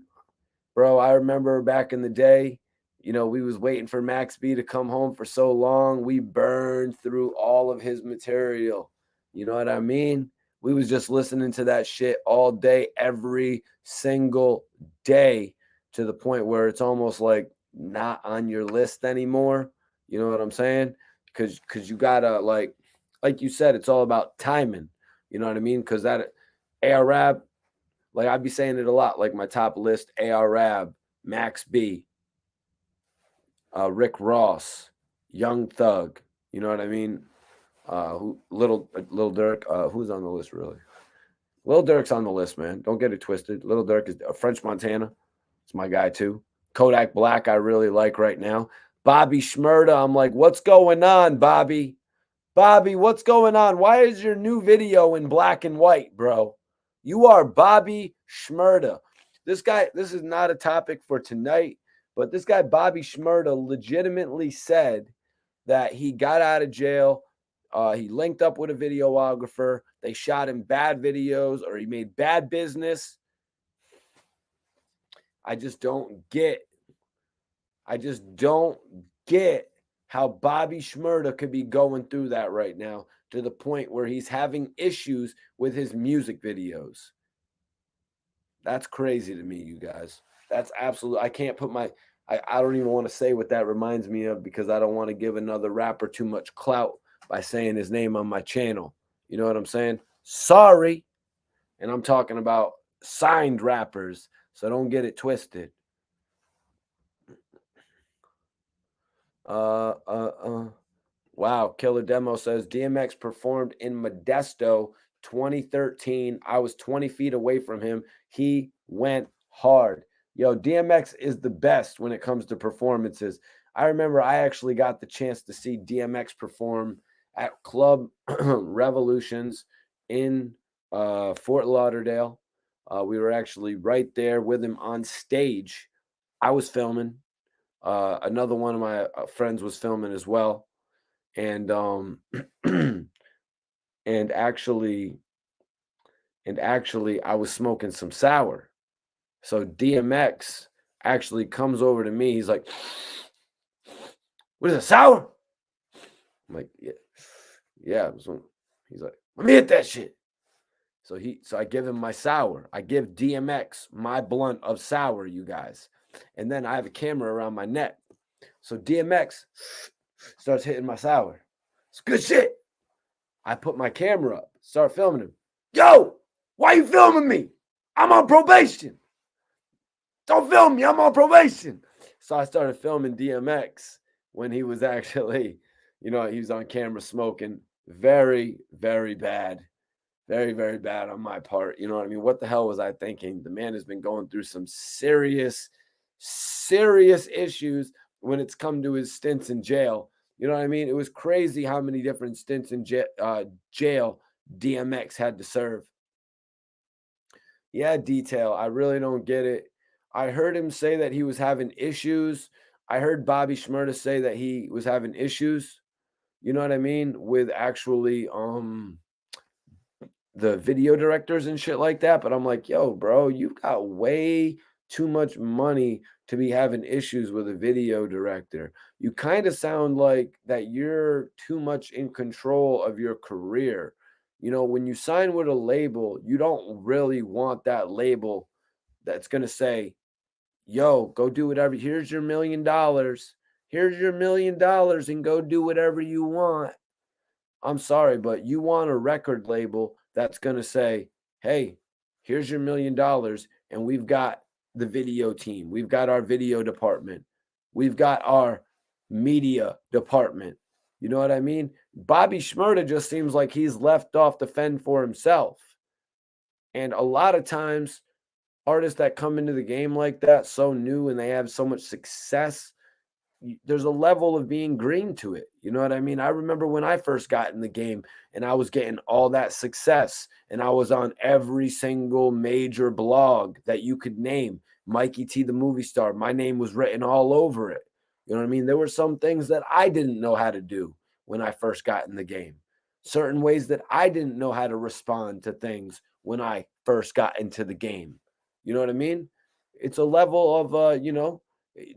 Bro, I remember back in the day, you know, we was waiting for Max B to come home for so long. We burned through all of his material. You know what I mean? We was just listening to that shit all day, every single day, to the point where it's almost like not on your list anymore. You know what I'm saying? Because you gotta like you said, it's all about timing. You know what I mean? Because that Arab, like I'd be saying it a lot, like my top list: Arab, Max B, Rick Ross, Young Thug. You know what I mean? Little Durk. Who's on the list really? Lil Durk's on the list, man. Don't get it twisted. Lil Durk is French Montana. It's my guy too. Kodak Black, I really like right now. Bobby Shmurda, I'm like, what's going on, Bobby? Bobby, what's going on? Why is your new video in black and white, bro? You are Bobby Shmurda. This guy, this is not a topic for tonight, but this guy, Bobby Shmurda, legitimately said that he got out of jail. He linked up with a videographer. They shot him bad videos, or he made bad business. I just don't get how Bobby Shmurda could be going through that right now to the point where he's having issues with his music videos. That's crazy to me, you guys. That's absolutely, I can't put I don't even want to say what that reminds me of, because I don't want to give another rapper too much clout by saying his name on my channel. You know what I'm saying? Sorry. And I'm talking about signed rappers, so don't get it twisted. Wow, Killer Demo says DMX performed in Modesto 2013. I was 20 feet away from him. He went hard. Yo, DMX is the best when it comes to performances. I remember I actually got the chance to see DMX perform at Club Revolutions in Fort Lauderdale. We were actually right there with him on stage. I was filming. Another one of my friends was filming as well, and and actually I was smoking some sour. So DMX actually comes over to me. He's like, "What is it, sour?" I'm like, "Yeah, yeah." So he's like, "Let me hit that shit." So I give him my sour. I give DMX my blunt of sour, you guys. And then I have a camera around my neck. So DMX starts hitting my sour. It's good shit. I put my camera up, start filming him. "Yo, why you filming me? I'm on probation. Don't film me. I'm on probation." So I started filming DMX when he was actually, he was on camera smoking. Very, very bad. Very, very bad on my part. You know what I mean? What the hell was I thinking? The man has been going through some serious, serious issues when it's come to his stints in jail. You know what I mean? It was crazy how many different stints in jail DMX had to serve. Yeah, Detail. I really don't get it. I heard him say that he was having issues. I heard Bobby Shmurda say that he was having issues. You know what I mean? With actually the video directors and shit like that. But I'm like, yo, bro, you've got way too much money to be having issues with a video director. You kind of sound like that you're too much in control of your career. When you sign with a label, you don't really want that label that's going to say, yo, go do whatever. Here's your $1 million. Here's your $1 million and go do whatever you want. I'm sorry, but you want a record label that's going to say, hey, here's your $1 million, and we've got the video team. We've got our video department. We've got our media department. You know what I mean? Bobby Shmurda just seems like he's left off to fend for himself. And a lot of times, artists that come into the game like that, so new, and they have so much success, there's a level of being green to it. You know what I mean? I remember when I first got in the game and I was getting all that success and I was on every single major blog that you could name. Mikey T, the movie star, my name was written all over it. You know what I mean? There were some things that I didn't know how to do when I first got in the game. Certain ways that I didn't know how to respond to things when I first got into the game. You know what I mean? It's a level of,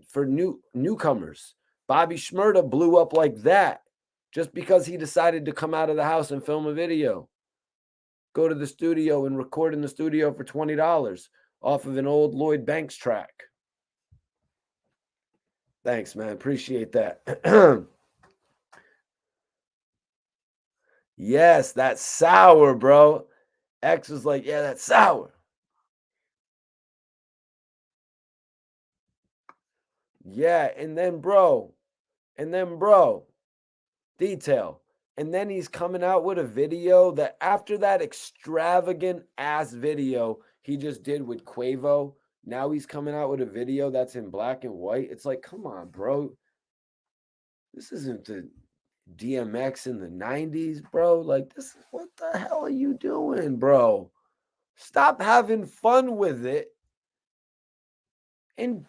for newcomers. Bobby Shmurda blew up like that just because he decided to come out of the house and film a video. Go to the studio and record in the studio for $20 off of an old Lloyd Banks track. Thanks, man. Appreciate that. Yes, that's sour, bro. X was like, yeah, that's sour. Yeah, and then, bro, Detail. And then he's coming out with a video that after that extravagant ass video he just did with Quavo, now he's coming out with a video that's in black and white. It's like, come on, bro. This isn't the DMX in the 90s, bro. Like, this is what the hell are you doing, bro? Stop having fun with it and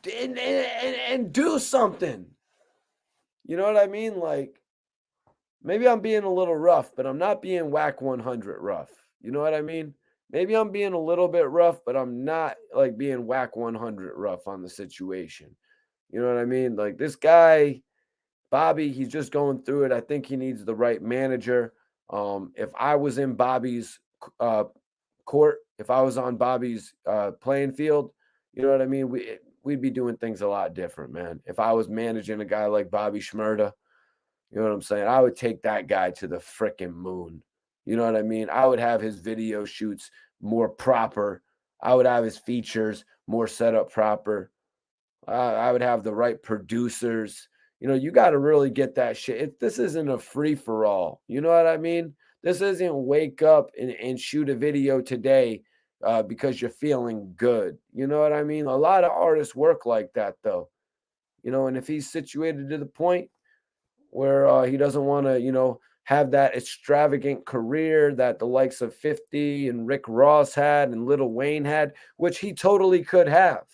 do something. You know what I mean? Like, maybe I'm being a little rough, but I'm not being Wack 100 rough. You know what I mean? Maybe I'm being a little bit rough, but I'm not like being Wack 100 rough on the situation. You know what I mean? Like this guy, Bobby, he's just going through it. I think he needs the right manager. If I was in Bobby's court, if I was on Bobby's playing field, you know what I mean? We'd be doing things a lot different, man. If I was managing a guy like Bobby Shmurda, you know what I'm saying? I would take that guy to the frickin' moon. You know what I mean? I would have his video shoots more proper. I would have his features more set up proper. I would have the right producers. You got to really get that shit. This isn't a free for all. You know what I mean? This isn't wake up and shoot a video today because you're feeling good. You know what I mean? A lot of artists work like that, though. And if he's situated to the point where he doesn't want to, have that extravagant career that the likes of 50 and Rick Ross had and Lil Wayne had, which he totally could have.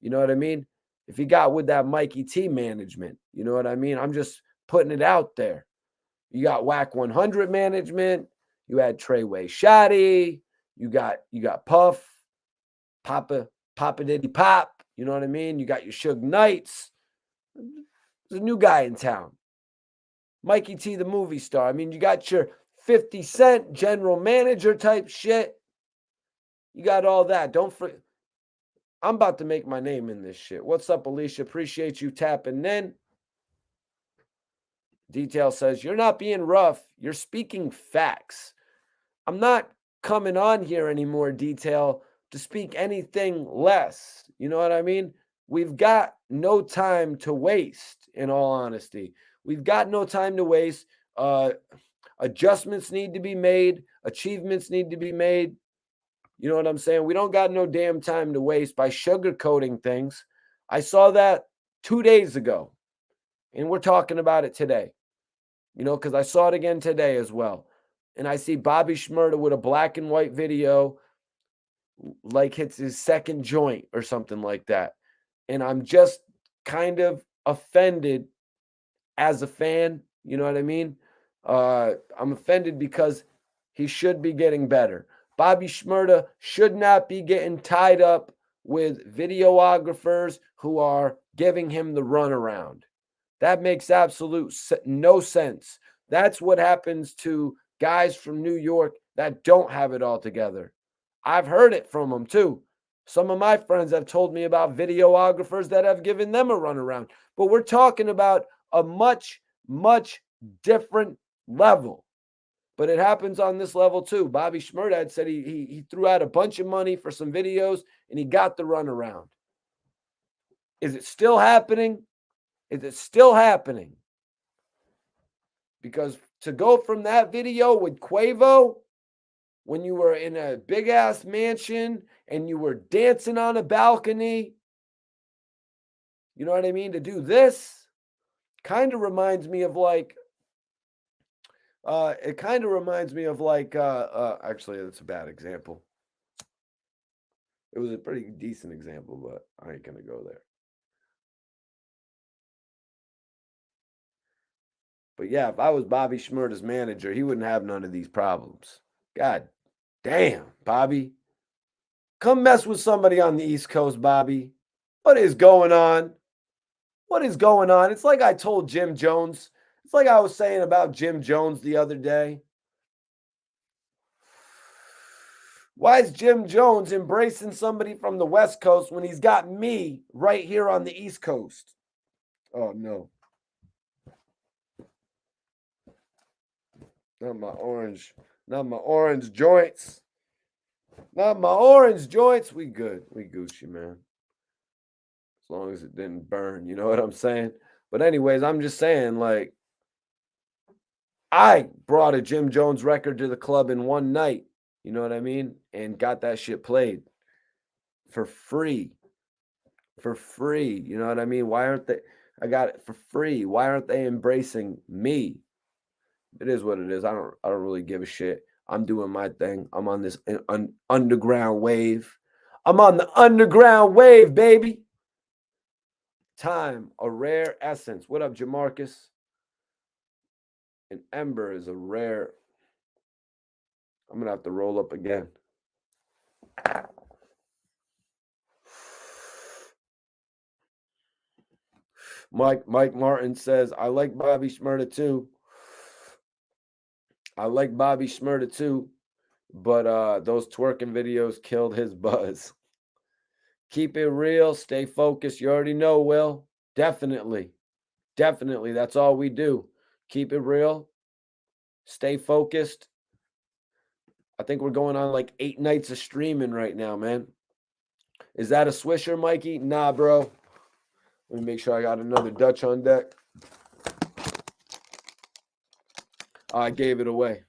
You know what I mean? If he got with that Mikey T management, you know what I mean? I'm just putting it out there. You got Wack 100 management. You had Treyway Shotty. You got Puff, Papa Diddy Pop. You know what I mean? You got your Suge Knights. There's a new guy in town. Mikey T, the movie star. I mean, you got your 50 Cent general manager type shit. You got all that. Don't forget. I'm about to make my name in this shit. What's up, Alicia? Appreciate you tapping in. Detail says, you're not being rough. You're speaking facts. I'm not coming on here anymore, Detail, to speak anything less. You know what I mean? We've got no time to waste, in all honesty. We've got no time to waste. Adjustments need to be made. Achievements need to be made. You know what I'm saying? We don't got no damn time to waste by sugarcoating things. I saw that 2 days ago, and we're talking about it today. You know, because I saw it again today as well. And I see Bobby Shmurda with a black and white video, like it's his second joint or something like that. And I'm just kind of offended as a fan. You know what I mean? I'm offended because he should be getting better. Bobby Shmurda should not be getting tied up with videographers who are giving him the runaround. That makes absolute no sense. That's what happens to guys from New York that don't have it all together. I've heard it from them too. Some of my friends have told me about videographers that have given them a runaround. But we're talking about a much, much different level. But it happens on this level too. Bobby Shmurda had said he threw out a bunch of money for some videos and he got the runaround. Is it still happening? Is it still happening? Because to go from that video with Quavo, when you were in a big ass mansion and you were dancing on a balcony, you know what I mean? To do this kind of reminds me of like, actually, that's a bad example. It was a pretty decent example, but I ain't going to go there. But yeah, if I was Bobby Shmurda's manager, he wouldn't have none of these problems. God damn, Bobby. Come mess with somebody on the East Coast, Bobby. What is going on? What is going on? It's like I told Jim Jones. It's like I was saying about Jim Jones the other day. Why is Jim Jones embracing somebody from the West Coast when he's got me right here on the East Coast? Oh, no. Not my orange joints. Not my orange joints. We good. We Gucci, man. As long as it didn't burn, you know what I'm saying? But anyways, I'm just saying, like, I brought a Jim Jones record to the club in one night, you know what I mean? And got that shit played for free. For free, you know what I mean? Why aren't they? I got it for free. Why aren't they embracing me? It is what it is. I don't really give a shit. I'm doing my thing. I'm on this underground wave. I'm on the underground wave, baby. Time, a rare essence. What up, Jamarcus? An ember is a rare. I'm going to have to roll up again. Mike Martin says, I like Bobby Shmurda too. But those twerking videos killed his buzz. Keep it real. Stay focused. You already know, Will. Definitely. That's all we do. Keep it real. Stay focused. I think we're going on like 8 nights of streaming right now, man. Is that a swisher, Mikey? Nah, bro. Let me make sure I got another Dutch on deck. I gave it away.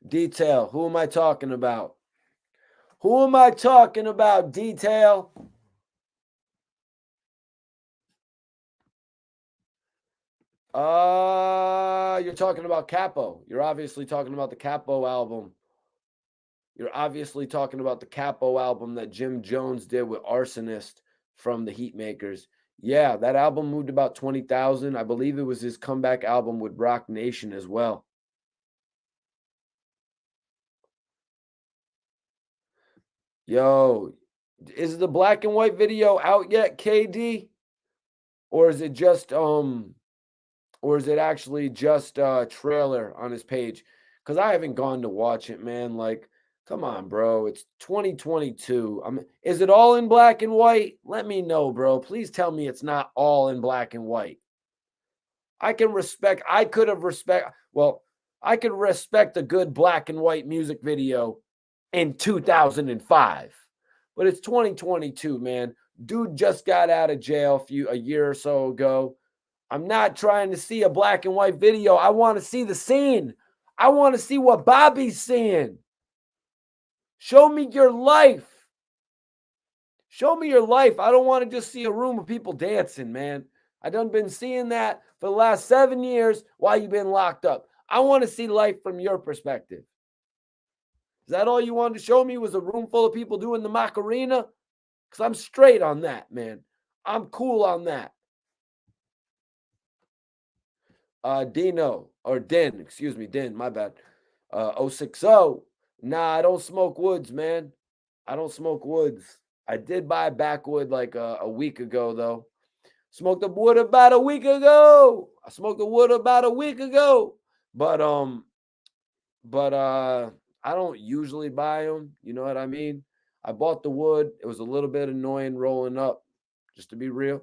Detail. Who am I talking about? Detail? You're talking about Capo. You're obviously talking about the Capo album. That Jim Jones did with Arsonist from the Heatmakers. Yeah, that album moved about 20,000. I believe it was his comeback album with Rock Nation as well. Yo, is the black and white video out yet, KD? Or is it just or is it actually just a trailer on his page? Because I haven't gone to watch it, man. Like, come on, bro. It's 2022. Is it all in black and white? Let me know, bro. Please tell me it's not all in black and white. I could respect a good black and white music video in 2005. But it's 2022, man. Dude just got out of jail a year or so ago. I'm not trying to see a black and white video. I want to see the scene. I want to see what Bobby's seeing. Show me your life. Show me your life. I don't want to just see a room of people dancing, man. I done been seeing that for the last 7 years while you've been locked up. I want to see life from your perspective. Is that all you wanted to show me was a room full of people doing the Macarena? Because I'm straight on that, man. I'm cool on that. Din, my bad. 060. Nah, I don't smoke woods, man. I don't smoke woods. I did buy backwood like a week ago, though. Smoked the wood about a week ago. But I don't usually buy them. You know what I mean? I bought the wood. It was a little bit annoying rolling up, just to be real.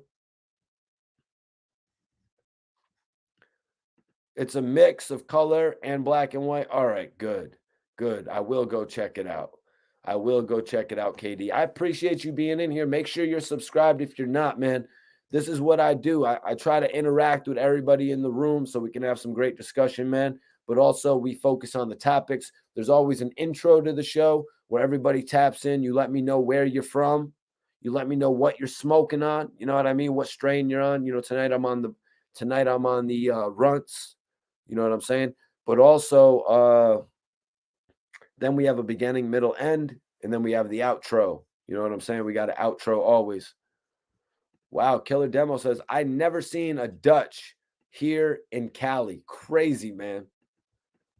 It's a mix of color and black and white. All right, good. I will go check it out. KD. I appreciate you being in here. Make sure you're subscribed if you're not, man. This is what I do. I try to interact with everybody in the room so we can have some great discussion, man. But also we focus on the topics. There's always an intro to the show where everybody taps in. You let me know where you're from. You let me know what you're smoking on. You know what I mean? What strain you're on. You know, tonight I'm on the runts. You know what I'm saying? But also, then we have a beginning, middle, end, and then we have the outro. You know what I'm saying? We got an outro always. Wow, Killer Demo says, I never seen a Dutch here in Cali. Crazy, man.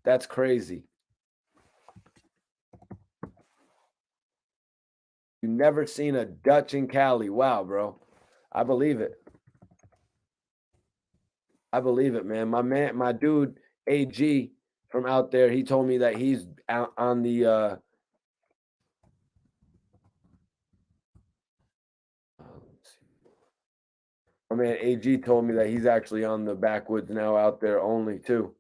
That's crazy. You never seen a Dutch in Cali. Wow, bro. I believe it. Man. My dude, AG from out there, he told me that he's out on the my man AG told me that he's actually on the backwoods now out there only too.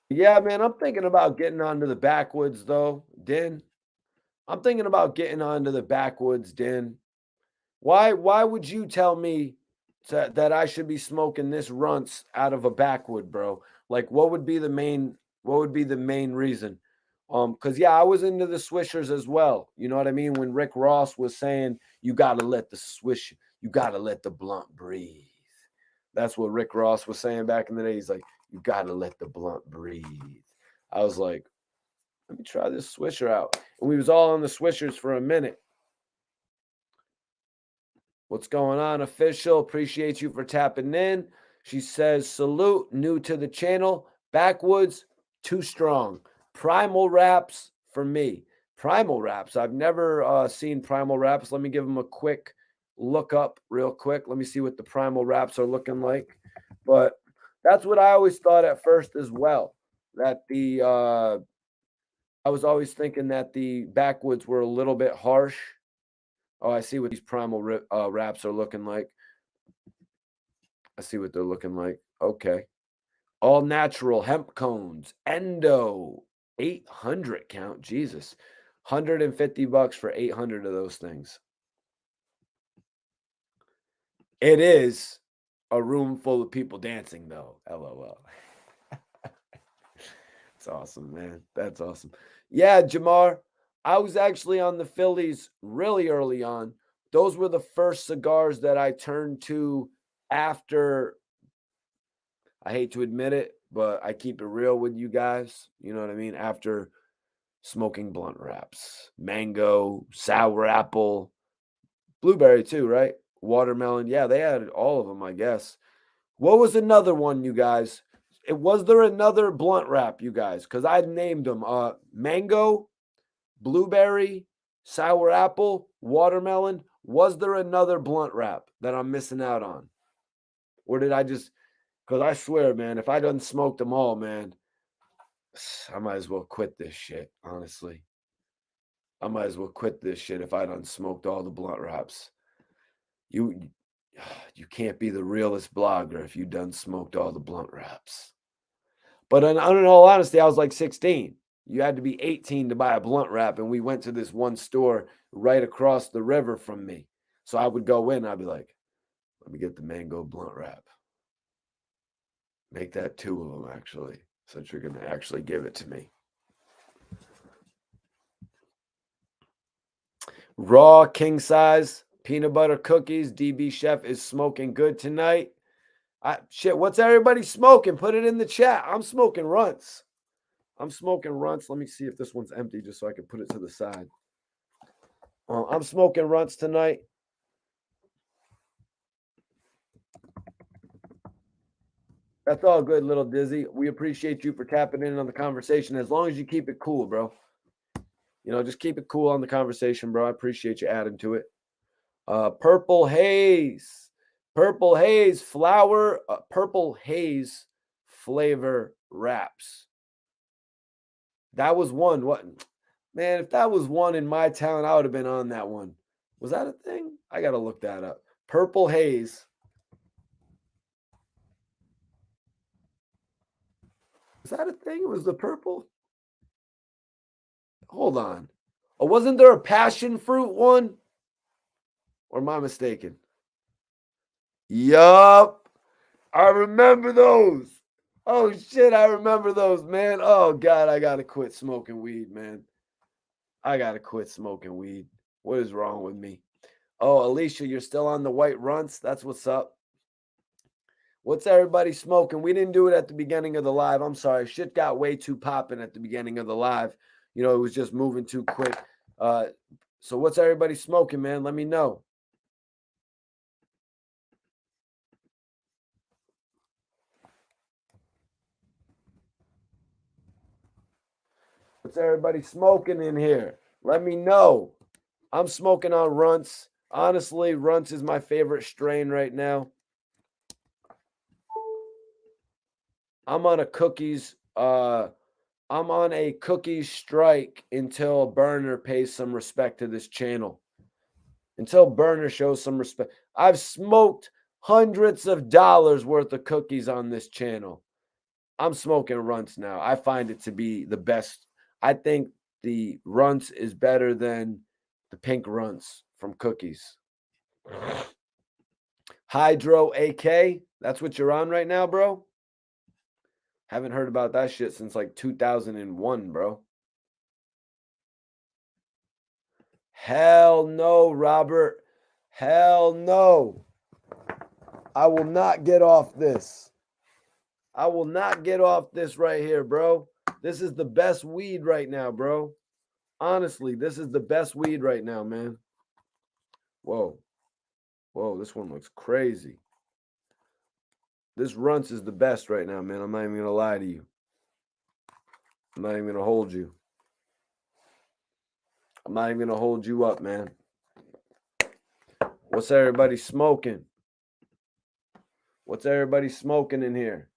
Yeah, man, I'm thinking about getting onto the backwoods though, Din. I'm thinking about getting onto the backwoods, Din. Why would you tell me that I should be smoking this runts out of a backwood, bro? Like what would be the main reason? Cuz yeah, I was into the swishers as well. You know what I mean? When Rick Ross was saying you got to let the blunt breathe. That's what Rick Ross was saying back in the day. He's like, you got to let the blunt breathe. I was like, let me try this swisher out. And we was all on the swishers for a minute. What's going on, official? Appreciate you for tapping in. She says, salute, new to the channel. Backwoods, too strong. Primal Raps for me. Primal Raps. I've never seen Primal Raps. Let me give them a quick look up real quick. Let me see what the Primal Raps are looking like. But that's what I always thought at first as well. That I was always thinking that the backwoods were a little bit harsh. Oh, I see what these Primal Raps are looking like. I see what they're looking like. Okay. All natural hemp cones. Endo. 800 count. Jesus. $150 for 800 of those things. It is a room full of people dancing, though. LOL. That's awesome, man. That's awesome. Yeah, Jamar, I was actually on the Phillies really early on. Those were the first cigars that I turned to after, I hate to admit it, but I keep it real with you guys. You know what I mean? After smoking blunt wraps, mango, sour apple, Blueberry too, right? Watermelon. Yeah, they had all of them, I guess. What was another one, you guys? Was there another blunt wrap, you guys? Because I named them mango, blueberry, sour apple, watermelon. Was there another blunt wrap that I'm missing out on? Or did I just, because I swear, man, if I done smoked them all, man, I might as well quit this shit, honestly. I might as well quit this shit if I done smoked all the blunt wraps. You can't be the realest blogger if you done smoked all the blunt wraps. But in all honesty, I was like 16. You had to be 18 to buy a blunt wrap, and we went to this one store right across the river from me. So I would go in, I'd be like, let me get the mango blunt wrap. Make that 2 of them, actually, since you're going to actually give it to me. Raw king size peanut butter cookies. DB Chef is smoking good tonight. Shit, what's everybody smoking? Put it in the chat. I'm smoking runts. Let me see if this one's empty just so I can put it to the side. I'm smoking runts tonight. That's all good, little Dizzy. We appreciate you for tapping in on the conversation as long as you keep it cool, bro. Just keep it cool on the conversation, bro. I appreciate you adding to it. Purple Haze flower, Purple Haze flavor wraps. That was one. What, man? If that was one in my town, I would have been on that one. Was that a thing? I gotta look that up. Purple Haze. Was that a thing? It was the purple? Hold on. Oh, wasn't there a passion fruit one? Or am I mistaken? Yup. I remember those. Oh, shit. I remember those, man. Oh, God. I got to quit smoking weed, man. I got to quit smoking weed. What is wrong with me? Oh, Alicia, you're still on the white runts? That's what's up. What's everybody smoking? We didn't do it at the beginning of the live. I'm sorry. Shit got way too popping at the beginning of the live. It was just moving too quick. So what's everybody smoking, man? Let me know. What's everybody smoking in here? Let me know. I'm smoking on runts. Honestly, runts is my favorite strain right now. I'm on a cookies strike until Burner pays some respect to this channel. Until Burner shows some respect. I've smoked hundreds of dollars worth of cookies on this channel. I'm smoking runts now. I find it to be the best. I think the runts is better than the pink runts from cookies. Hydro AK. That's what you're on right now, bro? Haven't heard about that shit since like 2001, bro. Hell no, Robert. Hell no. I will not get off this. I will not get off this right here, bro. This is the best weed right now, bro. Honestly, this is the best weed right now, man. Whoa. Whoa, this one looks crazy. This runts is the best right now, man. I'm not even going to lie to you. I'm not even going to hold you. I'm not even going to hold you up, man. What's everybody smoking? What's everybody smoking in here?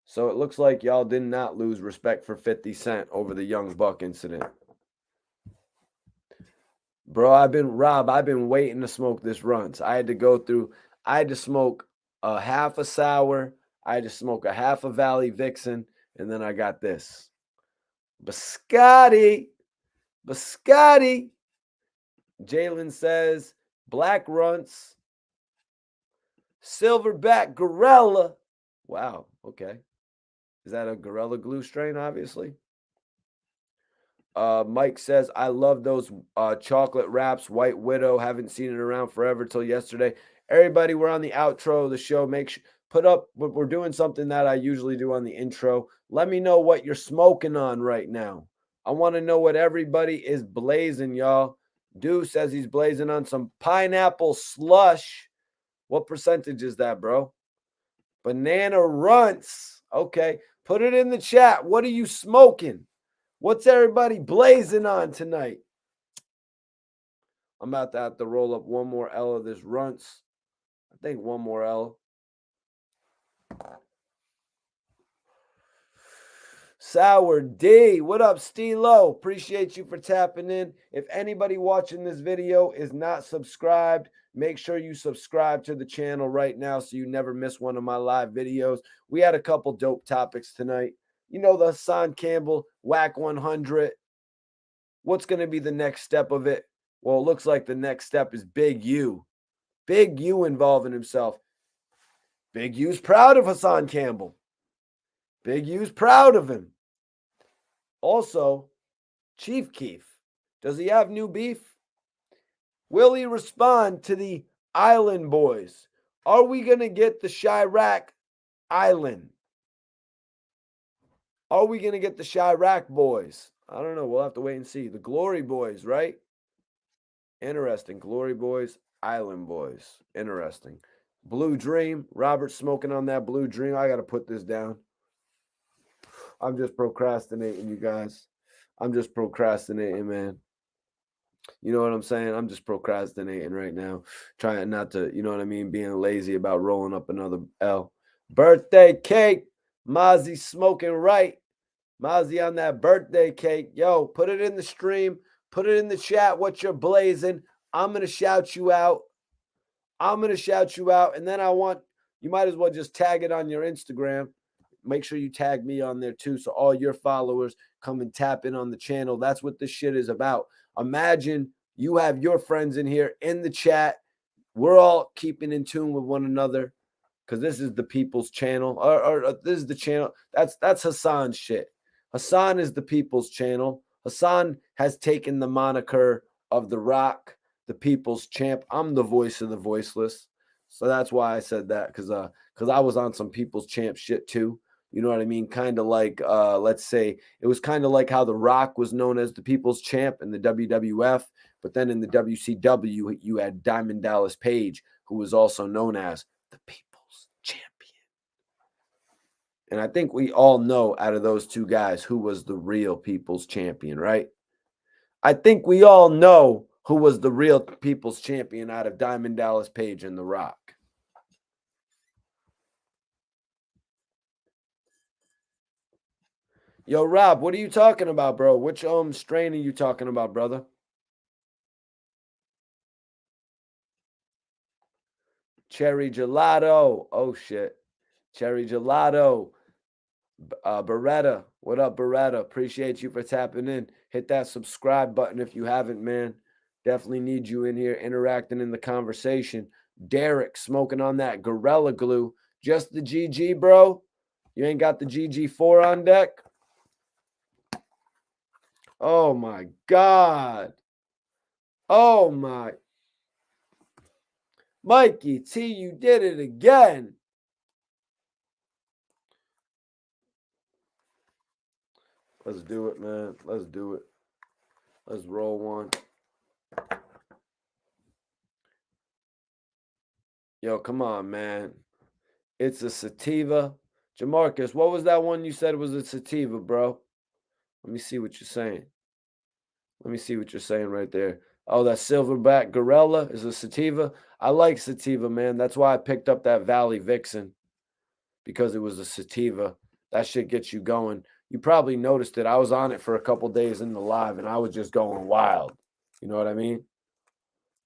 So it looks like y'all did not lose respect for 50 Cent over the Young Buck incident. Bro, I've been waiting to smoke this runts. I had to smoke a half a sour. I had to smoke a half a Valley Vixen. And then I got this. Biscotti. Jalen says, black runts. Silverback Gorilla. Wow, okay. Is that a Gorilla Glue strain, obviously? Mike says, I love those chocolate wraps. White Widow. Haven't seen it around forever till yesterday. Everybody, we're on the outro of the show. We're doing something that I usually do on the intro. Let me know what you're smoking on right now. I want to know what everybody is blazing, y'all. Dew says he's blazing on some pineapple slush. What percentage is that, bro? Banana runts. Okay. Put it in the chat. What are you smoking? What's everybody blazing on tonight? I'm about to have to roll up one more L of this runts. I think one more L. Sour D. What up, Stilo? Appreciate you for tapping in. If anybody watching this video is not subscribed, make sure you subscribe to the channel right now so you never miss one of my live videos. We had a couple dope topics tonight. You know, the Hassan Campbell Wack 100. What's going to be the next step of it? Well, it looks like the next step is Big U. Big U involving himself. Big U's proud of Hassan Campbell. Big U's proud of him. Also, Chief Keef. Does he have new beef? Will he respond to the Island Boys? Are we going to get the Chirac Island? Are we going to get the Chirac Boys? I don't know. We'll have to wait and see. The Glory Boys, right? Interesting. Glory Boys, Island Boys. Interesting. Blue Dream. Robert smoking on that Blue Dream. I got to put this down. I'm just procrastinating, you guys. I'm just procrastinating, man. You know what I'm saying? I'm just procrastinating right now. Trying not to, you know what I mean? Being lazy about rolling up another L. Birthday cake. Mozzie smoking right. Mozzie on that birthday cake. Yo, put it in the stream. Put it in the chat what you're blazing. I'm going to shout you out. I'm going to shout you out. And then you might as well just tag it on your Instagram. Make sure you tag me on there too so all your followers come and tap in on the channel. That's what this shit is about. Imagine you have your friends in here in the chat. We're all keeping in tune with one another because this is the people's channel. Or this is the channel. That's Hassan's shit. Hassan is the people's channel. Hassan has taken the moniker of The Rock, the people's champ. I'm the voice of the voiceless. So that's why I said that, because I was on some people's champ shit too. You know what I mean? Kind of like, let's say, it was kind of like how The Rock was known as the people's champ in the WWF. But then in the WCW, you had Diamond Dallas Page, who was also known as the people's champion. And I think we all know out of those two guys who was the real people's champion, right? I think we all know who was the real people's champion out of Diamond Dallas Page and The Rock. Yo, Rob, what are you talking about, bro? Which strain are you talking about, brother? Cherry gelato. Oh shit. Cherry gelato. Beretta. What up, Beretta? Appreciate you for tapping in. Hit that subscribe button if you haven't, man. Definitely need you in here interacting in the conversation. Derek smoking on that Gorilla Glue. Just the GG, bro. You ain't got the GG4 on deck? Oh my God. Oh my. Mikey T, you did it again. Let's do it, man. Let's do it. Let's roll one. Yo, come on, man. It's a sativa. Jamarcus, what was that one you said was a sativa, bro? Let me see what you're saying. Let me see what you're saying right there. Oh, that Silverback Gorilla is a sativa. I like sativa, man. That's why I picked up that Valley Vixen, because it was a sativa. That shit gets you going. You probably noticed it. I was on it for a couple days in the live, and I was just going wild. You know what I mean?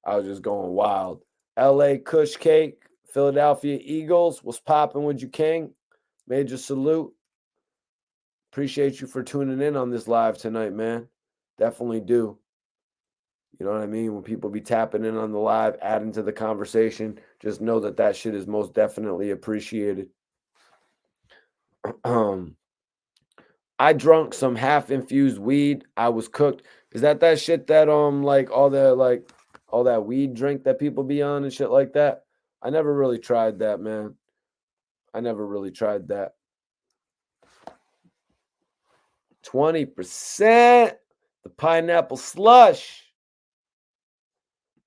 I was just going wild. LA Kush Cake, Philadelphia Eagles. What's popping with you, King? Major salute. Appreciate you for tuning in on this live tonight, man. Definitely do. You know what I mean? When people be tapping in on the live, adding to the conversation, just know that that shit is most definitely appreciated. I drunk some half-infused weed. I was cooked. Is that shit that like all that weed drink that people be on and shit like that? I never really tried that, man. I never really tried that. 20%. The pineapple slush.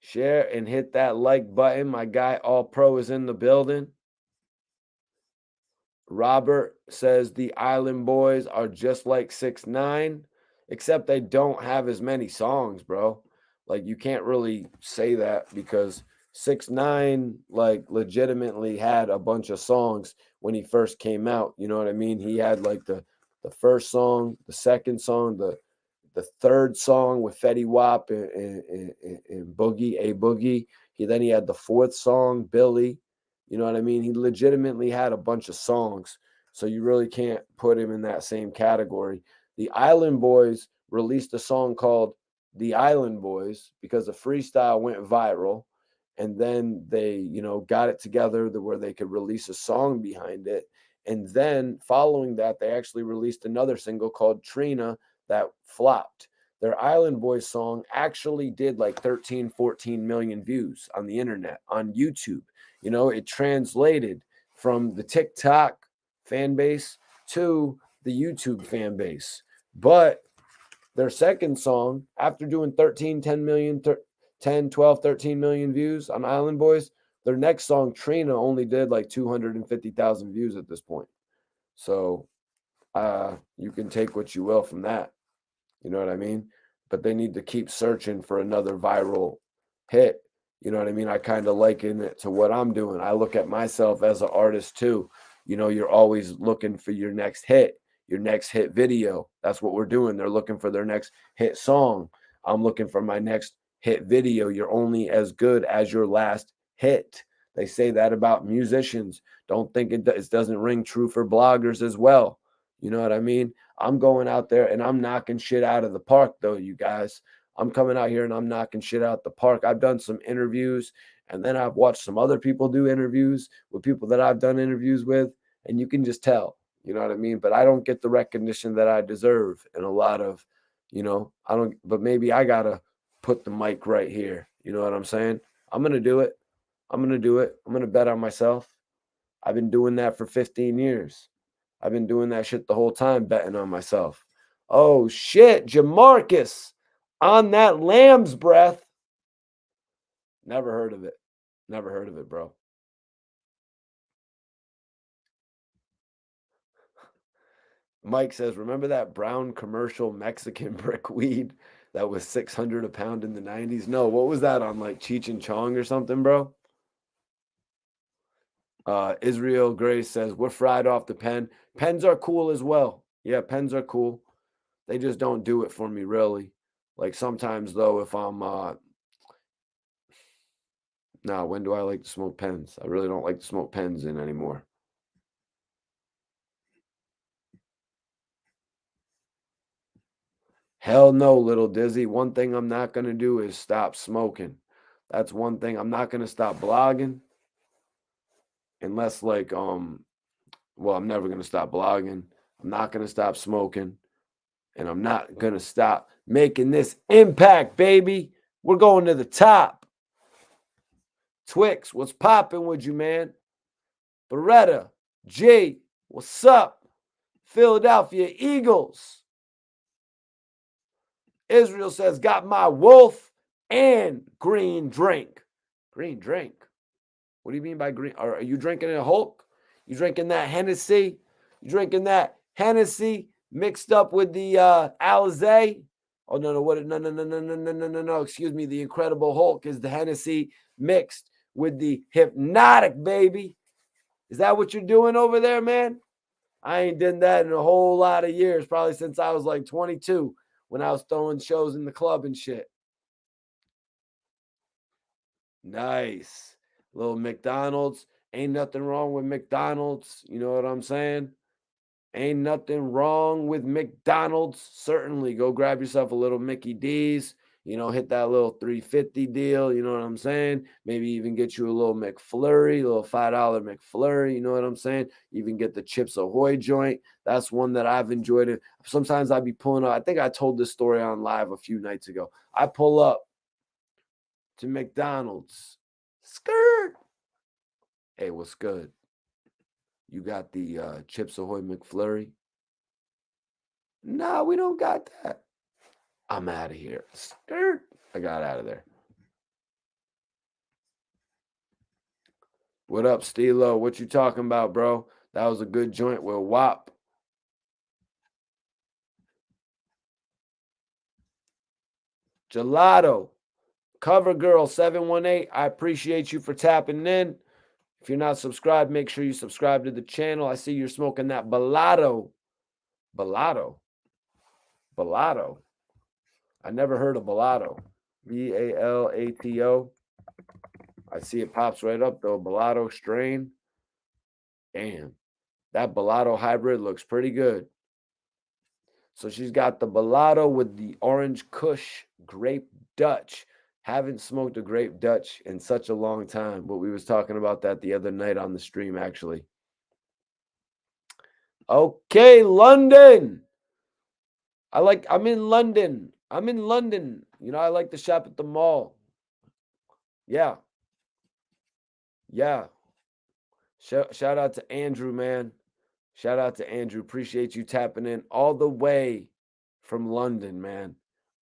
Share and hit that like button. My guy All Pro is in the building. Robert says the Island Boys are just like 6ix9ine, except they don't have as many songs, bro. Like you can't really say that because 6ix9ine like legitimately had a bunch of songs when he first came out. You know what I mean? He had like the first song, the second song, the third song with Fetty Wap and Boogie, A Boogie. Then he had the fourth song, Billy. You know what I mean? He legitimately had a bunch of songs. So you really can't put him in that same category. The Island Boys released a song called The Island Boys because the freestyle went viral. And then they, got it together where they could release a song behind it. And then following that, they actually released another single called Trina that flopped. Their Island Boys song actually did like 13, 14 million views on the internet, on YouTube. It translated from the TikTok fan base to the YouTube fan base. But their second song, after doing 10 million, 10, 12, 13 million views on Island Boys, their next song, Trina, only did like 250,000 views at this point. So you can take what you will from that. You know what I mean? But they need to keep searching for another viral hit. You know what I mean? I kind of liken it to what I'm doing. I look at myself as an artist too. You're always looking for your next hit, your next hit video. That's what we're doing. They're looking for their next hit song. I'm looking for my next hit video. You're only as good as your last hit. They say that about musicians. Don't think it doesn't ring true for bloggers as well. You know what I mean? I'm going out there and I'm knocking shit out of the park, though, you guys. I'm coming out here and I'm knocking shit out the park. I've done some interviews and then I've watched some other people do interviews with people that I've done interviews with, and you can just tell, you know what I mean? But I don't get the recognition that I deserve. And a lot of, I don't, but maybe I got to put the mic right here. You know what I'm saying? I'm going to do it. I'm going to do it. I'm going to bet on myself. I've been doing that for 15 years. I've been doing that shit the whole time, betting on myself. Oh, shit. Jamarcus on that lamb's breath. Never heard of it. Never heard of it, bro. Mike says, remember that brown commercial Mexican brick weed that was $600 a pound in the 90s? No, what was that on, like Cheech and Chong or something, bro? Israel Grace says, we're fried off the pen. Pens are cool as well. Yeah, pens are cool. They just don't do it for me, really. Like sometimes, though, if I'm, when do I like to smoke pens? I really don't like to smoke pens in anymore. Hell no, little Dizzy. One thing I'm not going to do is stop smoking. That's one thing. I'm not going to stop blogging unless I'm never going to stop blogging. I'm not going to stop smoking. And I'm not going to stop making this impact, baby. We're going to the top. Twix, what's popping with you, man? Beretta, G, what's up? Philadelphia Eagles. Israel says, got my wolf and green drink. Green drink? What do you mean by green? Are you drinking a Hulk? You drinking that Hennessy? You drinking that Hennessy mixed up with the Alizé? Oh, no. No. Excuse me. The Incredible Hulk is the Hennessy mixed with the Hypnotic, baby. Is that what you're doing over there, man? I ain't done that in a whole lot of years, probably since I was like 22 when I was throwing shows in the club and shit. Nice. Little McDonald's. Ain't nothing wrong with McDonald's. You know what I'm saying? Ain't nothing wrong with McDonald's. Certainly go grab yourself a little Mickey D's. Hit that little 350 deal. You know what I'm saying? Maybe even get you a little McFlurry, a little $5 McFlurry. You know what I'm saying? Even get the Chips Ahoy joint. That's one that I've enjoyed. It. Sometimes I'd be pulling up. I think I told this story on live a few nights ago. I pull up to McDonald's. Skirt. Hey, what's good? You got the Chips Ahoy McFlurry? No, we don't got that. I'm out of here. Skirt. I got out of there. What up, Stilo? What you talking about, bro? That was a good joint with WAP. Gelato. Cover Girl 718. I appreciate you for tapping in. If you're not subscribed, make sure you subscribe to the channel. I see you're smoking that Balato. Balato. Balato. I never heard of Balato. Balato. I see it pops right up though. Balato strain. Damn. That Balato hybrid looks pretty good. So she's got the Balato with the orange Kush grape Dutch. Haven't smoked a grape Dutch in such a long time, but we was talking about that the other night on the stream, actually. Okay, London. I'm in London. I'm in London. You know, I like to shop at the mall. Yeah. Yeah. Shout out to Andrew, man. Shout out to Andrew. Appreciate you tapping in all the way from London, man.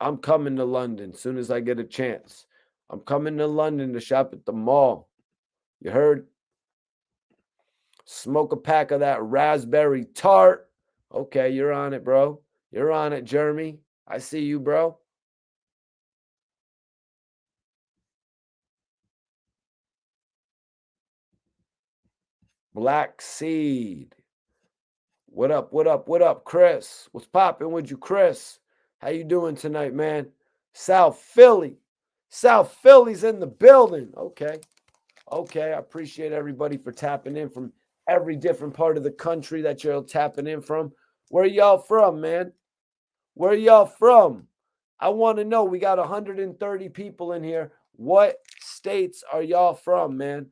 I'm coming to London as soon as I get a chance. I'm coming to London to shop at the mall. You heard? Smoke a pack of that raspberry tart. Okay, you're on it, bro. You're on it, Jeremy. I see you, bro. Black Seed. What up, what up, what up, Chris? What's popping with you, Chris? How you doing tonight, man? South Philly. South Philly's in the building. Okay. Okay, I appreciate everybody for tapping in from every different part of the country that you're tapping in from. Where y'all from, man? Where y'all from? I want to know. We got 130 people in here. What states are y'all from, man?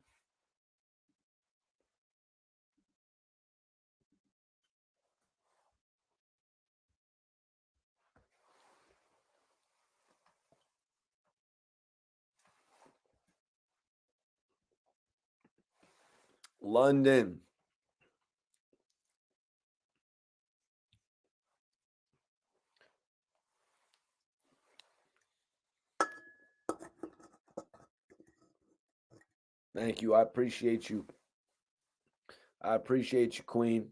London. Thank you. I appreciate you. I appreciate you, Queen.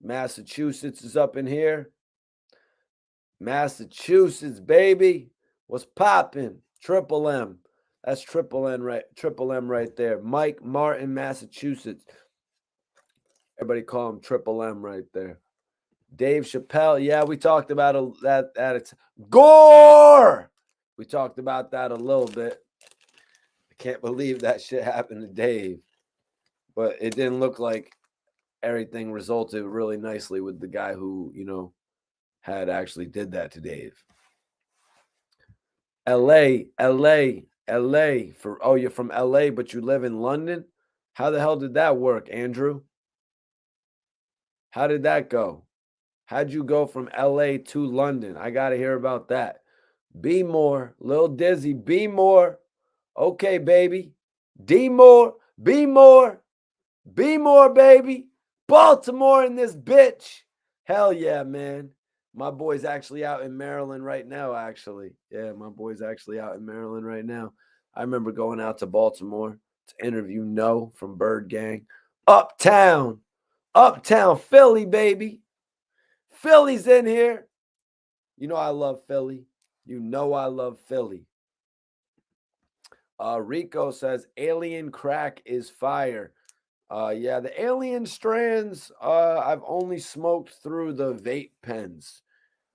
Massachusetts is up in here. Massachusetts, baby. What's popping? Triple M. That's Triple M right there. Mike Martin, Massachusetts. Everybody call him Triple M right there. Dave Chappelle. Yeah, we talked about that. It's Gore. We talked about that a little bit. I can't believe that shit happened to Dave. But it didn't look like everything resulted really nicely with the guy who, you know, had actually did that to Dave. LA. You're from LA, but you live in London? How the hell did that work, Andrew? How did that go? How'd you go from LA to London? I got to hear about that. Be more. Lil Dizzy, be more. Okay, baby. D more. Be more. Be more, baby. Baltimore in this bitch. Hell yeah, man. My boy's actually out in Maryland right now, actually. Yeah, my boy's actually out in Maryland right now. I remember going out to Baltimore to interview No from Bird Gang. Uptown Philly, baby. Philly's in here. You know I love Philly. You know I love Philly. Rico says alien crack is fire. Yeah, the alien strands, I've only smoked through the vape pens.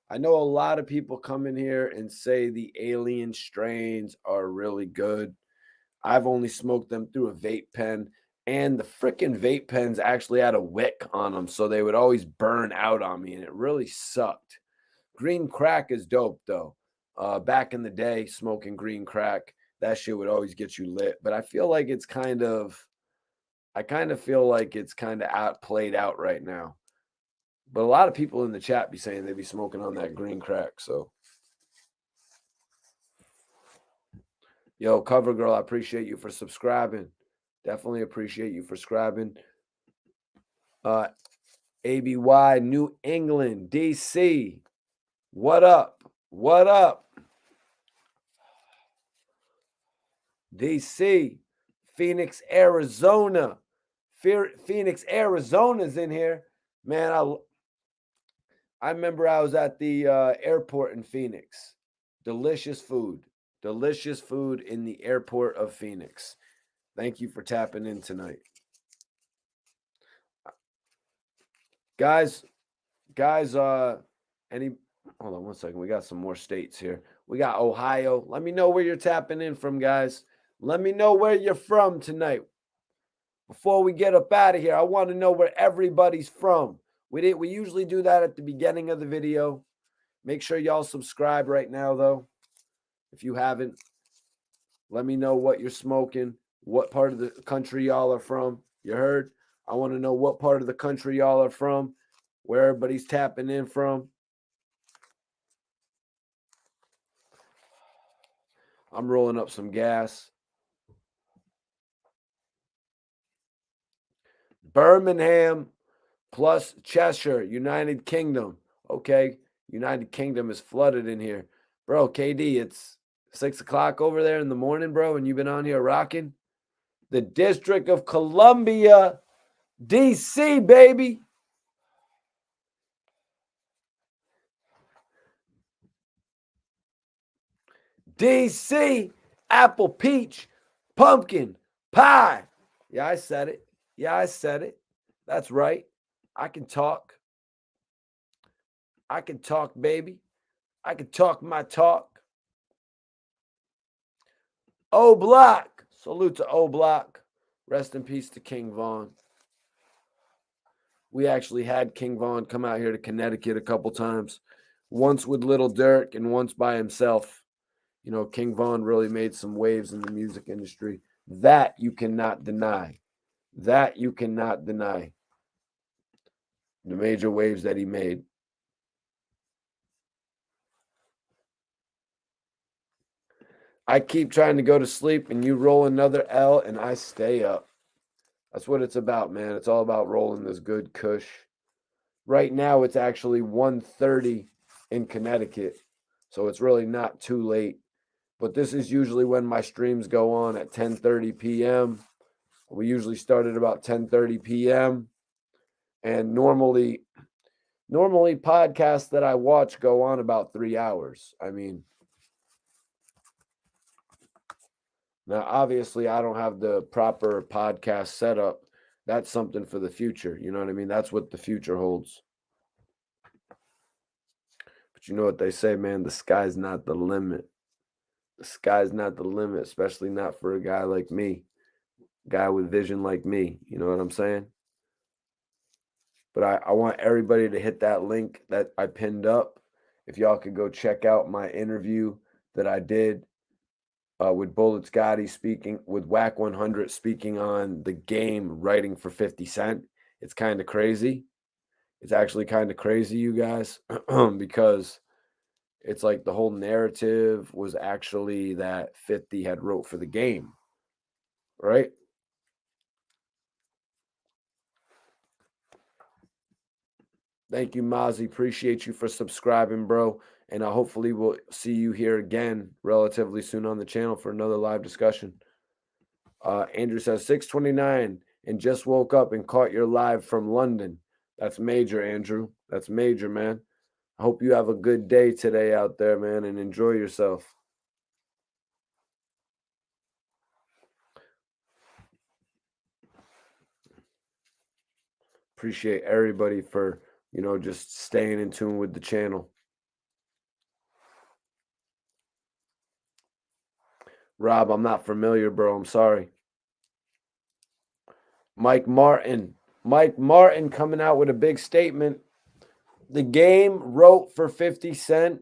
I know a lot of people come in here and say the alien strains are really good. I've only smoked them through a vape pen, and the freaking vape pens actually had a wick on them, so they would always burn out on me, and it really sucked. Green crack is dope, though. Back in the day, smoking green crack, that shit would always get you lit. But I feel like it's kind of played out right now. But a lot of people in the chat be saying they be smoking on that green crack. So, yo, Cover Girl, I appreciate you for subscribing. Definitely appreciate you for subscribing. ABY, New England, DC. What up? What up? DC, Phoenix, Arizona. Phoenix, Arizona's in here. Man, I remember I was at the airport in Phoenix. Delicious food. Delicious food in the airport of Phoenix. Thank you for tapping in tonight. Guys, hold on one second. We got some more states here. We got Ohio. Let me know where you're tapping in from, guys. Let me know where you're from tonight. Before we get up out of here, I want to know where everybody's from. We usually do that at the beginning of the video. Make sure y'all subscribe right now, though. If you haven't, let me know what you're smoking, what part of the country y'all are from. You heard? I want to know what part of the country y'all are from, where everybody's tapping in from. I'm rolling up some gas. Birmingham plus Cheshire, United Kingdom. Okay, United Kingdom is flooded in here. Bro, KD, it's 6 o'clock over there in the morning, bro, and you've been on here rocking. The District of Columbia, DC, baby. DC, apple, peach, pumpkin, pie. Yeah, I said it. Yeah, I said it. That's right. I can talk. I can talk, baby. I can talk my talk. O Block. Salute to O Block. Rest in peace to King Von. We actually had King Von come out here to Connecticut a couple times. Once with Little Dirk and once by himself. You know, King Von really made some waves in the music industry. That you cannot deny. That you cannot deny. The major waves that he made. I keep trying to go to sleep and you roll another L and I stay up. That's what it's about, man. It's all about rolling this good kush. Right now it's actually 1:30 in Connecticut. So it's really not too late. But this is usually when my streams go on at 10:30 p.m. We usually start at about 10:30 p.m. And normally podcasts that I watch go on about 3 hours. I mean, now, obviously, I don't have the proper podcast setup. That's something for the future. You know what I mean? That's what the future holds. But you know what they say, man? The sky's not the limit. The sky's not the limit, especially not for a guy like me, guy with vision like me. You know what I'm saying? But I want everybody to hit that link that I pinned up. If y'all could go check out my interview that I did with Bullets Gotti speaking, with Wack 100 speaking on the game, writing for 50 Cent. It's kind of crazy. It's actually kind of crazy, you guys, because it's like the whole narrative was actually that 50 had wrote for the game, right? Thank you, Mozzie. Appreciate you for subscribing, bro. And hopefully we'll see you here again relatively soon on the channel for another live discussion. Andrew says 6:29 and just woke up and caught your live from London. That's major, Andrew. That's major, man. I hope you have a good day today out there, man, and enjoy yourself. Appreciate everybody for, you know, just staying in tune with the channel. Rob, I'm not familiar, bro. I'm sorry. Mike Martin coming out with a big statement. The game wrote for 50 Cent,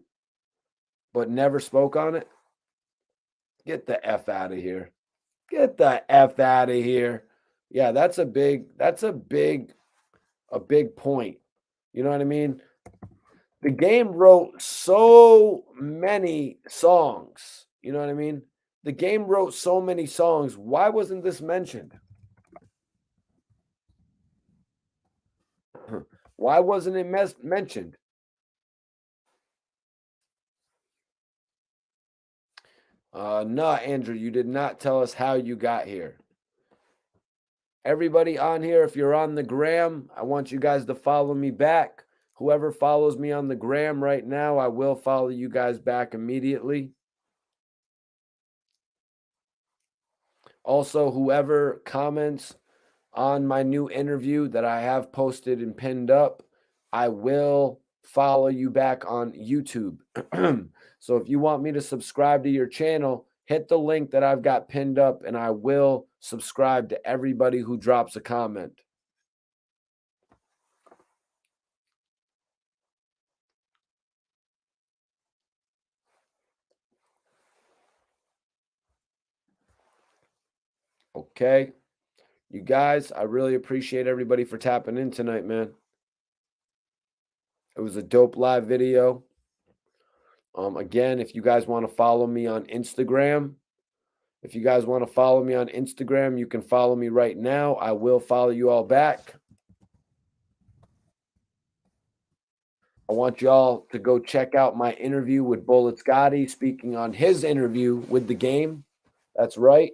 but never spoke on it. Get the F out of here. Get the F out of here. Yeah, that's a big point. You know what I mean? The game wrote so many songs. You know what I mean? The game wrote so many songs. Why wasn't this mentioned? Why wasn't it mentioned? No, Andrew, you did not tell us how you got here. Everybody on here, if you're on the gram, I want you guys to follow me back. Whoever follows me on the gram right now, I will follow you guys back immediately. Also, whoever comments on my new interview that I have posted and pinned up, I will follow you back on YouTube. So if you want me to subscribe to your channel, hit the link that I've got pinned up and I will subscribe to everybody who drops a comment. Okay. You guys, I really appreciate everybody for tapping in tonight, man. It was a dope live video. Again, if you guys want to follow me on Instagram, you can follow me right now. I will follow you all back. I want y'all to go check out my interview with Bullet Scotty, speaking on his interview with the game. That's right.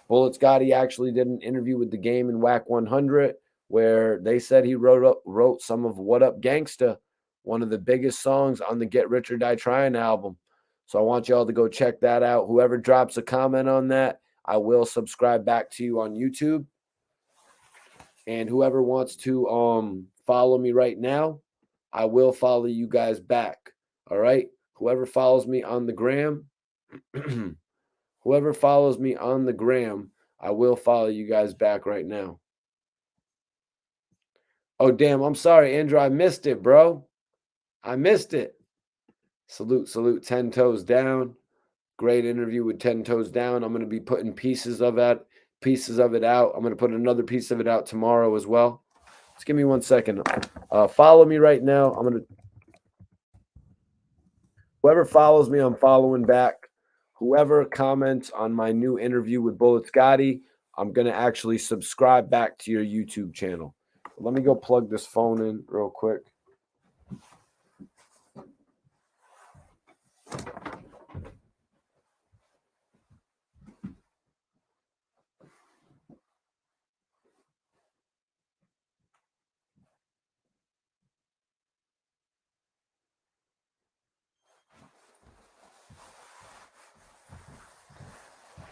Bullet Scotty actually did an interview with the game in Wack 100 where they said he wrote some of What Up Gangsta, one of the biggest songs on the Get Rich or Die Trying album. So I want y'all to go check that out. Whoever drops a comment on that, I will subscribe back to you on YouTube. And whoever wants to follow me right now, I will follow you guys back. All right? Whoever follows me on the gram, I will follow you guys back right now. Oh, damn. I'm sorry, Andrew. I missed it, bro. I missed it. Salute. 10 Toes Down. Great interview with 10 Toes Down. I'm going to be putting pieces of it out. I'm going to put another piece of it out tomorrow as well. Just give me 1 second. Follow me right now. Whoever follows me, I'm following back. Whoever comments on my new interview with Bullet Scotty, I'm going to actually subscribe back to your YouTube channel. Let me go plug this phone in real quick.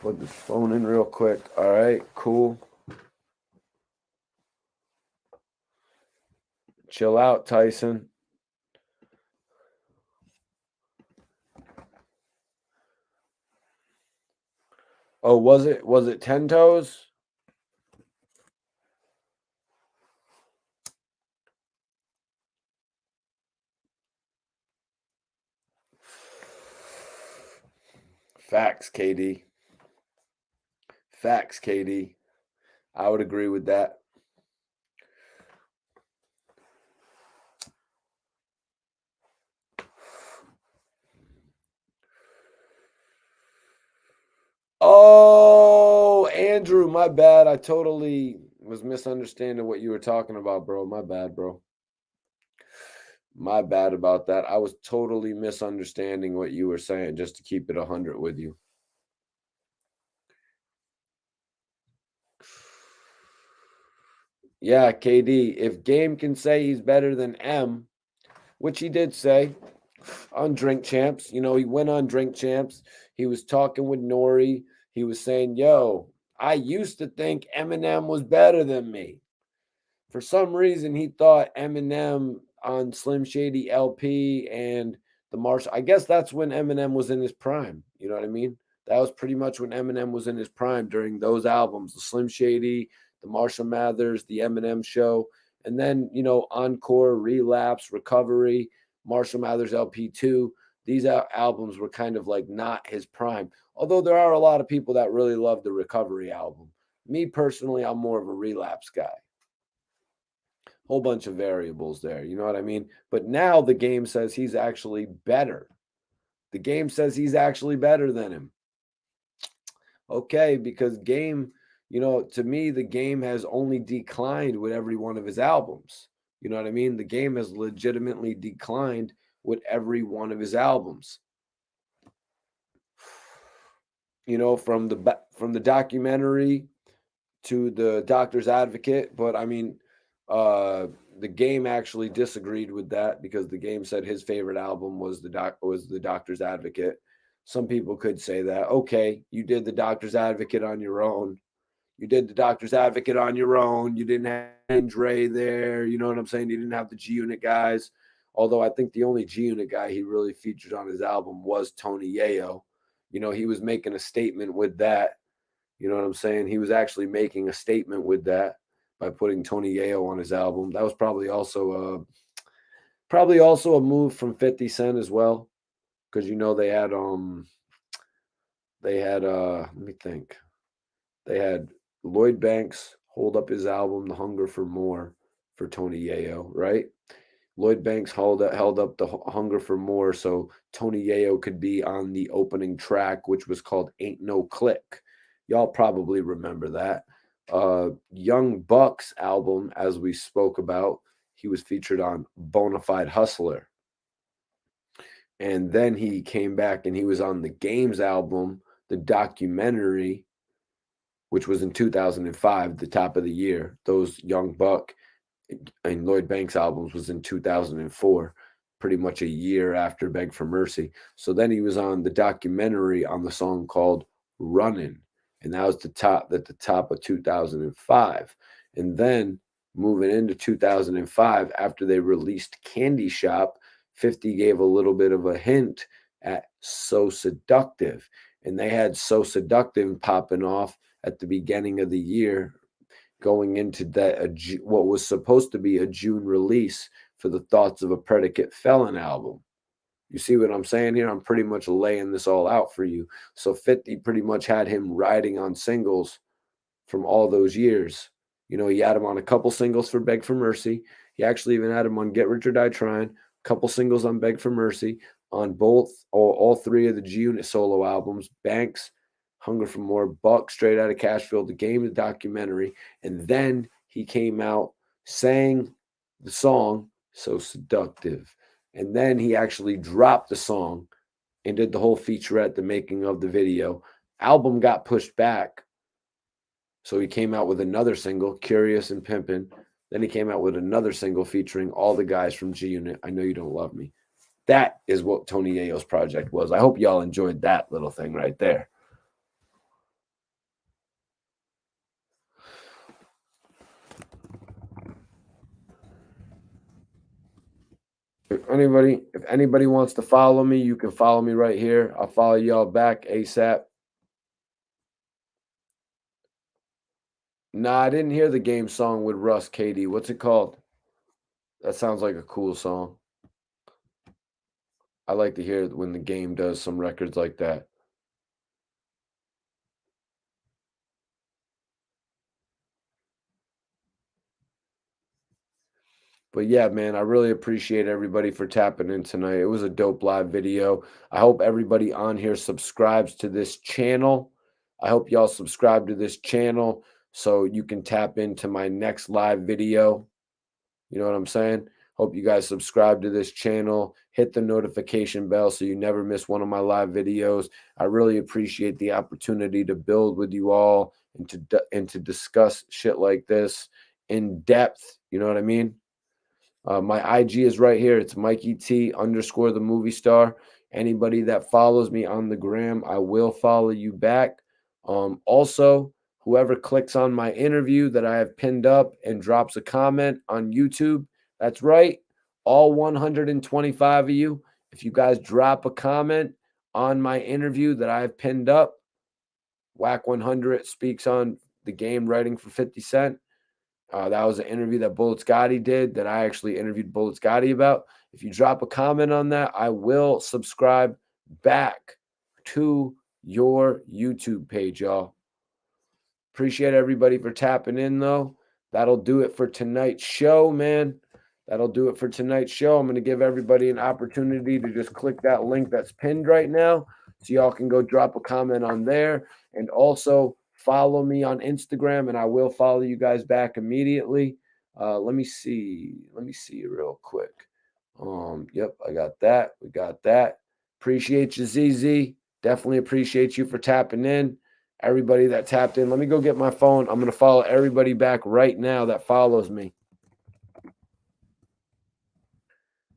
Plug this phone in real quick. All right, cool. Chill out, Tyson. Oh, was it 10 Toes? Facts, KD. I would agree with that. Oh, Andrew, my bad. I totally was misunderstanding what you were talking about, bro. My bad, bro. My bad about that. I was totally misunderstanding what you were saying, just to keep it 100 with you. Yeah, KD, if Game can say he's better than M, which he did say on Drink Champs, he went on Drink Champs. He was talking with Nori. He was saying, yo, I used to think Eminem was better than me. For some reason, he thought Eminem on Slim Shady LP and the Marshall. I guess that's when Eminem was in his prime. You know what I mean? That was pretty much when Eminem was in his prime during those albums, the Slim Shady, the Marshall Mathers, the Eminem Show, and then, Encore, Relapse, Recovery, Marshall Mathers LP2. These albums were kind of like not his prime. Although there are a lot of people that really love the Recovery album. Me personally, I'm more of a Relapse guy. Whole bunch of variables there. You know what I mean? But now the game says he's actually better. The game says he's actually better than him. Okay, because Game, to me, the Game has only declined with every one of his albums. You know what I mean? The Game has legitimately declined with every one of his albums. From the documentary to the Doctor's Advocate, but I mean, the Game actually disagreed with that because the Game said his favorite album was the Doctor's Advocate. Some people could say that, okay, you did the Doctor's Advocate on your own. You did the Doctor's Advocate on your own. You didn't have Dre there. You know what I'm saying? You didn't have the G Unit guys. Although I think the only G Unit guy he really featured on his album was Tony Yayo. You know, he was making a statement with that. You know what I'm saying? He was actually making a statement with that by putting Tony Yayo on his album. That was probably also a move from 50 Cent as well. Because you know they had let me think. They had Lloyd Banks hold up his album The Hunger for More for Tony Yayo, right? Lloyd Banks held up the Hunger for More so Tony Yayo could be on the opening track, which was called Ain't No Click. Y'all probably remember that. Young Buck's album, as we spoke about, he was featured on Bonafide Hustler. And then he came back and he was on the Games album, the documentary, which was in 2005, the top of the year. Those Young Buck and Lloyd Banks albums was in 2004, pretty much a year after Beg for Mercy. So then he was on the documentary on the song called Runnin', and that was at the top of 2005. And then moving into 2005, after they released Candy Shop, 50 gave a little bit of a hint at So Seductive. And they had So Seductive popping off at the beginning of the year, going into that what was supposed to be a June release for the Thoughts of a Predicate Felon album. You see what I'm saying here? I'm pretty much laying this all out for you. So 50 pretty much had him riding on singles from all those years. You know, he had him on a couple singles for Beg for Mercy. He actually even had him on Get Rich or Die Trying, a couple singles on Beg for Mercy, on all three of the G Unit solo albums, Banks, Hunger for More, Buck, Straight Outta Cashville, The Game, the documentary, and then he came out, sang the song So Seductive, and then he actually dropped the song and did the whole featurette, the making of the video. Album got pushed back, so he came out with another single, Curious and Pimpin'. Then he came out with another single featuring all the guys from G Unit, I Know You Don't Love Me. That is what Tony Yayo's project was. I hope y'all enjoyed that little thing right there. If anybody wants to follow me, you can follow me right here. I'll follow y'all back ASAP. Nah, I didn't hear the Game song with Russ KD. What's it called? That sounds like a cool song. I like to hear it when the Game does some records like that. But yeah, man, I really appreciate everybody for tapping in tonight. It was a dope live video. I hope everybody on here subscribes to this channel. I hope y'all subscribe to this channel so you can tap into my next live video. You know what I'm saying? Hope you guys subscribe to this channel. Hit the notification bell so you never miss one of my live videos. I really appreciate the opportunity to build with you all and to discuss shit like this in depth. You know what I mean? My IG is right here. It's Mikey T _ the movie star. Anybody that follows me on the gram, I will follow you back. Also, whoever clicks on my interview that I have pinned up and drops a comment on YouTube, that's right, all 125 of you, if you guys drop a comment on my interview that I have pinned up, Wack 100 speaks on the Game writing for 50 Cent. That was an interview that Bullet Scotty did that I actually interviewed Bullet Scotty about. If you drop a comment on that, I will subscribe back to your YouTube page, y'all. Appreciate everybody for tapping in, though. That'll do it for tonight's show, man. That'll do it for tonight's show. I'm going to give everybody an opportunity to just click that link that's pinned right now so y'all can go drop a comment on there. And also follow me on Instagram, and I will follow you guys back immediately. Let me see real quick. Yep, I got that. We got that. Appreciate you, ZZ. Definitely appreciate you for tapping in. Everybody that tapped in, let me go get my phone. I'm going to follow everybody back right now that follows me.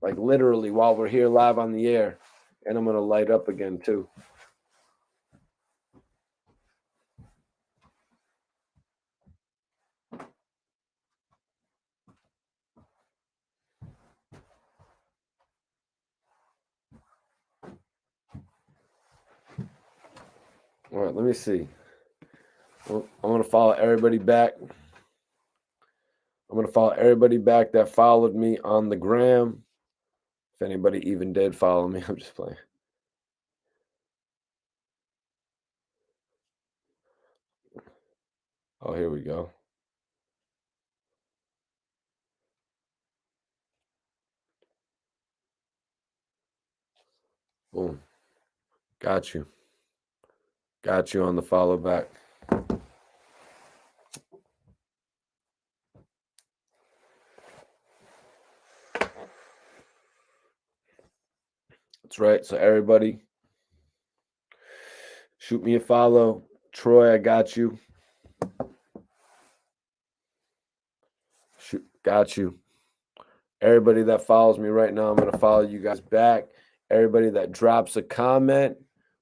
Like literally while we're here live on the air. And I'm going to light up again too. All right, let me see. I'm going to follow everybody back. I'm going to follow everybody back that followed me on the gram. If anybody even did follow me, I'm just playing. Oh, here we go. Boom. Got you. Got you on the follow back. That's right. So everybody, shoot me a follow. Troy, I got you. Got you. Everybody that follows me right now, I'm going to follow you guys back. Everybody that drops a comment,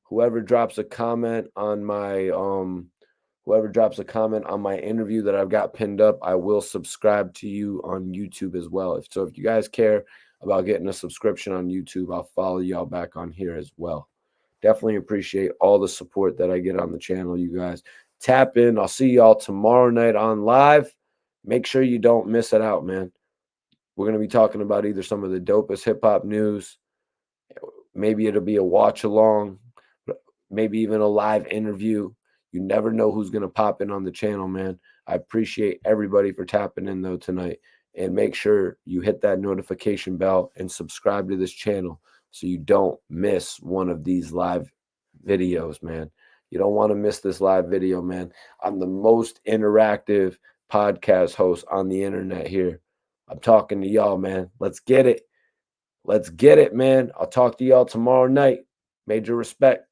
whoever drops a comment on my interview that I've got pinned up, I will subscribe to you on YouTube as well. If you guys care about getting a subscription on YouTube, I'll follow y'all back on here as well. Definitely appreciate all the support that I get on the channel, you guys. Tap in. I'll see y'all tomorrow night on live. Make sure you don't miss it out, man. We're going to be talking about either some of the dopest hip-hop news. Maybe it'll be a watch-along. Maybe even a live interview. You never know who's going to pop in on the channel, man. I appreciate everybody for tapping in, though, tonight. And make sure you hit that notification bell and subscribe to this channel so you don't miss one of these live videos, man. You don't want to miss this live video, man. I'm the most interactive podcast host on the internet here. I'm talking to y'all, man. Let's get it. Let's get it, man. I'll talk to y'all tomorrow night. Major respect.